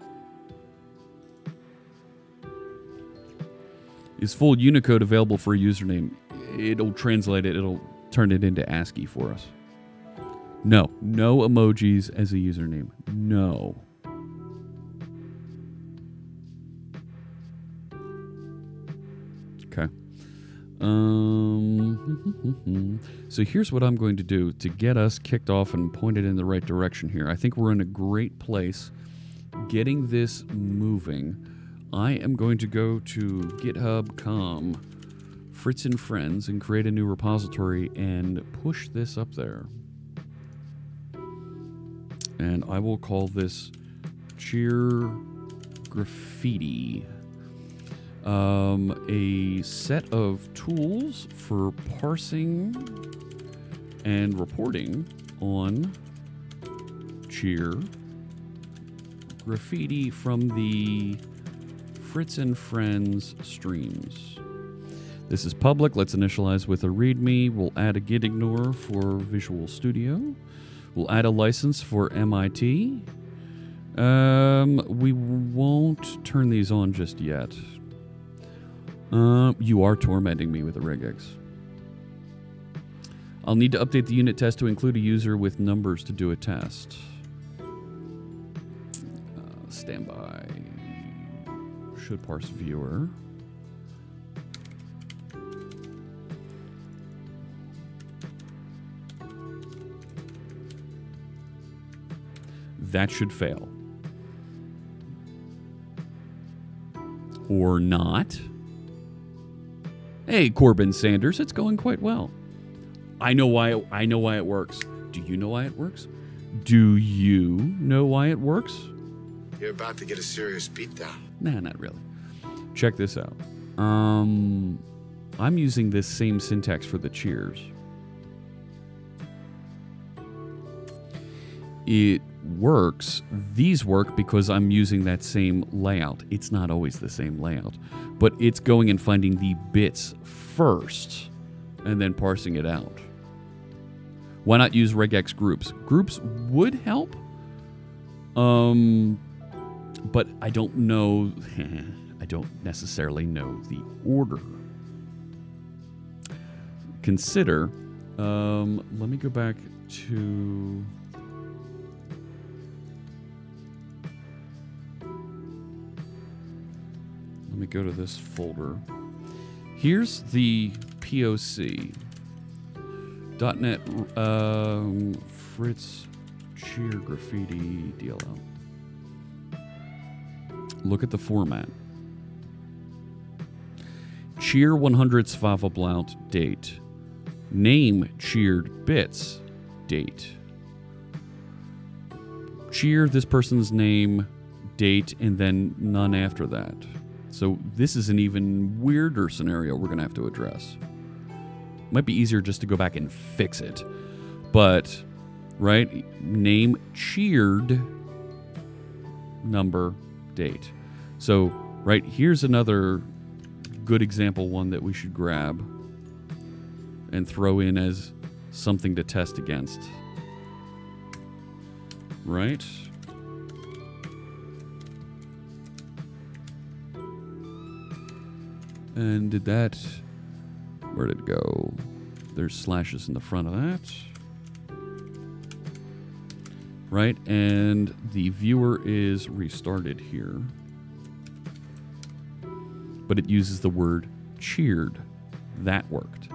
Is full Unicode available for a username? It'll translate it. It'll turn it into ASCII for us. No. No emojis as a username. No. Okay. So here's what I'm going to do to get us kicked off and pointed in the right direction here. I think we're in a great place getting this moving. I am going to go to github.com Fritz and Friends and create a new repository and push this up there. And I will call this Cheer Graffiti. A set of tools for parsing and reporting on Cheer Graffiti from the Fritz and Friends streams. This is public. Let's initialize with a README. We'll add a git ignore for Visual Studio. We'll add a license for MIT. We won't turn these on just yet. You are tormenting me with a regex. I'll need to update the unit test to include a user with numbers to do a test. Standby. Should parse viewer. That should fail. Or not. Hey, Corbin Sanders, it's going quite well. I know why it works. Do you know why it works? Do you know why it works? You're about to get a serious beatdown. Nah, not really. Check this out. I'm using this same syntax for the cheers. It works. These work because I'm using that same layout. It's not always the same layout, but it's going and finding the bits first and then parsing it out. Why not use regex groups? Groups would help, but I don't know. I don't necessarily know the order. consider. Let me go back to... Let me go to this folder. Here's the POC. .NET Fritz Cheer Graffiti DLL. Look at the format. Cheer 100 Svavablaut date. Name cheered bits date. Cheer this person's name, date, and then none after that. So this is an even weirder scenario we're going to have to address. Might be easier just to go back and fix it. But, right, name cheered, number, date. So, right, here's another good example one that we should grab and throw in as something to test against. Right? And did that... Where did it go? There's slashes in the front of that. Right, and the viewer is restarted here. But it uses the word cheered. That worked.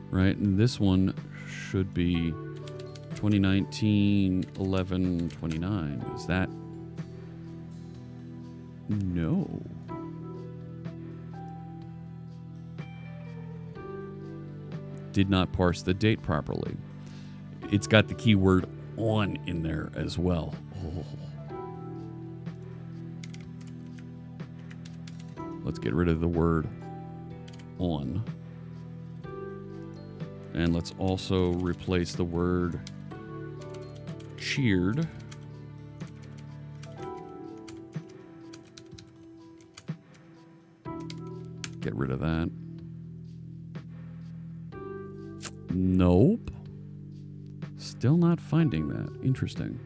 Right, and this one should be 2019-11-29. Is that... No. Did not parse the date properly. It's got the keyword on in there as well. Oh. Let's get rid of the word on. And let's also replace the word cheered. Get rid of that. Nope. Still not finding that. Interesting.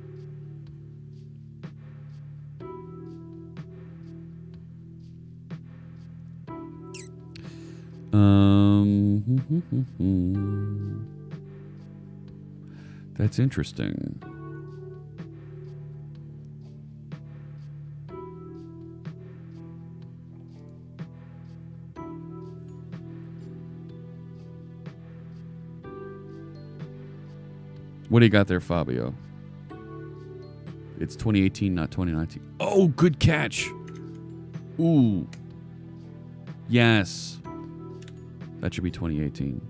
That's interesting. What do you got there, Fabio? It's 2018, not 2019. Oh, good catch. Ooh. Yes. That should be 2018.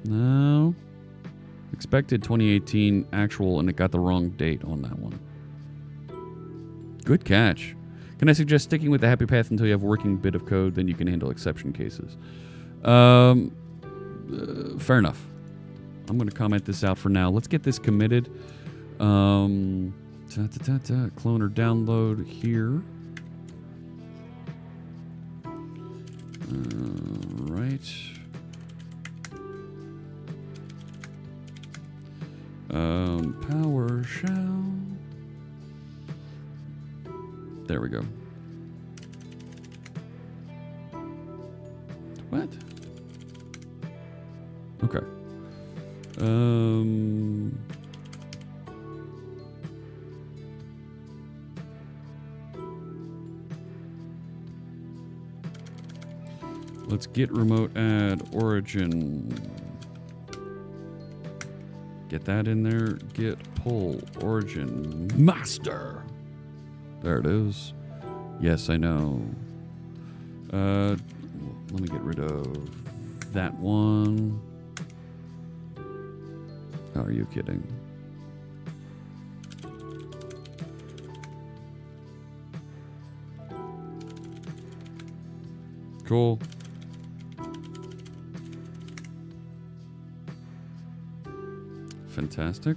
No. Expected 2018 actual, and it got the wrong date on that one. Good catch. Can I suggest sticking with the happy path until you have a working bit of code, then you can handle exception cases? Fair enough. I'm going to comment this out for now. Let's get this committed. Clone or download here. Right. PowerShell. There we go. What? Okay. Let's get remote add origin. Get that in there. Get pull origin master. There it is. Yes, I know. Let me get rid of that one. Oh, are you kidding? Cool. Fantastic.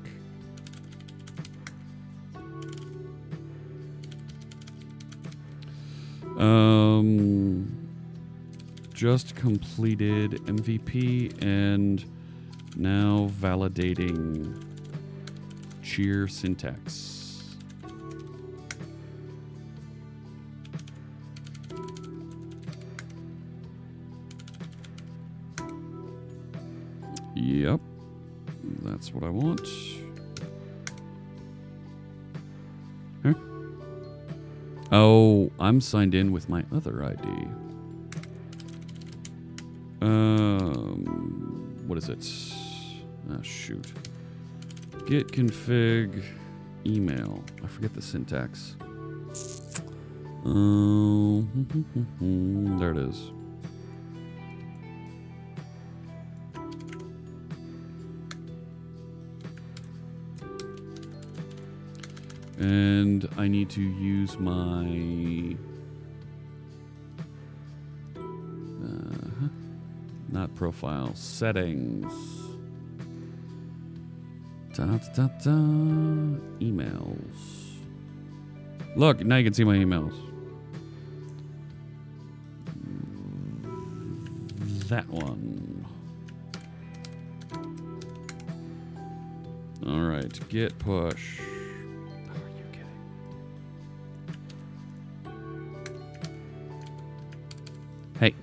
Just completed MVP and now validating cheer syntax. Yep. That's what I want. Huh? Oh, I'm signed in with my other ID. What is it? Ah, shoot. Git config email. I forget the syntax. There it is. And I need to use my not profile settings. Emails. Look, now you can see my emails. That one. All right, git push. How are you kidding? Hey.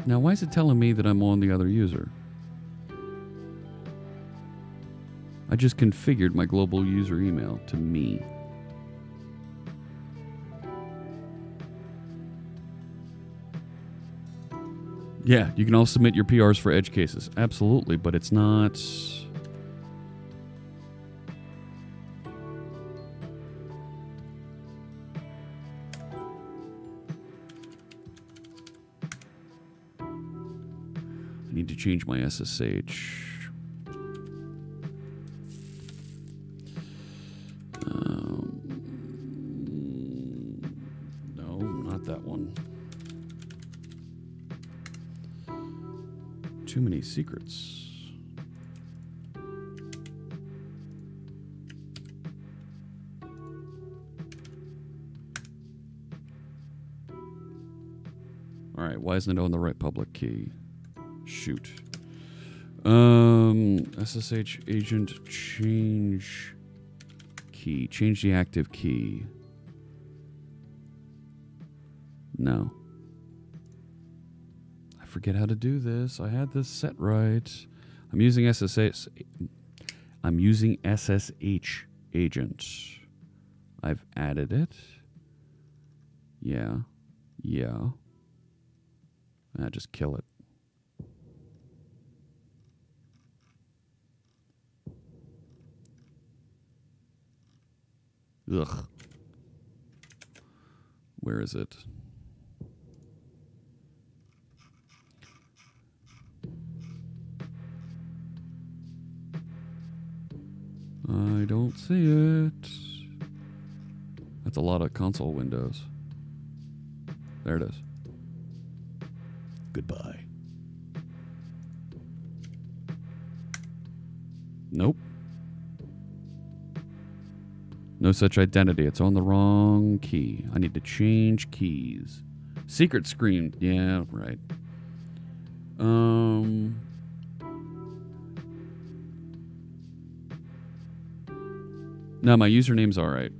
Now, why is it telling me that I'm on the other user? I just configured my global user email to me. Yeah, you can also submit your PRs for edge cases. Absolutely, but it's not... I need to change my SSH. No, not that one. Too many secrets. All right, why isn't it on the right public key? Shoot. SSH agent change key. Change the active key. No. I forget how to do this. I had this set right. I'm using SSH. I'm using SSH agent. I've added it. Yeah. Yeah. Just kill it. Ugh. Where is it? I don't see it. That's a lot of console windows. There it is. Goodbye. Nope. No such identity. It's on the wrong key. I need to change keys. Secret screen. Yeah, right. No, my username's all right.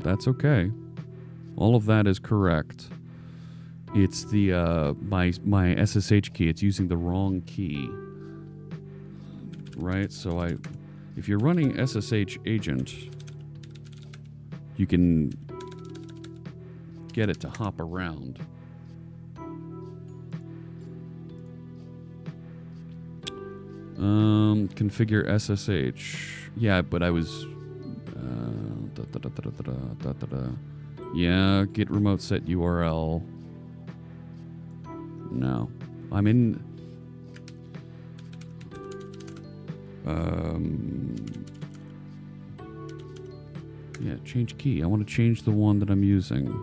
That's okay. All of that is correct. It's the my SSH key. It's using the wrong key. Right? So if you're running SSH agent, you can get it to hop around. Configure SSH. Yeah, but I was yeah, git remote set URL. No. I'm in yeah, change key. I want to change the one that I'm using.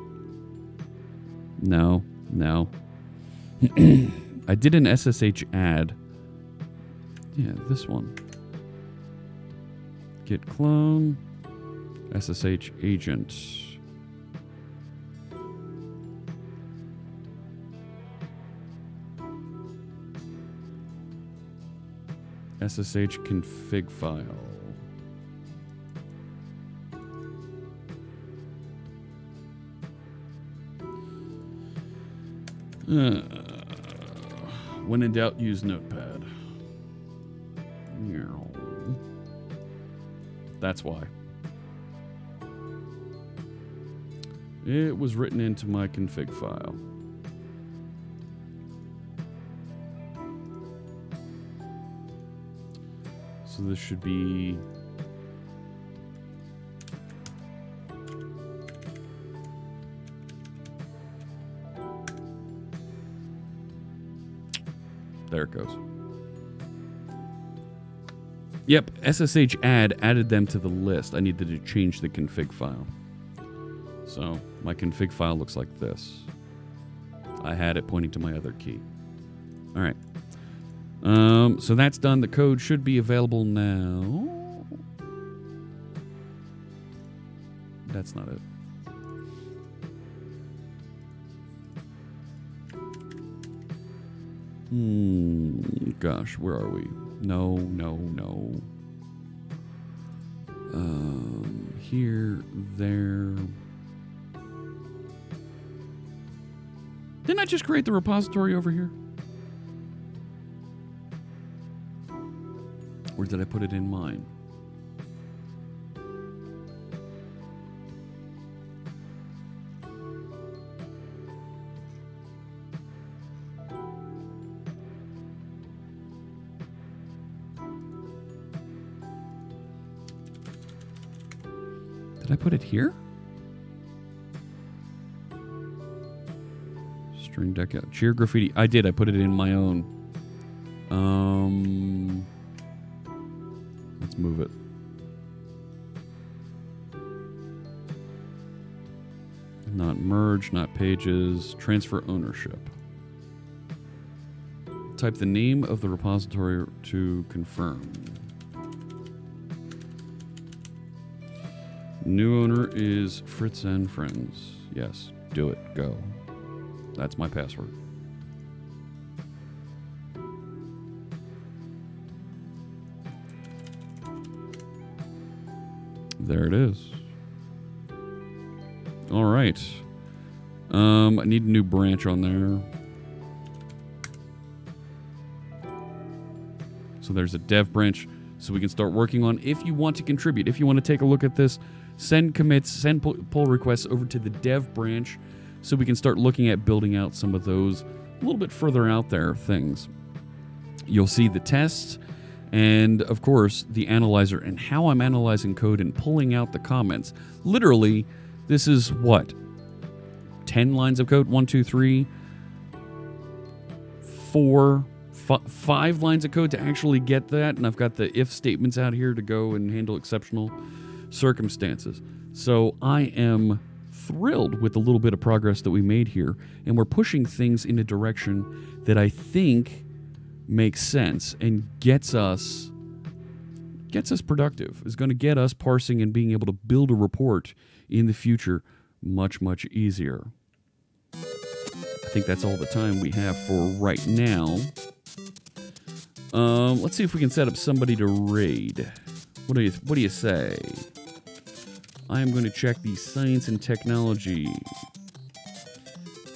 No, no. I did an SSH add. Yeah, this one. Git clone, SSH agent. SSH config file. When in doubt, use Notepad. That's why. It was written into my config file. So this should be... There it goes. Yep, SSH add added them to the list. I needed to change the config file. So my config file looks like this. I had it pointing to my other key. All right. So that's done. The code should be available now. That's not it. Gosh, where are we? No. Here, there. Didn't I just create the repository over here? Or did I put it in mine? Did I put it here? String deck out. Cheer graffiti. I did. I put it in my own. Let's move it. Not merge, not pages. Transfer ownership. Type the name of the repository to confirm. New owner is Fritz and Friends. Yes, do it. Go. That's my password. There it is. All right. I need a new branch on there. So there's a dev branch so we can start working on. If you want to contribute, if you want to take a look at this, send commits, send pull requests over to the dev branch so we can start looking at building out some of those a little bit further out there things. You'll see the tests and, of course, the analyzer and how I'm analyzing code and pulling out the comments. Literally, this is what? 10 lines of code? 1, 2, 3, 4, 5 lines of code to actually get that. And I've got the if statements out here to go and handle exceptional circumstances. So I am thrilled with the little bit of progress that we made here, and we're pushing things in a direction that I think makes sense and gets us productive, is going to get us parsing and being able to build a report in the future much easier. I think that's all the time we have for right now. Let's see if we can set up somebody to raid. What do you say? I am going to check the science and technology.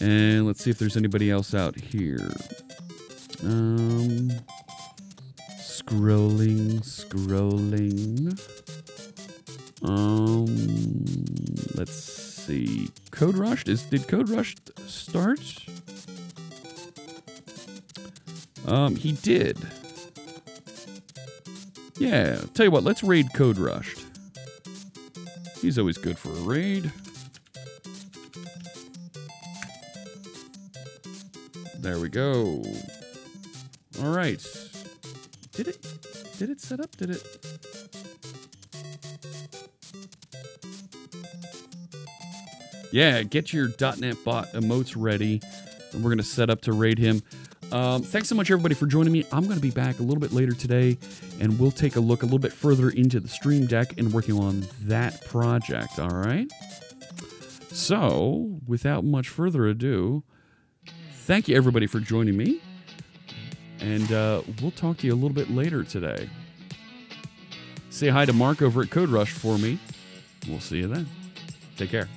And let's see if there's anybody else out here. Scrolling. Let's see. Code Rush? Did Code Rush start? He did. Yeah, tell you what, let's raid Code Rushed. He's always good for a raid. There we go. All right. Did it set up? Did it? Yeah, get your .NET bot emotes ready. And we're going to set up to raid him. Thanks so much, everybody, for joining me. I'm going to be back a little bit later today, and we'll take a look a little bit further into the Stream Deck and working on that project, all right? So, without much further ado, thank you, everybody, for joining me, and we'll talk to you a little bit later today. Say hi to Mark over at Code Rush for me. We'll see you then. Take care.